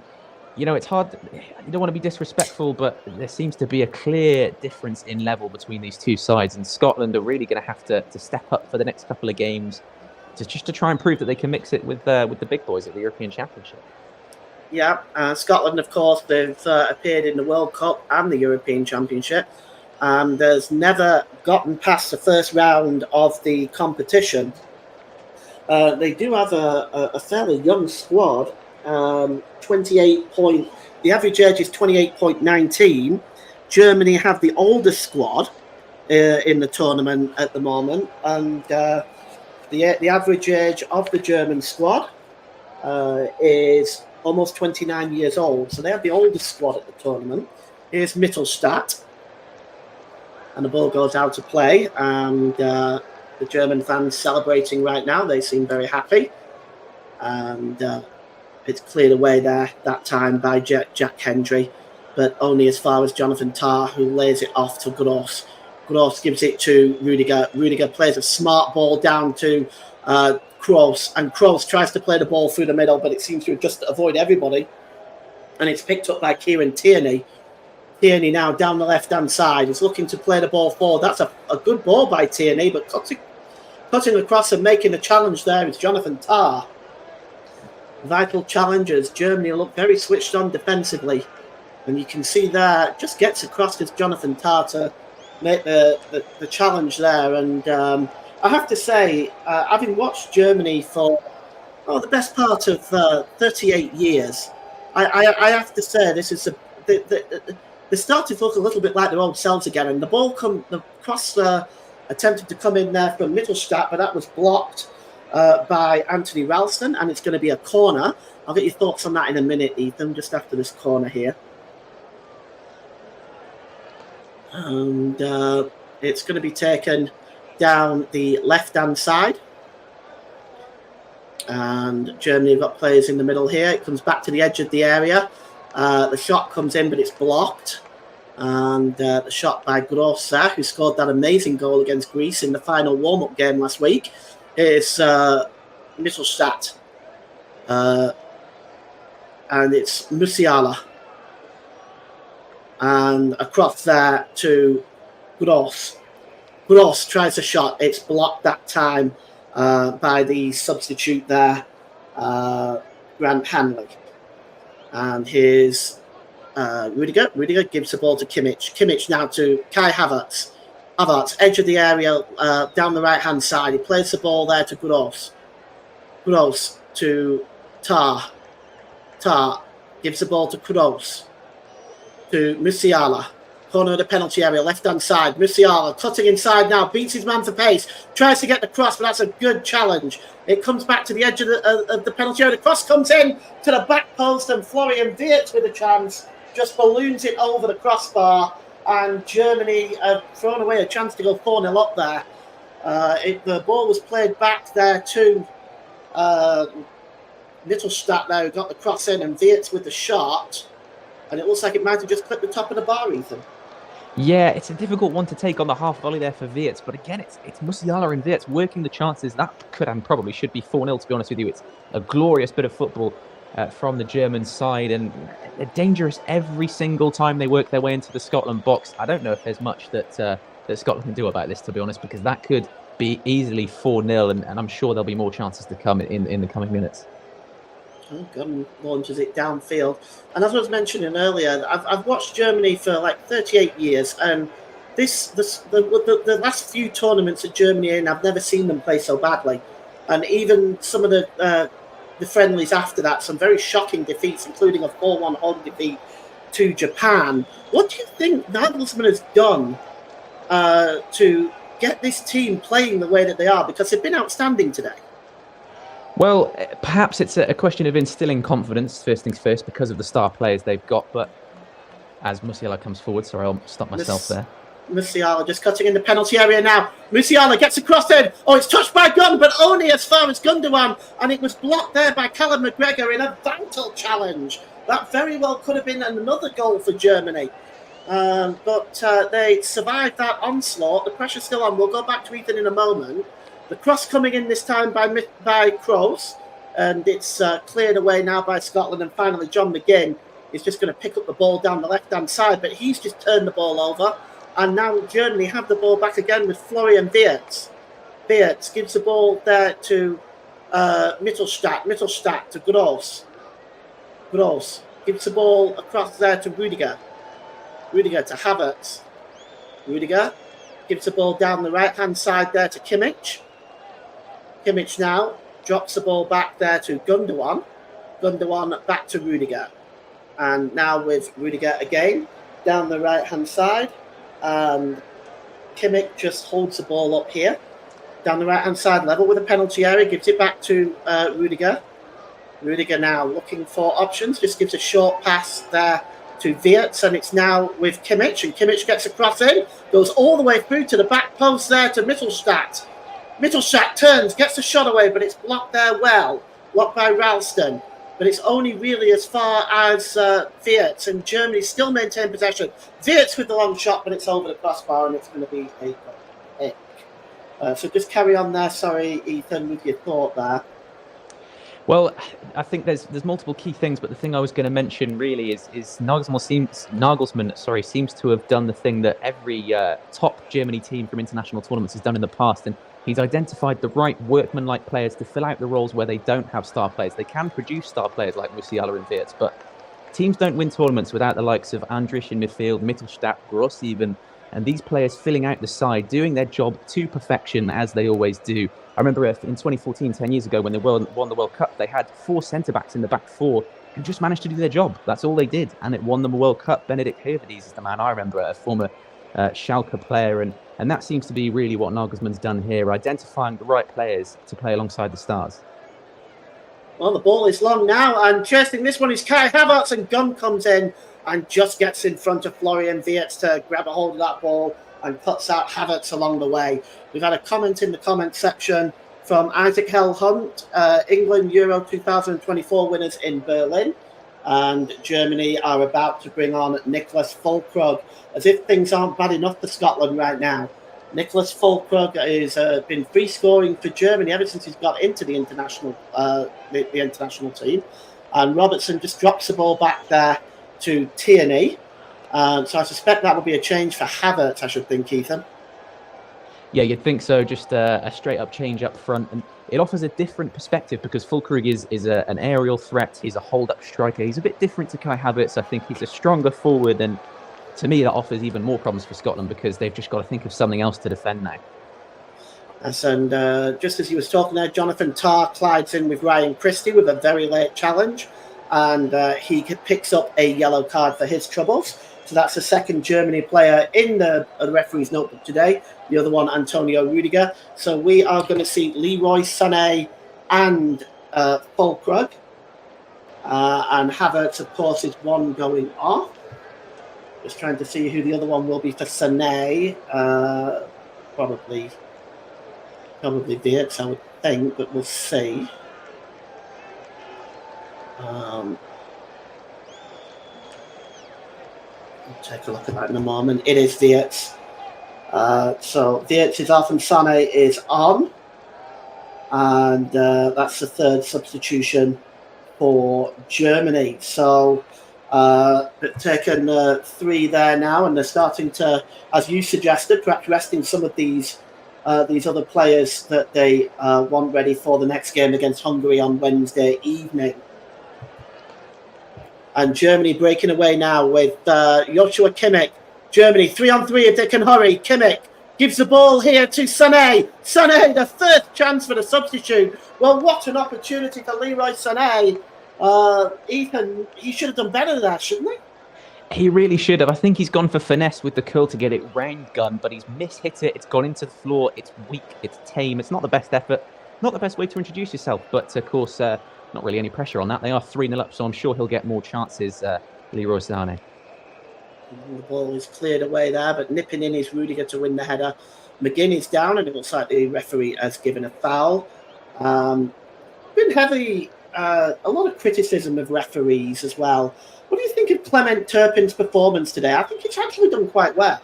you know, it's hard. You don't want to be disrespectful, but there seems to be a clear difference in level between these two sides. And Scotland are really going to have to step up for the next couple of games to try and prove that they can mix it with the big boys at the European Championship. Yeah, Scotland, of course, they've appeared in the World Cup and the European Championship, and there's never gotten past the first round of the competition. They do have a fairly young squad, 28 point. The average age is 28.19. Germany have the oldest squad in the tournament at the moment, and the average age of the German squad is almost 29 years old. So they have the oldest squad at the tournament. Here's Mittelstadt. And the ball goes out to play. And the German fans celebrating right now. They seem very happy. And it's cleared away there that time by Jack Hendry. But only as far as Jonathan Tah, who lays it off to Gross. Gross gives it to Rudiger. Rudiger plays a smart ball down to Kroos, and Kroos tries to play the ball through the middle, but it seems to just avoid everybody. And it's picked up by Kieran Tierney. Tierney now down the left-hand side is looking to play the ball forward. That's a good ball by Tierney, but cutting across and making the challenge there is Jonathan Tah. Vital challenges. Germany look very switched on defensively. And you can see there, just gets across as Jonathan Tah to make the challenge there. And I have to say, having watched Germany for the best part of 38 years, I have to say this is they started to look a little bit like their old selves again. And the cross attempted to come in there from Mittelstadt, but that was blocked by Anthony Ralston, and it's going to be a corner. I'll get your thoughts on that in a minute, Ethan, just after this corner here. And it's going to be taken down the left-hand side. And Germany have got players in the middle here. It comes back to the edge of the area. The shot comes in, but it's blocked. And the shot by Gross, who scored that amazing goal against Greece in the final warm-up game last week, is Mittelstadt. And it's Musiala. And across there to Gross. Gross tries a shot. It's blocked that time by the substitute there, Grant Hanley. And here's Rudiger. Rudiger gives the ball to Kimmich. Kimmich now to Kai Havertz. Havertz, edge of the area, down the right-hand side. He plays the ball there to Gross. Gross to Tah. Tah gives the ball to Kroos. To Musiala. Corner of the penalty area, left-hand side. Musiala cutting inside now, beats his man for pace, tries to get the cross, but that's a good challenge. It comes back to the edge of the penalty area. The cross comes in to the back post, and Florian Wirtz with a chance just balloons it over the crossbar, and Germany have thrown away a chance to go 4-0 up there. The ball was played back there to Mittelstadt there, who got the cross in, and Wirtz with the shot. And it looks like it might have just clipped the top of the bar, Ethan. Yeah, it's a difficult one to take on the half volley there for Wirtz. But again, it's Musiala and Wirtz working the chances. That could and probably should be 4-0, to be honest with you. It's a glorious bit of football from the German side. And they're dangerous every single time they work their way into the Scotland box. I don't know if there's much that Scotland can do about this, to be honest, because that could be easily 4-0. And I'm sure there'll be more chances to come in the coming minutes. Gunn launches it downfield. And as I was mentioning earlier, I've watched Germany for like 38 years, and the last few tournaments that Germany are in, I've never seen them play so badly. And even some of the the friendlies after that, some very shocking defeats, including a 4-1 home defeat to Japan. What do you think Nagelsmann has done to get this team playing the way that they are? Because they've been outstanding today. Well, perhaps it's a question of instilling confidence, first things first, because of the star players they've got. But as Musiala comes forward, sorry, I'll stop myself there. Musiala just cutting in the penalty area now. Musiala gets across in. Oh, it's touched by Gunn, but only as far as Gundogan. And it was blocked there by Callum McGregor in a vital challenge. That very well could have been another goal for Germany. But they survived that onslaught. The pressure's still on. We'll go back to Ethan in a moment. The cross coming in this time by Kroos. And it's cleared away now by Scotland. And finally, John McGinn is just going to pick up the ball down the left-hand side. But he's just turned the ball over. And now Germany have the ball back again with Florian Wirtz. Wirtz gives the ball there to Mittelstadt. Mittelstadt to Gross. Gross gives the ball across there to Rudiger. Rudiger to Havertz. Rudiger gives the ball down the right-hand side there to Kimmich. Kimmich now drops the ball back there to Gundogan. Gundogan back to Rudiger. And now with Rudiger again down the right-hand side. And Kimmich just holds the ball up here down the right-hand side level with a penalty area. Gives it back to Rudiger. Rudiger now looking for options. Just gives a short pass there to Wirtz, and it's now with Kimmich. And Kimmich gets across in, goes all the way through to the back post there to Mittelstadt. Mittelstadt turns, gets the shot away, but it's blocked there well. Blocked by Ralston. But it's only really as far as Wirtz, and Germany still maintain possession. Wirtz with the long shot, but it's over the crossbar, and it's going to be a kick. So just carry on there. Sorry, Ethan, with your thought there. Well, I think there's multiple key things, but the thing I was going to mention really is Nagelsmann seems to have done the thing that every top Germany team from international tournaments has done in the past, and he's identified the right workman-like players to fill out the roles where they don't have star players. They can produce star players like Musiala and Wirtz, but teams don't win tournaments without the likes of Andrich in midfield, Mittelstadt, Gross even, and these players filling out the side, doing their job to perfection as they always do. I remember in 2014, 10 years ago, when they won the World Cup, they had 4 centre-backs in the back 4 who just managed to do their job. That's all they did, and it won them a World Cup. Benedikt Höwedes is the man I remember, a former Schalke player, and that seems to be really what Nagelsmann's done here, identifying the right players to play alongside the stars. Well, the ball is long now, and chasing this one is Kai Havertz, and Gunn comes in and just gets in front of Florian Wirtz to grab a hold of that ball and cuts out Havertz along the way. We've had a comment in the comment section from Isaac Hell Hunt, England Euro 2024 winners in Berlin, and Germany are about to bring on Nicholas Füllkrug, as if things aren't bad enough for Scotland right now. Nicholas Füllkrug has been free scoring for Germany ever since he's got into the international team, and Robertson just drops the ball back there to Tierney. So I suspect that will be a change for Havertz, I should think, Ethan. Yeah, you'd think so. Just a straight-up change up front. And it offers a different perspective because Füllkrug is an aerial threat. He's a hold-up striker. He's a bit different to Kai Havertz. I think he's a stronger forward. And to me, that offers even more problems for Scotland because they've just got to think of something else to defend now. And just as he was talking there, Jonathan Tah collides in with Ryan Christie with a very late challenge. And he picks up a yellow card for his troubles. So that's the second Germany player in the referee's notebook today. The other one, Antonio Rudiger. So we are going to see Leroy Sané and Füllkrug. And Havertz, of course, is one going off. Just trying to see who the other one will be for Sané. Probably Wirtz, I would think, but we'll see. I'll take a look at that in a moment. It is Wirtz. So Wirtz is off and Sané is on. And that's the third substitution for Germany. So they've taken 3 there now, and they're starting to, as you suggested, perhaps resting some of these other players that they want ready for the next game against Hungary on Wednesday evening. And Germany breaking away now with Joshua Kimmich. Germany 3-on-3 if they can hurry. Kimmich Gives the ball here to Sané. Sané, the first chance for the substitute. Well, what an opportunity for Leroy Sané. Ethan, he should have done better than that, shouldn't he? He really should have. I think he's gone for finesse with the curl to get it round gun, but he's mishit it. It's gone into the floor. It's weak. It's tame. It's not the best effort. Not the best way to introduce yourself, but of course, not really any pressure on that. They are 3-0 up, so I'm sure he'll get more chances, Leroy Sané. The ball is cleared away there, but nipping in is Rudiger to win the header. McGinn is down, and it looks like the referee has given a foul. Been heavy, a lot of criticism of referees as well. What do you think of Clement Turpin's performance today? I think he's actually done quite well.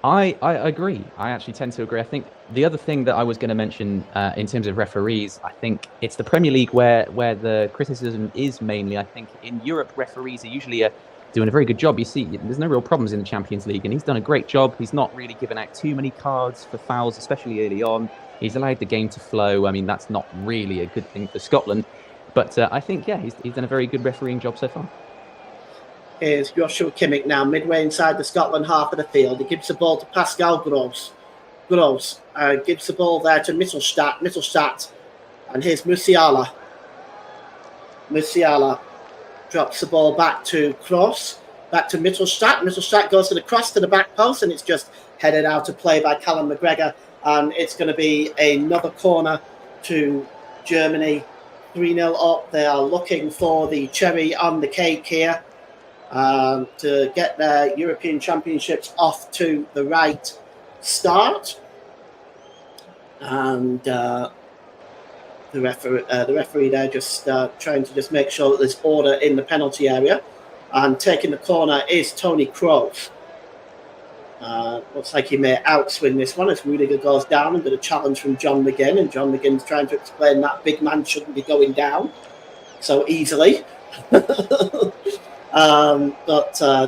I agree. I actually tend to agree. I think the other thing that I was going to mention in terms of referees, I think it's the Premier League where the criticism is mainly. I think in Europe, referees are usually doing a very good job. You see, there's no real problems in the Champions League, and he's done a great job. He's not really given out too many cards for fouls, especially early on. He's allowed the game to flow. I mean, that's not really a good thing for Scotland. But I think, yeah, he's done a very good refereeing job so far. Here's Joshua Kimmich now, midway inside the Scotland half of the field. He gives the ball to Pascal Gross. Gross gives the ball there to Mittelstadt. And here's Musiala. Musiala drops the ball back to Kroos, back to Mittelstadt. Mittelstadt goes to the cross to the back post, and it's just headed out of play by Callum McGregor. And it's going to be another corner to Germany. 3-0 up. They are looking for the cherry on the cake here to get their European Championships off to the right start. And the referee there just trying to just make sure that there's order in the penalty area. And taking the corner is Tony Kroos. Looks like he may outswing this one as Rudiger goes down and got a challenge from John McGinn. And John McGinn's trying to explain that big man shouldn't be going down so easily. But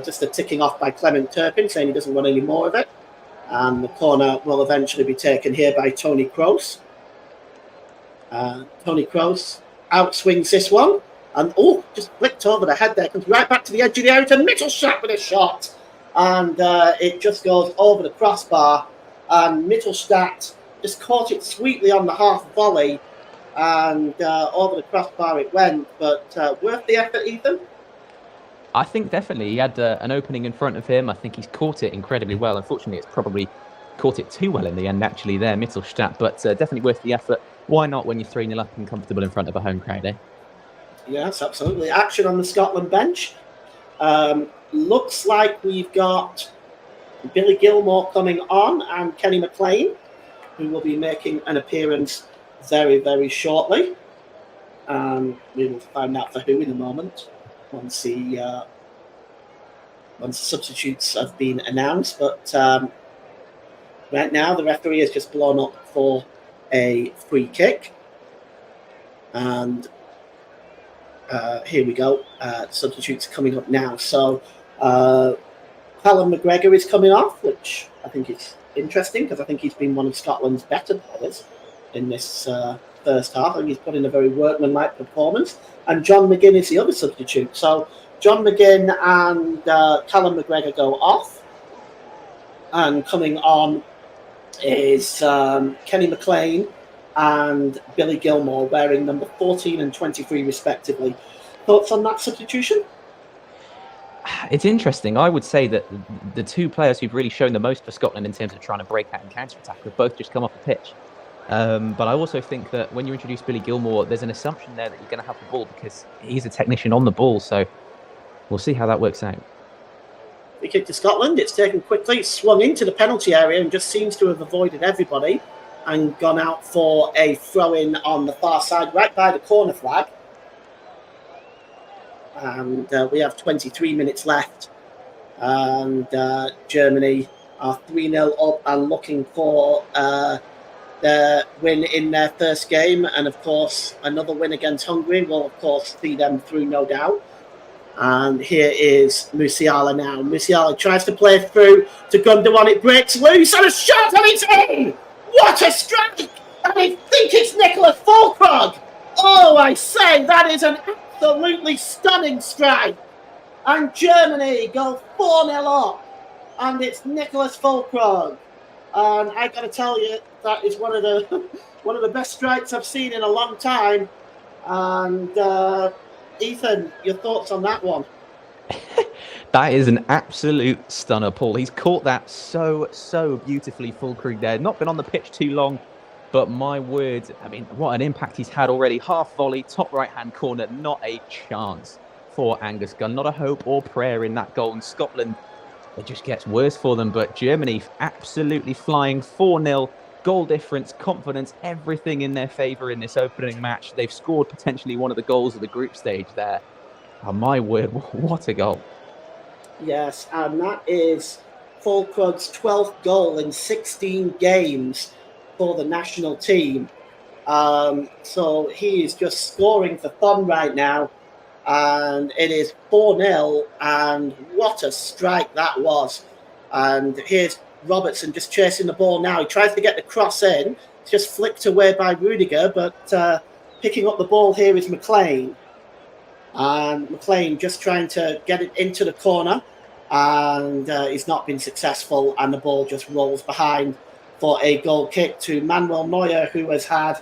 just a ticking off by Clement Turpin, saying he doesn't want any more of it. And the corner will eventually be taken here by Tony Kroos. Tony Kroos outswings this one. And, just flicked over the head there. Comes right back to the edge of the area to Mittelstadt with a shot. And it just goes over the crossbar. And Mittelstadt just caught it sweetly on the half volley. And over the crossbar it went. But worth the effort, Ethan? I think definitely. He had an opening in front of him. I think he's caught it incredibly well. Unfortunately, it's probably caught it too well in the end, actually, there, Mittelstadt. But definitely worth the effort. Why not when you're 3-0 up and comfortable in front of a home crowd, eh? Yes, absolutely. Action on the Scotland bench. Looks like we've got Billy Gilmour coming on and Kenny McLean, who will be making an appearance very, very shortly. We will find out for who in a moment once the substitutes have been announced. But right now, the referee has just blown up for a free kick. And here we go. Substitutes coming up now. So Callum McGregor is coming off, which I think is interesting because I think he's been one of Scotland's better players in this first half. I think he's put in a very workmanlike performance. And John McGinn is the other substitute. So John McGinn and Callum McGregor go off. And coming on is Kenny McLean and Billy Gilmour, wearing number 14 and 23 respectively. Thoughts on that substitution? It's interesting. I would say that the two players who've really shown the most for Scotland in terms of trying to break out and counter-attack have both just come off the pitch. But I also think that when you introduce Billy Gilmour, there's an assumption there that you're going to have the ball because he's a technician on the ball. So we'll see how that works out. Free kick to Scotland. It's taken quickly. It's swung into the penalty area and just seems to have avoided everybody and gone out for a throw-in on the far side, right by the corner flag. And we have 23 minutes left. And Germany are 3-0 up and looking for their win in their first game. And, of course, another win against Hungary will, of course, see them through, no doubt. And here is Musiala now. Musiala tries to play through to Gundogan. It breaks loose and a shot and it's in! What a strike! And I think it's Nicholas Fulkrug. Oh, I say, that is an absolutely stunning strike. And Germany go 4-0 up. And it's Nicholas Fulkrug And I got to tell you, that is one of the best strikes I've seen in a long time. And Ethan, your thoughts on that one? That is an absolute stunner, Paul. He's caught that so beautifully, Füllkrug there. Not been on the pitch too long, but my word, I mean, what an impact he's had already. Half volley, top right-hand corner, not a chance for Angus Gunn. Not a hope or prayer in that goal. And Scotland, it just gets worse for them. But Germany absolutely flying 4-0. Goal difference, confidence, everything in their favour in this opening match. They've scored potentially one of the goals of the group stage there. Oh, my word, what a goal. Yes, and that is Füllkrug's 12th goal in 16 games for the national team. So he is just scoring for fun right now. And it is 4-0, and what a strike that was. And here's Robertson just chasing the ball now. He tries to get the cross in. It's just flicked away by Rudiger, but picking up the ball here is McLean. And McLean just trying to get it into the corner, and he's not been successful, and the ball just rolls behind for a goal kick to Manuel Neuer, who has had,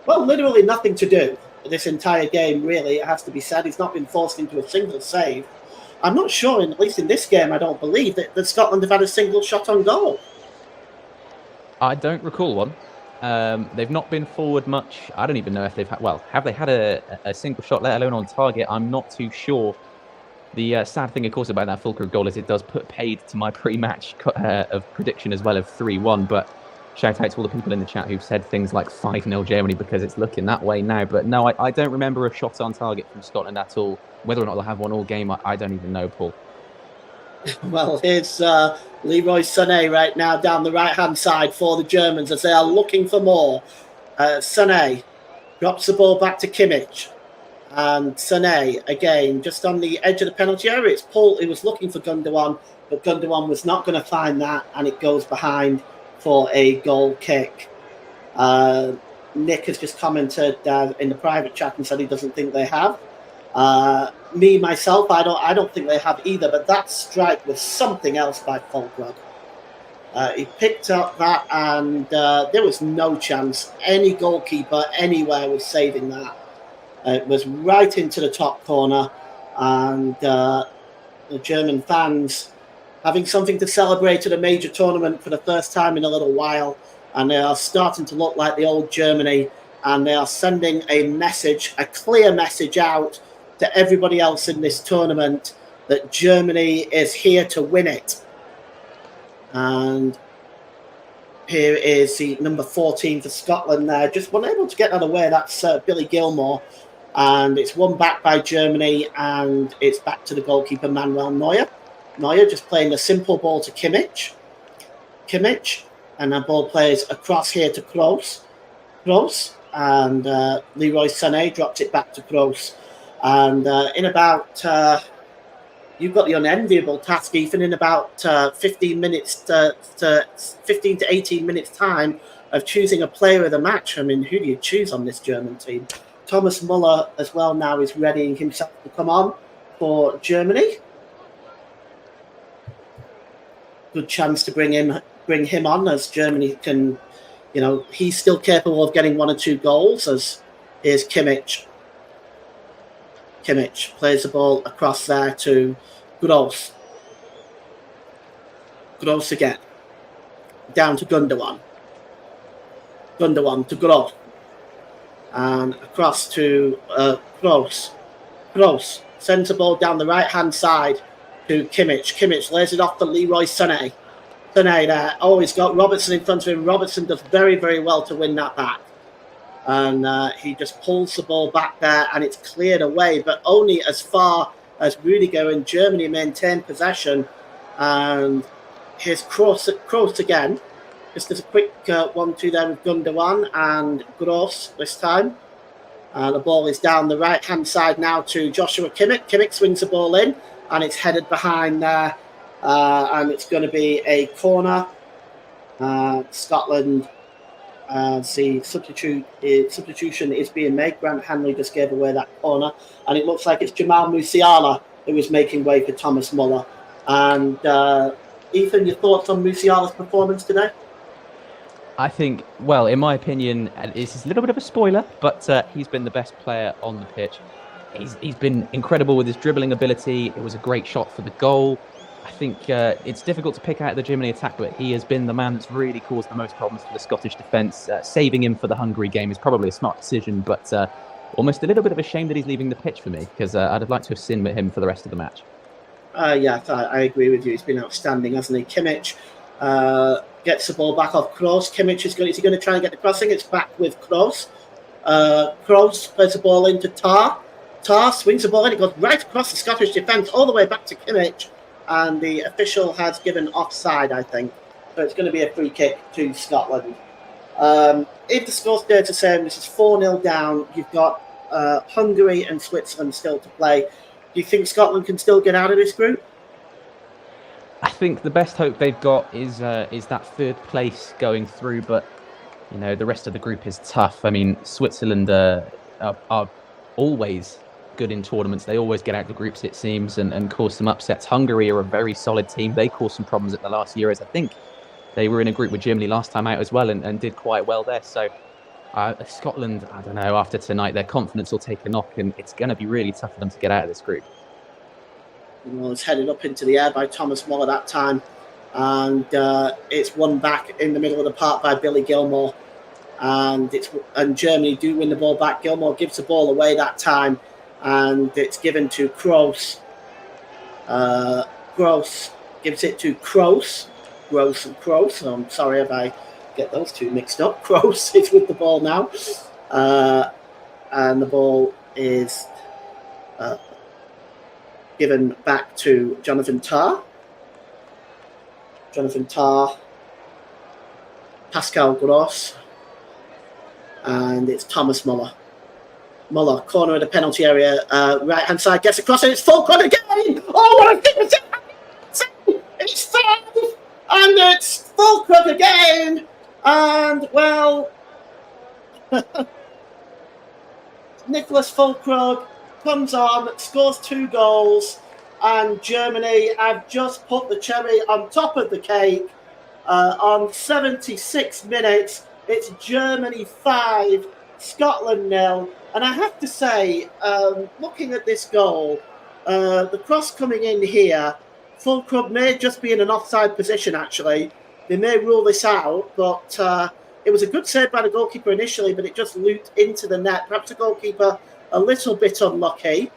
well, literally nothing to do this entire game, really, it has to be said. He's not been forced into a single save. I'm not sure, at least in this game, I don't believe that Scotland have had a single shot on goal. I don't recall one. They've not been forward much. I don't even know if they've had, well, have they had a single shot, let alone on target? I'm not too sure. The sad thing, of course, about that Füllkrug goal is it does put paid to my pre-match of prediction as well of 3-1. But shout out to all the people in the chat who've said things like 5-0 Germany, because it's looking that way now. But no, I don't remember a shot on target from Scotland at all. Whether or not they'll have one all game, I don't even know, Paul. Well, here's Leroy Sané right now down the right-hand side for the Germans as they are looking for more. Sané drops the ball back to Kimmich. And Sané, again, just on the edge of the penalty area. It's Paul who was looking for Gundogan, but Gundogan was not going to find that, and it goes behind for a goal kick. Nick has just commented in the private chat and said he doesn't think they have. Myself, I don't think they have either, but that strike was something else by Füllkrug. He picked up that, and there was no chance any goalkeeper anywhere was saving that. It was right into the top corner, and the German fans having something to celebrate at a major tournament for the first time in a little while, and they are starting to look like the old Germany, and they are sending a message, a clear message out to everybody else in this tournament that Germany is here to win it. And here is the number 14 for Scotland there. Just unable to get that away. That's Billy Gilmore. And it's won back by Germany, and it's back to the goalkeeper, Manuel Neuer. Neuer just playing a simple ball to Kimmich. And that ball plays across here to Kroos. And Leroy Sané dropped it back to Kroos. And in about, you've got the unenviable task, Ethan, in about 15 to 18 minutes time of choosing a player of the match. I mean, who do you choose on this German team? Thomas Muller as well now is readying himself to come on for Germany. Good chance to bring him on, as Germany can, he's still capable of getting one or two goals. As here's Kimmich. Kimmich plays the ball across there to Gross. Gross again. Down to Gundogan. Gundogan to Gross. And across to Gross. Gross sends the ball down the right-hand side to Kimmich. Kimmich lays it off to Leroy Sané. Sané there. Oh, he's got Robertson in front of him. Robertson does very, very well to win that back. And he just pulls the ball back there, and it's cleared away, but only as far as Rudiger and Germany maintain possession. And here's Kroos again. Just as a quick 1-2 there with Gundogan and Gross this time. The ball is down the right-hand side now to Joshua Kimmich. Kimmich swings the ball in, and it's headed behind there. And it's going to be a corner. Scotland, the substitution is being made. Grant Hanley just gave away that corner. And it looks like it's Jamal Musiala who is making way for Thomas Muller. And Ethan, your thoughts on Musiala's performance today? I think, well, in my opinion, and this is a little bit of a spoiler, but he's been the best player on the pitch. He's been incredible with his dribbling ability. It was a great shot for the goal. I think it's difficult to pick out the Germany attack, but he has been the man that's really caused the most problems for the Scottish defence. Saving him for the Hungary game is probably a smart decision, but almost a little bit of a shame that he's leaving the pitch for me, because I'd have liked to have seen him for the rest of the match. Yeah, I agree with you. He's been outstanding, hasn't he? Kimmich gets the ball back off Kroos. Kimmich is going to try and get the crossing. It's back with Kroos. Kroos plays the ball into Tar. Tar swings the ball in. It goes right across the Scottish defence, all the way back to Kimmich. And the official has given offside, I think. So it's going to be a free kick to Scotland. If the score stays the same, this is 4-0 down. You've got Hungary and Switzerland still to play. Do you think Scotland can still get out of this group? I think the best hope they've got is that third place going through, but the rest of the group is tough. I mean, Switzerland are always good in tournaments. They always get out the groups, it seems, and cause some upsets. Hungary are a very solid team. They caused some problems at the last Euros. I think they were in a group with Germany last time out as well, and did quite well there. So Scotland, I don't know, after tonight, their confidence will take a knock, and it's going to be really tough for them to get out of this group. It's headed up into the air by Thomas Muller that time, and it's won back in the middle of the park by Billy Gilmour, and Germany do win the ball back. Gilmour gives the ball away that time, and it's given to Kroos. Kroos gives it to Kroos. Gross and Kroos. I'm sorry if I get those two mixed up. Kroos is with the ball now, and the ball is given back to Jonathan Tah. Pascal Gross, and it's Thomas Muller. Muller, corner of the penalty area, right hand side, gets across, and it's Fulkrug again. Oh, what a thing! It's 5, and it's Fulkrug again. And well, Nicholas Fulkrug comes on, scores 2 goals, and Germany have just put the cherry on top of the cake. On 76 minutes, it's Germany 5, Scotland 0. And I have to say, looking at this goal, the cross coming in here, Fulkrug may just be in an offside position, actually. They may rule this out, but it was a good save by the goalkeeper initially, but it just looped into the net. Perhaps the goalkeeper a little bit unlucky,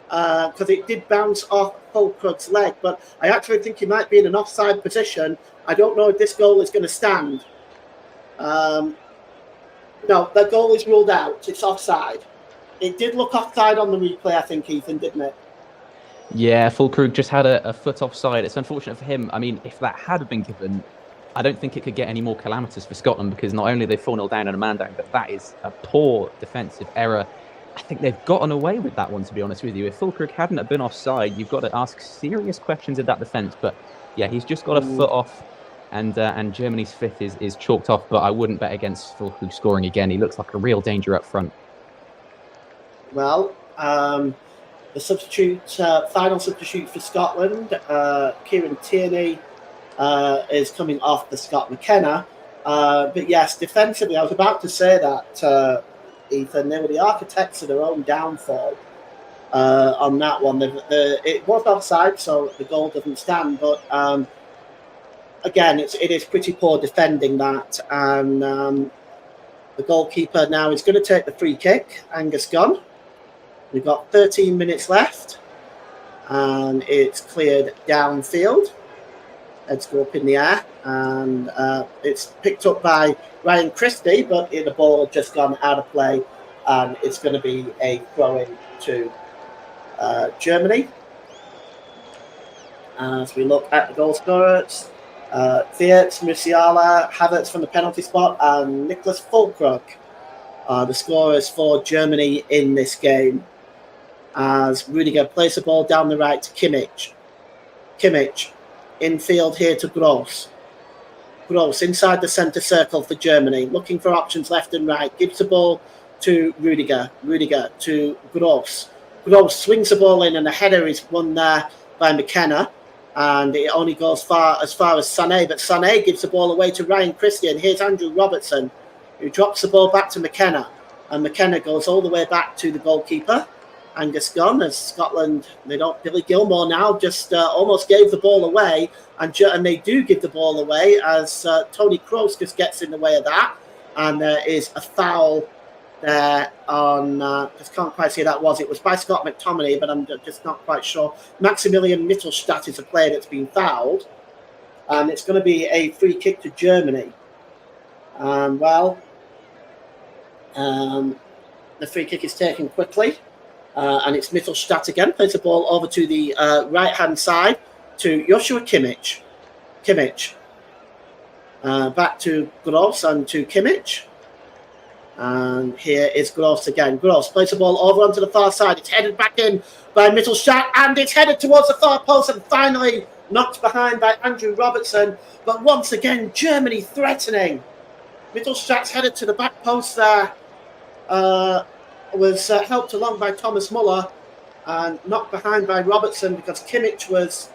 because it did bounce off Fulkrug's leg, but I actually think he might be in an offside position. I don't know if this goal is going to stand. No, that goal is ruled out. It's offside. It did look offside on the replay, I think, Ethan, didn't it? Yeah, Fulkrug just had a foot offside. It's unfortunate for him. I mean, if that had been given, I don't think it could get any more calamitous for Scotland, because not only are they 4-0 down and a man down, but that is a poor defensive error. I think they've gotten away with that one, to be honest with you. If Fulkrug hadn't have been offside, you've got to ask serious questions of that defence. But yeah, he's just got a foot off, and Germany's 5th is chalked off. But I wouldn't bet against Fulkrug scoring again. He looks like a real danger up front. Well, the final substitute for Scotland, Kieran Tierney, is coming off the Scott McKenna. But yes, defensively, I was about to say that, Ethan, they were the architects of their own downfall on that one. It was offside, so the goal doesn't stand. But again, it is pretty poor defending that. And the goalkeeper now is going to take the free kick, Angus Gunn. We've got 13 minutes left, and it's cleared downfield. Heads go up in the air, and it's picked up by Ryan Christie, but the ball had just gone out of play, and it's going to be a throw-in to Germany. As we look at the goal scorers, Thiert, Musiala, Havertz from the penalty spot, and Nicholas Fulkrug are the scorers for Germany in this game. As Rudiger plays the ball down the right to Kimmich. Kimmich, infield here to Gross. Gross inside the centre circle for Germany, looking for options left and right. Gives the ball to Rudiger. Rudiger to Gross. Gross swings the ball in, and the header is won there by McKenna. and it only goes as far as Sané, but Sané gives the ball away to Ryan Christie, and here's Andrew Robertson, who drops the ball back to McKenna, and McKenna goes all the way back to the goalkeeper, Angus Gunn, as Scotland, Billy Gilmore now just almost gave the ball away, and they do give the ball away as Tony Kroos just gets in the way of that, and there is a foul there on, just can't quite see who that was. It was by Scott McTominay, but I'm just not quite sure. Maximilian Mittelstadt is a player that's been fouled, and it's going to be a free kick to Germany. The free kick is taken quickly, and it's Mittelstadt again. Plays the ball over to the right-hand side to Joshua Kimmich. Back to Gross and to Kimmich. And here is Gross again. Gross plays the ball over onto the far side. It's headed back in by Mittelstadt, and it's headed towards the far post and finally knocked behind by Andrew Robertson. But once again, Germany threatening. Mittelstadt's headed to the back post there. Was helped along by Thomas Muller and knocked behind by Robertson because Kimmich was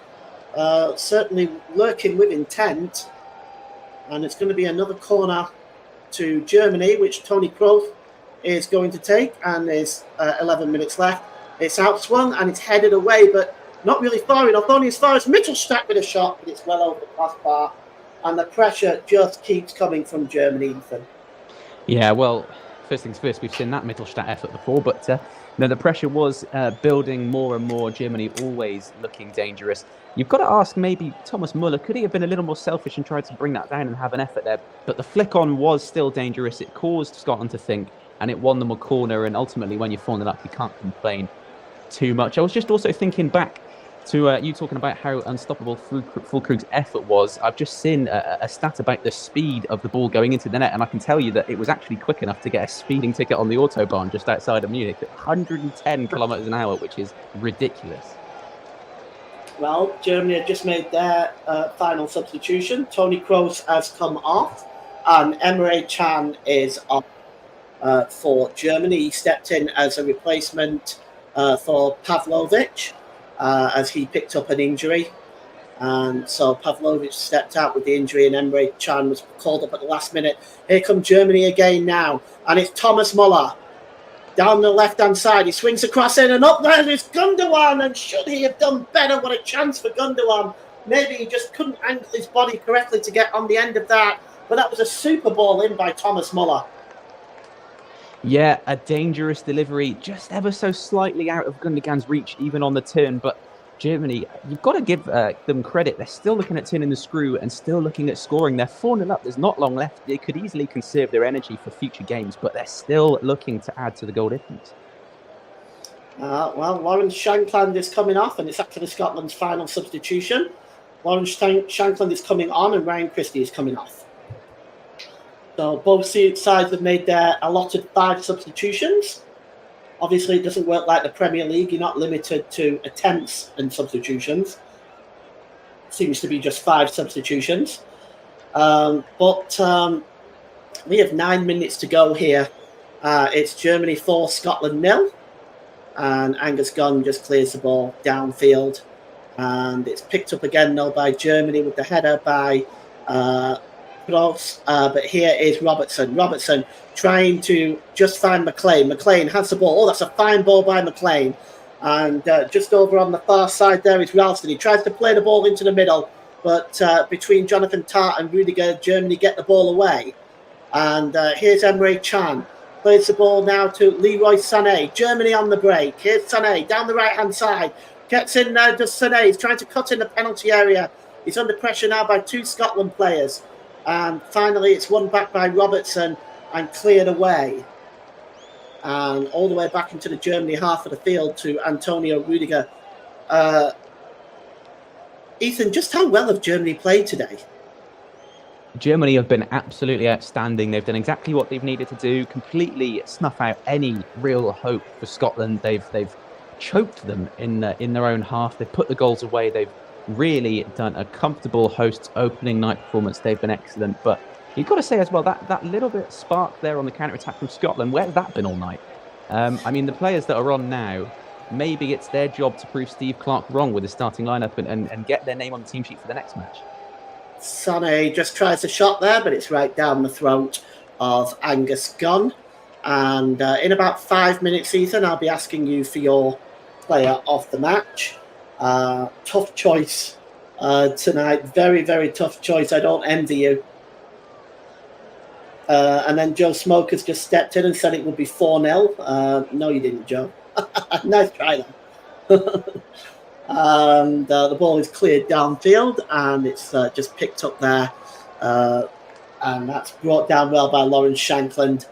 certainly lurking with intent. And it's going to be another corner to Germany, which Tony Kroos is going to take, and there's 11 minutes left. It's outswung and it's headed away, but not really far enough, only as far as Mittelstadt with a shot, but it's well over the crossbar, and the pressure just keeps coming from Germany, Ethan. Yeah, well, first things first, we've seen that Mittelstadt effort before, but the pressure was building more and more. Germany always looking dangerous. You've got to ask, maybe Thomas Muller, could he have been a little more selfish and tried to bring that down and have an effort there? But the flick on was still dangerous. It caused Scotland to think, and it won them a corner. And ultimately, when you're 4-0 up, you can't complain too much. I was just also thinking back to you talking about how unstoppable Füllkrug's effort was. I've just seen a stat about the speed of the ball going into the net, and I can tell you that it was actually quick enough to get a speeding ticket on the Autobahn just outside of Munich at 110 kilometers an hour, which is ridiculous. Well, Germany had just made their final substitution. Tony Kroos has come off, and Emre Can is up for Germany. He stepped in as a replacement for Pavlovic as he picked up an injury. And so Pavlovic stepped out with the injury, and Emre Can was called up at the last minute. Here comes Germany again now, and it's Thomas Muller. Down the left-hand side, he swings across in, and up there is Gundogan, and should he have done better? What a chance for Gundogan. Maybe he just couldn't angle his body correctly to get on the end of that, but that was a super ball in by Thomas Muller. Yeah, a dangerous delivery, just ever so slightly out of Gundogan's reach, even on the turn, but Germany, you've got to give them credit. They're still looking at turning the screw and still looking at scoring. They're 4-0 up. There's not long left. They could easily conserve their energy for future games, but they're still looking to add to the goal difference. Well, Lawrence Shankland is coming off, and it's actually Scotland's final substitution. Lawrence Shankland is coming on, and Ryan Christie is coming off. So both sides have made their allotted 5 substitutions. Obviously, it doesn't work like the Premier League. You're not limited to attempts and substitutions. It seems to be just 5 substitutions. But we have 9 minutes to go here. It's Germany 4, Scotland 0. And Angus Gunn just clears the ball downfield. And it's picked up again, though, by Germany with the header by Gross. But here is Robertson. Robertson trying to just find McLean. McLean has the ball. Oh, that's a fine ball by McLean. And just over on the far side there is Ralston. He tries to play the ball into the middle, but between Jonathan Tah and Rudiger, Germany get the ball away. And here's Emre Can. Plays the ball now to Leroy Sané. Germany on the break. Here's Sané down the right-hand side. Gets in there, does Sané. He's trying to cut in the penalty area. He's under pressure now by 2 Scotland players. And finally, it's won back by Robertson and cleared away. And all the way back into the Germany half of the field to Antonio Rudiger. Ethan, just how well have Germany played today? Germany have been absolutely outstanding. They've done exactly what they've needed to do, completely snuff out any real hope for Scotland. They've choked them in their own half. They've put the goals away. They've really done a comfortable host's opening night performance. They've been excellent. But you've got to say as well, that little bit spark there on the counter-attack from Scotland, where's that been all night? I mean, the players that are on now, maybe it's their job to prove Steve Clarke wrong with the starting lineup and get their name on the team sheet for the next match. Sané just tries a shot there, but it's right down the throat of Angus Gunn. And in about 5 minutes, Ethan, I'll be asking you for your player of the match. Tough choice tonight. Very, very tough choice. I don't envy you. And then Joe Smokers just stepped in and said it would be 4-0. No, you didn't, Joe. Nice try, though. And the ball is cleared downfield, and it's just picked up there. And that's brought down well by Lawrence Shankland.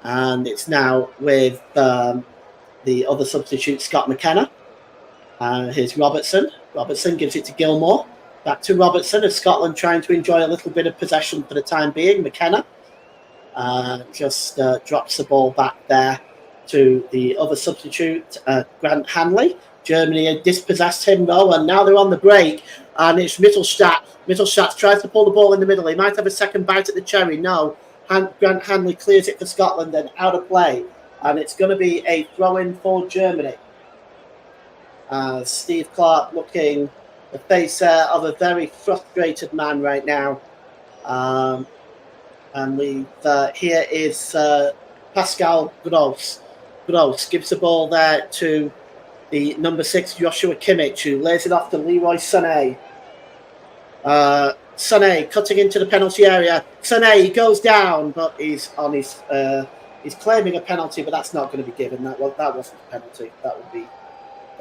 And it's now with the other substitute, Scott McKenna. Here's Robertson. Robertson gives it to Gilmore. Back to Robertson as Scotland trying to enjoy a little bit of possession for the time being. McKenna just drops the ball back there to the other substitute, Grant Hanley. Germany had dispossessed him, though, and now they're on the break. And it's Mittelstadt. Mittelstadt tries to pull the ball in the middle. He might have a second bite at the cherry. No. Grant Hanley clears it for Scotland and out of play. And it's going to be a throw-in for Germany. Steve Clarke looking the face of a very frustrated man right now. And here is Pascal Gross. Gross gives the ball there to the number 6, Joshua Kimmich, who lays it off to Leroy Sané. Sané cutting into the penalty area. Sané goes down, but he's on his. He's claiming a penalty, but that's not going to be given. That wasn't a penalty. That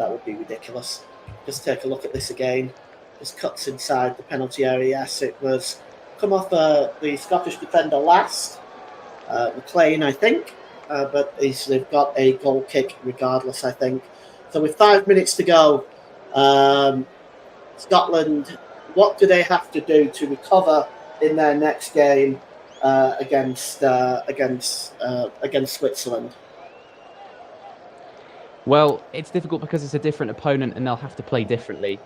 would be ridiculous. Just take a look at this again. Just cuts inside the penalty area. Yes, it was come off the Scottish defender last, McLean, I think. But they've got a goal kick regardless, I think. So with 5 minutes to go, Scotland, what do they have to do to recover in their next game against Switzerland? Well, it's difficult because it's a different opponent and they'll have to play differently.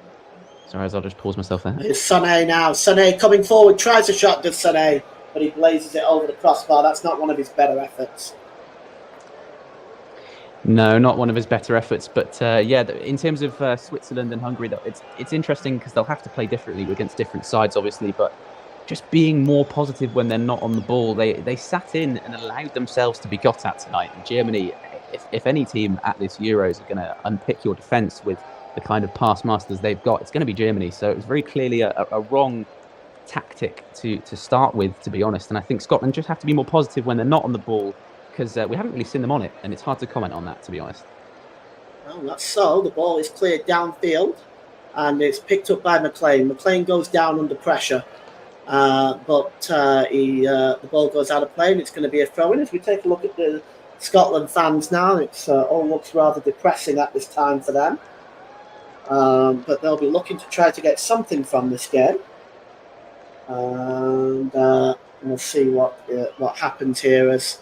Sorry, I'll just pause myself there. It's Sané now. Sané coming forward, tries a shot, does Sané, but he blazes it over the crossbar. That's not one of his better efforts. No, not one of his better efforts. But in terms of Switzerland and Hungary, it's interesting because they'll have to play differently against different sides, obviously. But just being more positive when they're not on the ball, they sat in and allowed themselves to be got at tonight. And Germany, if any team at this Euros are going to unpick your defence with the kind of pass masters they've got, it's going to be Germany. So it was very clearly a wrong tactic to start with, to be honest. And I think Scotland just have to be more positive when they're not on the ball, because we haven't really seen them on it, and it's hard to comment on that, to be honest. Well, that's so. The ball is cleared downfield, and it's picked up by McLean. McLean goes down under pressure, but the ball goes out of play, and it's going to be a throw-in. As we take a look at the Scotland fans now, it all looks rather depressing at this time for them. But they'll be looking to try to get something from this game. And we'll see what happens here as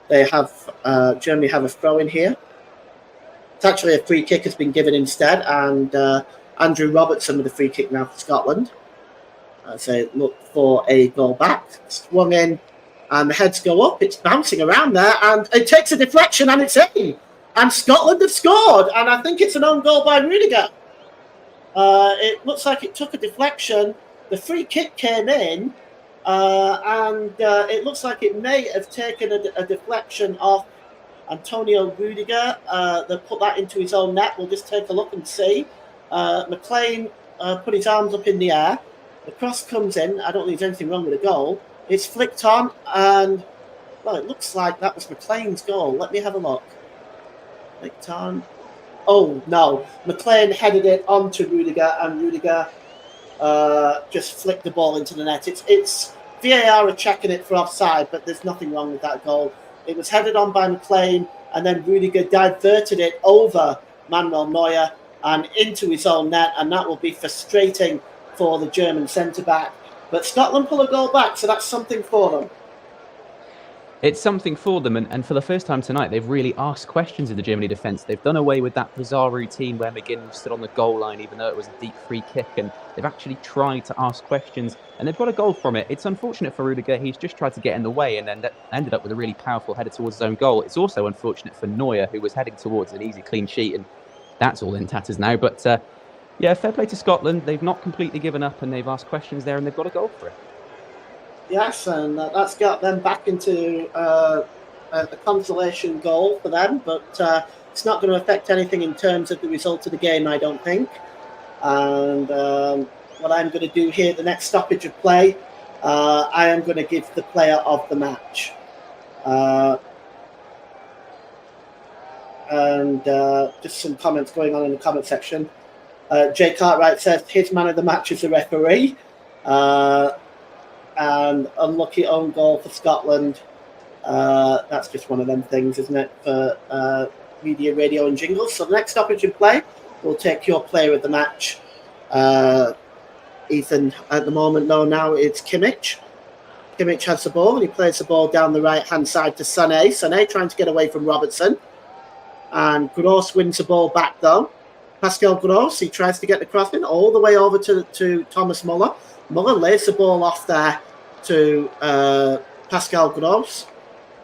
they have Germany have a throw in here. It's actually a free kick has been given instead, and Andrew Robertson with a free kick now for Scotland. So look for a goal back. Swung in, and the heads go up. It's bouncing around there, and it takes a deflection, and it's in. And Scotland have scored, and I think it's an own goal by Rudiger. It looks like it took a deflection. The free kick came in, and it looks like it may have taken a deflection off Antonio Rudiger that put that into his own net. We'll just take a look and see. McLean put his arms up in the air. The cross comes in. I don't think there's anything wrong with the goal. It's flicked on, and well, it looks like that was McLean's goal. Let me have a look. Flicked on. Oh, no. McLean headed it onto Rudiger, and Rudiger just flicked the ball into the net. It's VAR are checking it for offside, but there's nothing wrong with that goal. It was headed on by McLean, and then Rudiger diverted it over Manuel Neuer and into his own net, and that will be frustrating for the German centre-back. But Scotland pull a goal back, so that's something for them. It's something for them, and for the first time tonight, they've really asked questions of the Germany defence. They've done away with that bizarre routine where McGinn stood on the goal line, even though it was a deep free kick, and they've actually tried to ask questions, and they've got a goal from it. It's unfortunate for Rudiger. He's just tried to get in the way and then ended up with a really powerful header towards his own goal. It's also unfortunate for Neuer, who was heading towards an easy clean sheet, and that's all in tatters now. But yeah, fair play to Scotland. They've not completely given up, and they've asked questions there, and they've got a goal for it. Yes, and that's got them back into the consolation goal for them, but it's not going to affect anything in terms of the result of the game, I don't think. And what I'm going to do here, the next stoppage of play, I am going to give the player of the match. And just some comments going on in the comment section. Jay Cartwright says his man of the match is the referee. And unlucky own goal for Scotland. That's just one of them things, isn't it, for media, radio and jingles. So the next stoppage in play, we'll take your player of the match. Ethan, at the moment, no, now it's Kimmich. Kimmich has the ball, and he plays the ball down the right-hand side to Sané. Sané trying to get away from Robertson. And Gross wins the ball back, though. Pascal Gross, he tries to get the crossing all the way over to Thomas Muller. Muller lays the ball off there to Pascal Gross.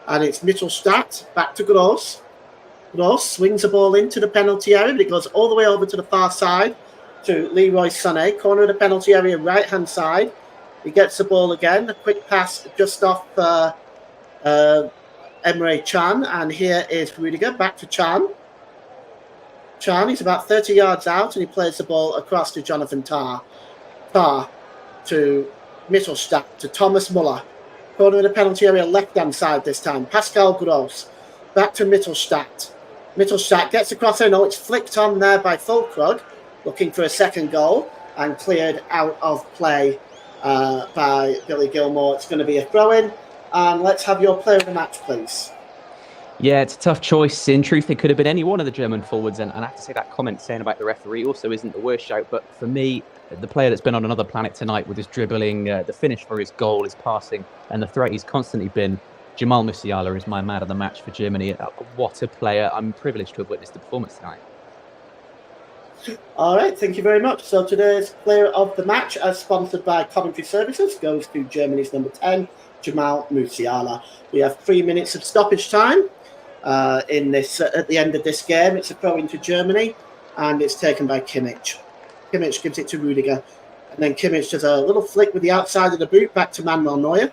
And it's Mittelstadt back to Gross. Gross swings the ball into the penalty area, but it goes all the way over to the far side to Leroy Sané. Corner of the penalty area, right-hand side. He gets the ball again. A quick pass just off Emre Can. And here is Rudiger back to Can. Can, he's about 30 yards out, and he plays the ball across to Jonathan Tah. Tah to Mittelstadt, to Thomas Muller. Corner of the penalty area, left-hand side this time. Pascal Gross. Back to Mittelstadt. Mittelstadt gets across there. No, it's flicked on there by Fulkrug, looking for a second goal, and cleared out of play by Billy Gilmore. It's going to be a throw-in. And let's have your player of the match, please. Yeah, it's a tough choice. In truth, it could have been any one of the German forwards, and I have to say that comment saying about the referee also isn't the worst shout. But for me, the player that's been on another planet tonight with his dribbling, the finish for his goal, his passing, and the threat he's constantly been, Jamal Musiala is my man of the match for Germany. What a player. I'm privileged to have witnessed the performance tonight. All right, thank you very much. So today's player of the match, as sponsored by Commentary Services, goes to Germany's number 10, Jamal Musiala. We have 3 minutes of stoppage time. In this at the end of this game. It's a throw into Germany, and it's taken by Kimmich. Kimmich gives it to Rudiger, and then Kimmich does a little flick with the outside of the boot back to Manuel Neuer,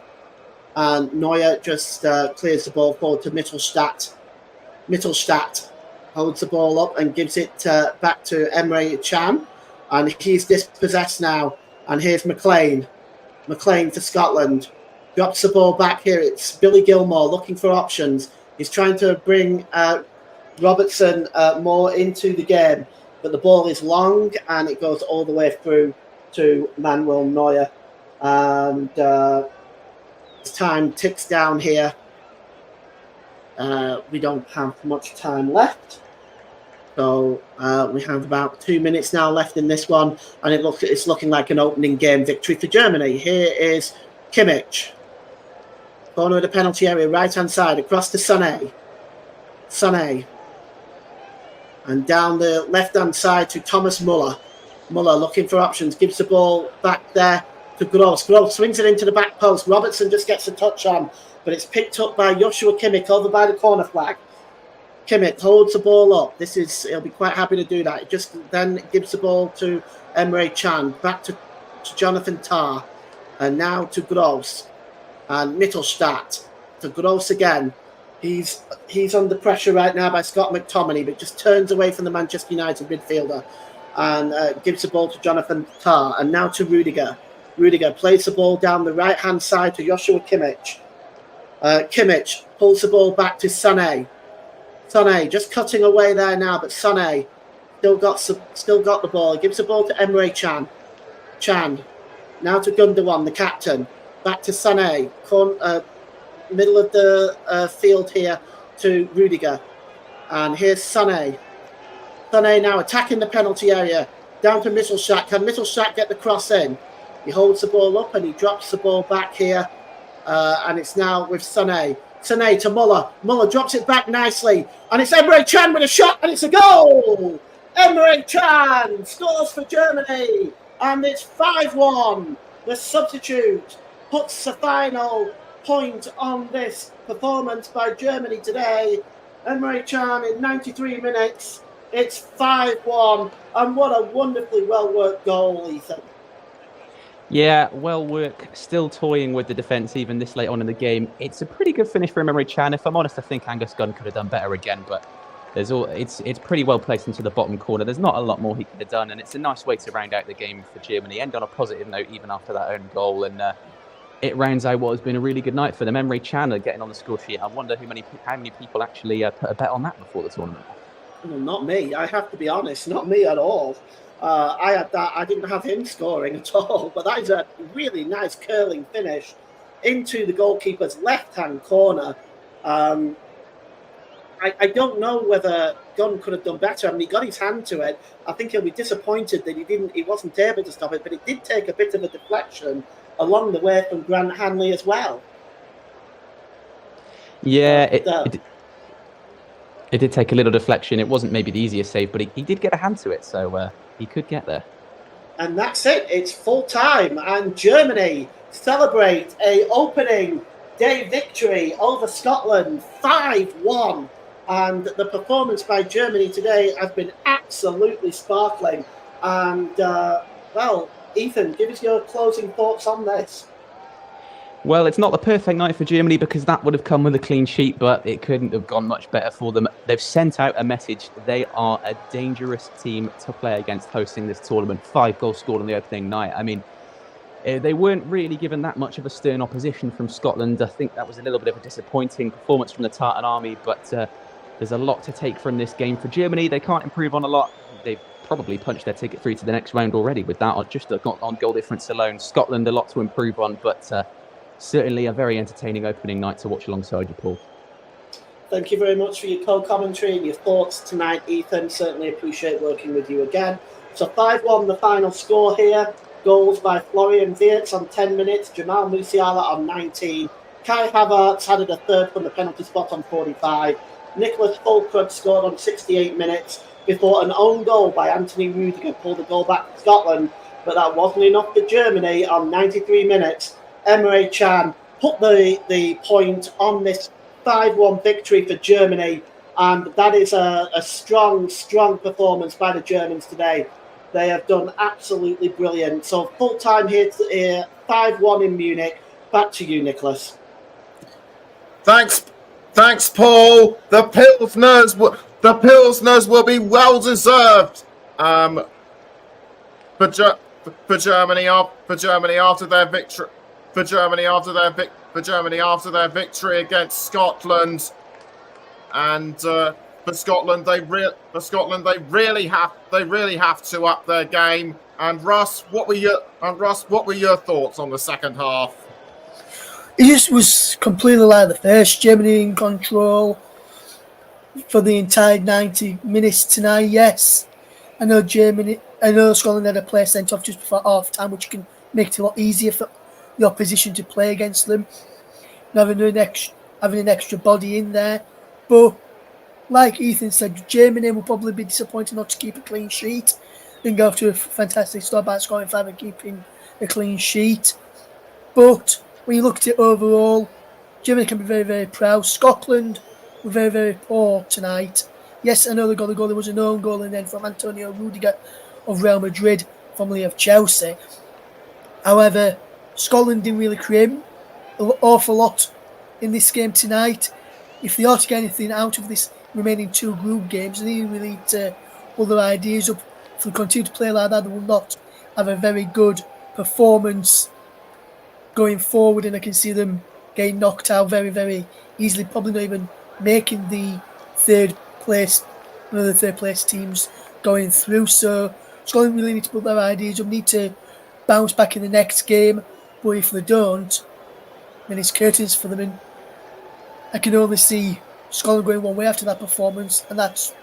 and Neuer just clears the ball forward to Mittelstadt. Mittelstadt holds the ball up and gives it back to Emre Can, and he's dispossessed now. And here's McLean. McLean for Scotland drops the ball back here. It's Billy Gilmore looking for options. He's trying to bring Robertson more into the game, but the ball is long and it goes all the way through to Manuel Neuer. And time ticks down here. We don't have much time left. So we have about 2 minutes now left in this one, and it's looking like an opening game victory for Germany. Here is Kimmich. Corner of the penalty area, right-hand side, across to Sané. Sané. And down the left-hand side to Thomas Muller. Muller looking for options, gives the ball back there to Gross. Gross swings it into the back post. Robertson just gets a touch on, but it's picked up by Joshua Kimmich over by the corner flag. Kimmich holds the ball up. He'll be quite happy to do that. It just then gives the ball to Emre Can, back to Jonathan Tah, and now to Gross. And Mittelstadt to Gross again. He's under pressure right now by Scott McTominay, but just turns away from the Manchester United midfielder and gives the ball to Jonathan Tah. And now to Rudiger. Rudiger plays the ball down the right-hand side to Joshua Kimmich. Kimmich pulls the ball back to Sané. Sané just cutting away there now, but Sané still got the ball. He gives the ball to Emre Can. Can now to Gundogan, the captain. Back to Sané, middle of the field here to Rudiger. And here's Sané. Sané now attacking the penalty area. Down to Mittelstadt. Can Mittelstadt get the cross in? He holds the ball up and he drops the ball back here. And it's now with Sané. Sané to Muller. Muller drops it back nicely. And it's Emre Can with a shot, and it's a goal! Emre Can scores for Germany. And it's 5-1. The substitute puts the final point on this performance by Germany today. Emre Can in 93 minutes. It's 5-1. And what a wonderfully well-worked goal, Ethan. Yeah, well work. Still toying with the defence even this late on in the game. It's a pretty good finish for Emre Can. If I'm honest, I think Angus Gunn could have done better again, but it's pretty well placed into the bottom corner. There's not a lot more he could have done, and it's a nice way to round out the game for Germany. End on a positive note even after that own goal, and it rounds out what has been a really good night for them. Emre Can are getting on the score sheet. I wonder how many people actually put a bet on that before the tournament. Well, not me. I have to be honest, not me at all. I didn't have him scoring at all, but that is a really nice curling finish into the goalkeeper's left-hand corner. I don't know whether Gunn could have done better. I mean, he got his hand to it. I think he'll be disappointed that he wasn't able to stop it, but it did take a bit of a deflection along the way from Grant Hanley as well. Yeah, it did take a little deflection. It wasn't maybe the easiest save, but he did get a hand to it, so he could get there. And that's it. It's full time, and Germany celebrate a opening day victory over Scotland, 5-1. And the performance by Germany today has been absolutely sparkling. And well, Ethan, give us your closing thoughts on this. Well, it's not the perfect night for Germany because that would have come with a clean sheet, but it couldn't have gone much better for them. They've sent out a message. They are a dangerous team to play against hosting this tournament. 5 goals scored on the opening night. I mean, they weren't really given that much of a stern opposition from Scotland. I think that was a little bit of a disappointing performance from the Tartan Army, but there's a lot to take from this game for Germany. They can't improve on a lot. They've probably punched their ticket through to the next round already with that, just on goal difference alone. Scotland, a lot to improve on, but certainly a very entertaining opening night to watch alongside you, Paul. Thank you very much for your co-commentary and your thoughts tonight, Ethan. Certainly appreciate working with you again. So 5-1 the final score here. Goals by Florian Wirtz on 10 minutes, Jamal Musiala on 19. Kai Havertz added a third from the penalty spot on 45. Nicholas Fulkrug scored on 68 minutes before an own goal by Anthony Rudiger pulled the goal back for Scotland. But that wasn't enough for Germany on 93 minutes. Emre Can put the point on this 5-1 victory for Germany, and that is a strong performance by the Germans today. They have done absolutely brilliant. So full-time here, 5-1 in Munich. Back to you, Nicholas. Thanks, Paul. The Pilsners will be well deserved for Germany after their victory. For Germany after their victory against Scotland, and for Scotland they really have to up their game. And Russ, what were your thoughts on the second half? It just was completely like the first. Germany in control for the entire 90 minutes tonight. Yes, I know Scotland had a player sent off just before half time, which can make it a lot easier for the opposition to play against them, having an extra body in there. But like Ethan said, Germany will probably be disappointed not to keep a clean sheet and go to a fantastic start by scoring 5 and keeping a clean sheet. But when you look at it overall, Germany can be very, very proud. Scotland were very, very poor tonight. Yes, I know they got the goal. There was an own goal and then from Antonio Rudiger of Real Madrid, formerly of Chelsea. However, Scotland didn't really create an awful lot in this game tonight. If they are to get anything out of this remaining 2 group games, they really need to pull their ideas up. If they continue to play like that, they will not have a very good performance going forward, and I can see them getting knocked out very, very easily, probably not even making the third place teams going through. So Scotland really need to put their ideas up, need to bounce back in the next game. But if they don't, then it's curtains for them. And I can only see Scotland going one way after that performance, and that's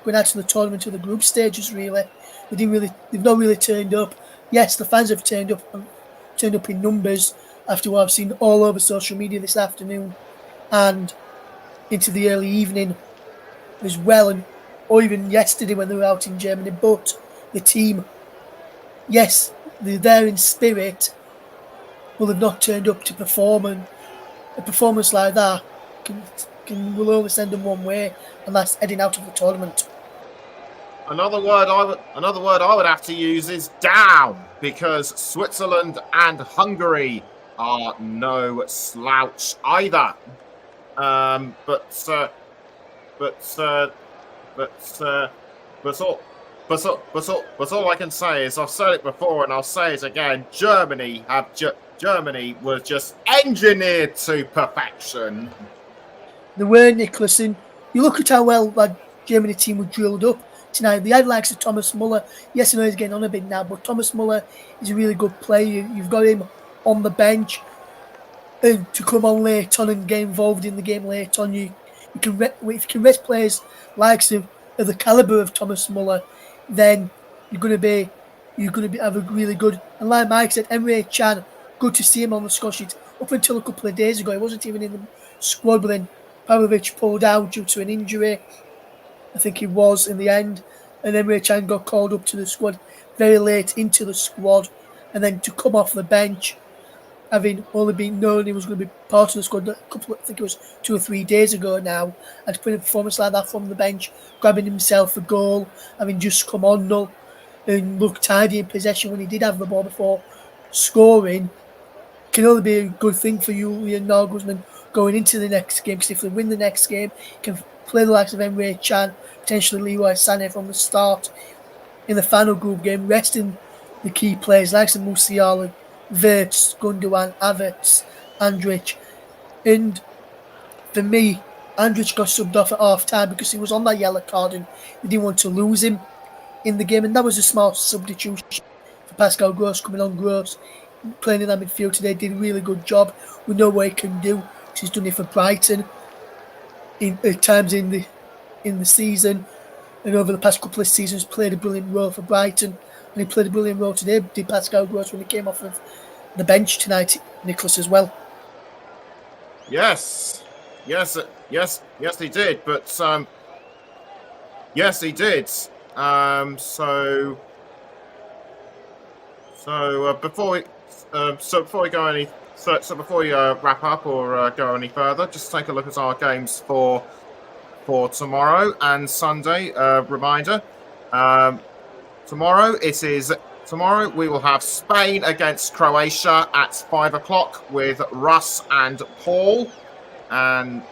going out to the tournament to the group stages. Really, they've not really turned up. Yes, the fans have turned up in numbers after what I've seen all over social media this afternoon. and into the early evening as well, or even yesterday when they were out in Germany. But the team, yes, they're there in spirit, will have not turned up to perform, and a performance like that will only send them one way, and that's heading out of the tournament. Another word I would have to use is down, because Switzerland and Hungary are no slouch either. But all I can say is, I've said it before and I'll say it again: Germany was just engineered to perfection. They were, Nicholas, and you look at how well that Germany team was drilled up tonight. They had likes of Thomas Muller. Yes, I know he's getting on a bit now, but Thomas Muller is a really good player. You've got him on the bench, and to come on late on and get involved in the game late on, if you can rest players likes of the calibre of Thomas Muller, then you're going to have a really good. And like Mike said, Emre Can, good to see him on the score sheet. Up until a couple of days ago, he wasn't even in the squad, but then Pavlovic pulled out due to an injury, I think it was, in the end, and Emre Can got called up to the squad very late into the squad, and then to come off the bench, having only been known he was going to be part of the squad I think it was 2 or 3 days ago now, and to put a performance like that from the bench, grabbing himself a goal, having just come on null and looked tidy in possession when he did have the ball before scoring, can only be a good thing for Julian Nagelsmann going into the next game, because if they win the next game, he can play the likes of Emre Can, potentially Leroy Sané from the start in the final group game, resting the key players like Musiala, Wirtz, Gundogan, Havertz, Andrich. And for me, Andrich got subbed off at half time because he was on that yellow card and they didn't want to lose him in the game, and that was a smart substitution for Pascal Gross coming on. Gross playing in that midfield today did a really good job. We know what he can do. He's done it for Brighton at times in the season, and over the past couple of seasons played a brilliant role for Brighton, and he played a brilliant role today, did Pascal Gross, when he came off of the bench tonight, Nicholas, as well. Yes, he did. But yes, he did. So before we go any. So before we wrap up or go any further, just take a look at our games for tomorrow and Sunday. Reminder: tomorrow we will have Spain against Croatia at 5 o'clock with Russ and Paul, and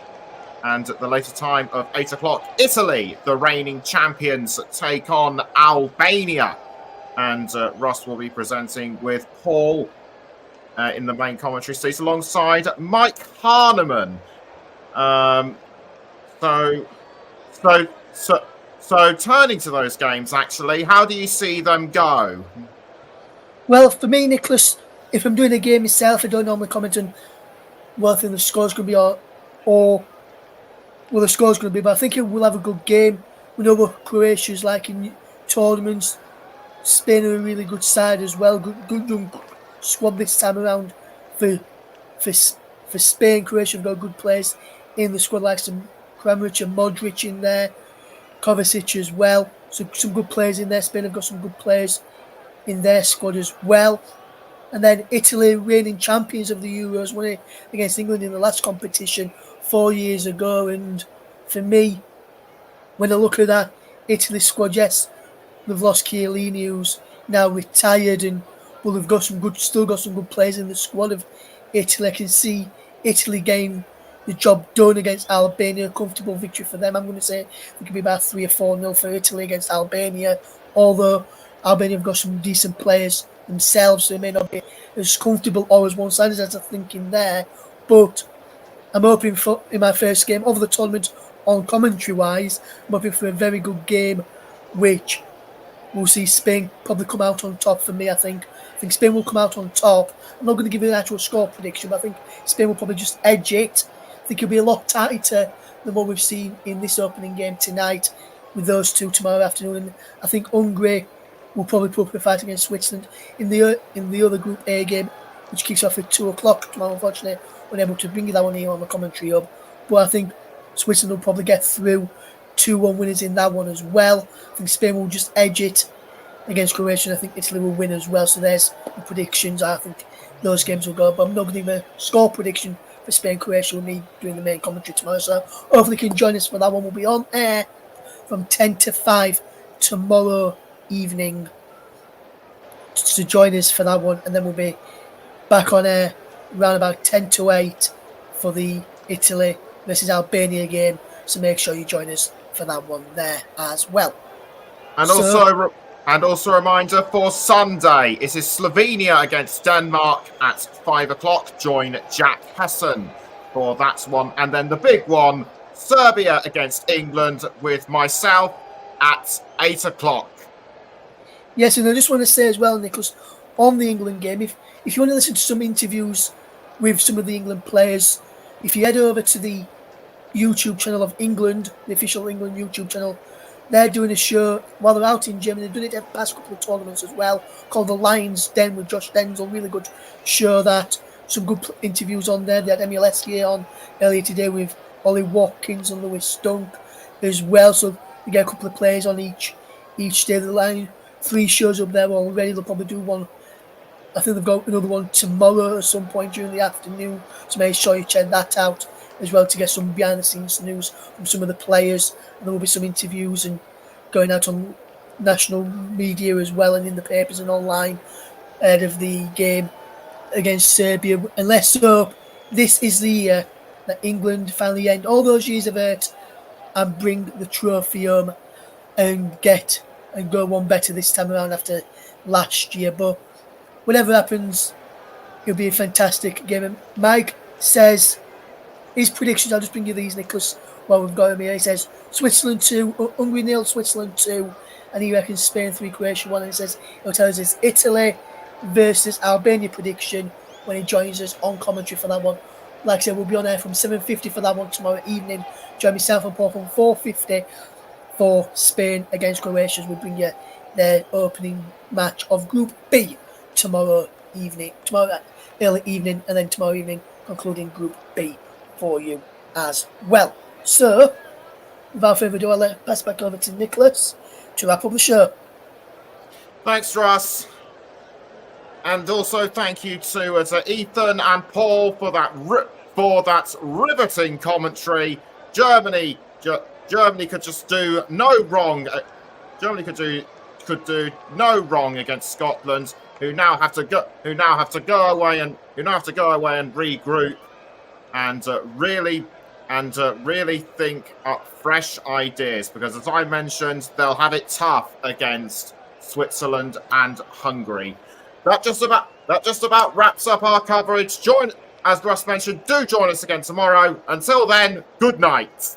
at the later time of 8 o'clock, Italy, the reigning champions, take on Albania, and Russ will be presenting with Paul in the main commentary seat alongside Mike Harneman. So turning to those games, actually, how do you see them go? Well, for me, Nicholas, if I'm doing a game myself, I don't normally comment on what I think the score's going to be or what the score's going to be, but I think we'll have a good game. We know what Croatia's like in tournaments. Spain are a really good side as well. Good young squad this time around for Spain. Croatia have got good players in the squad, like some Kramaric and Modric in there, Kovacic as well. So some good players in there. Spain have got some good players in their squad as well. And then Italy, reigning champions of the Euros, won it against England in the last competition 4 years ago. And for me, when I look at that Italy squad, yes, they've lost Chiellini, who's now retired, and well, they've got still got some good players in the squad of Italy. I can see Italy getting the job done against Albania. A comfortable victory for them. I'm going to say it could be about 3 or 4-0 for Italy against Albania. Although Albania have got some decent players themselves, so they may not be as comfortable or as one-sided as I think in there. But I'm hoping for, in my first game of the tournament, on commentary-wise, I'm hoping for a very good game, which we'll see Spain probably come out on top for me, I think. I think Spain will come out on top. I'm not going to give you an actual score prediction, but I think Spain will probably just edge it. I think it'll be a lot tighter than what we've seen in this opening game tonight with those two tomorrow afternoon. And I think Hungary will probably put up a fight against Switzerland in the other Group A game, which kicks off at 2 o'clock tomorrow. Unfortunately, we're unable to bring you that one here on the commentary hub. but I think Switzerland will probably get through 2-1 winners in that one as well. I think Spain will just edge it against Croatia. I think Italy will win as well. So there's the predictions. I think those games will go. But I'm not going to give a score prediction for Spain. Croatia will need doing the main commentary tomorrow. So hopefully you can join us for that one. We'll be on air from 10 to 5 tomorrow evening to join us for that one. And then we'll be back on air around about 10 to 8 for the Italy versus Albania game. So make sure you join us for that one there as well. And also a reminder for Sunday, it is Slovenia against Denmark at 5 o'clock. Join Jack Hesson for that one. And then the big one, Serbia against England with myself at 8 o'clock. Yes, and I just want to say as well, Nicholas, on the England game, if you want to listen to some interviews with some of the England players, if you head over to the YouTube channel of England, the official England YouTube channel, they're doing a show while they're out in Germany. They've done it at the past couple of tournaments as well, called The Lions Den with Josh Denzel. Really good show that. Some good interviews on there. They had Emil Eskier on earlier today with Ollie Watkins and Lewis Stunk as well. So you get a couple of players on each day of the line. 3 shows up there already. They'll probably do one. I think they've got another one tomorrow at some point during the afternoon. So make sure you check that out as well to get some behind the scenes news from some of the players. And there will be some interviews and going out on national media as well and in the papers and online ahead of the game against Serbia. And let's hope this is the year that England finally end all those years of hurt and bring the trophy home and go one better this time around after last year. But whatever happens, it'll be a fantastic game. And Mike says his predictions, I'll just bring you these, Nicholas, while we've got him here. He says Switzerland 2, Hungary 0, Switzerland 2, and he reckons Spain 3, Croatia 1. And he says he'll tell us it's Italy versus Albania prediction when he joins us on commentary for that one. Like I said, we'll be on air from 7:50 for that one tomorrow evening. Join myself and Paul from 4:50 for Spain against Croatia. We'll bring you their opening match of Group B tomorrow early evening, and then tomorrow evening concluding Group B for you as well. So, without further ado, I'll pass back over to Nicholas to wrap up the show. Thanks, Russ. And also thank you to Ethan and Paul for that riveting commentary. Germany could just do no wrong. Germany could do no wrong against Scotland, who now have to go away and regroup and really think up fresh ideas, because as I mentioned, they'll have it tough against Switzerland and Hungary. That just about wraps up our coverage. As Russ mentioned, do join us again tomorrow. Until then, good night.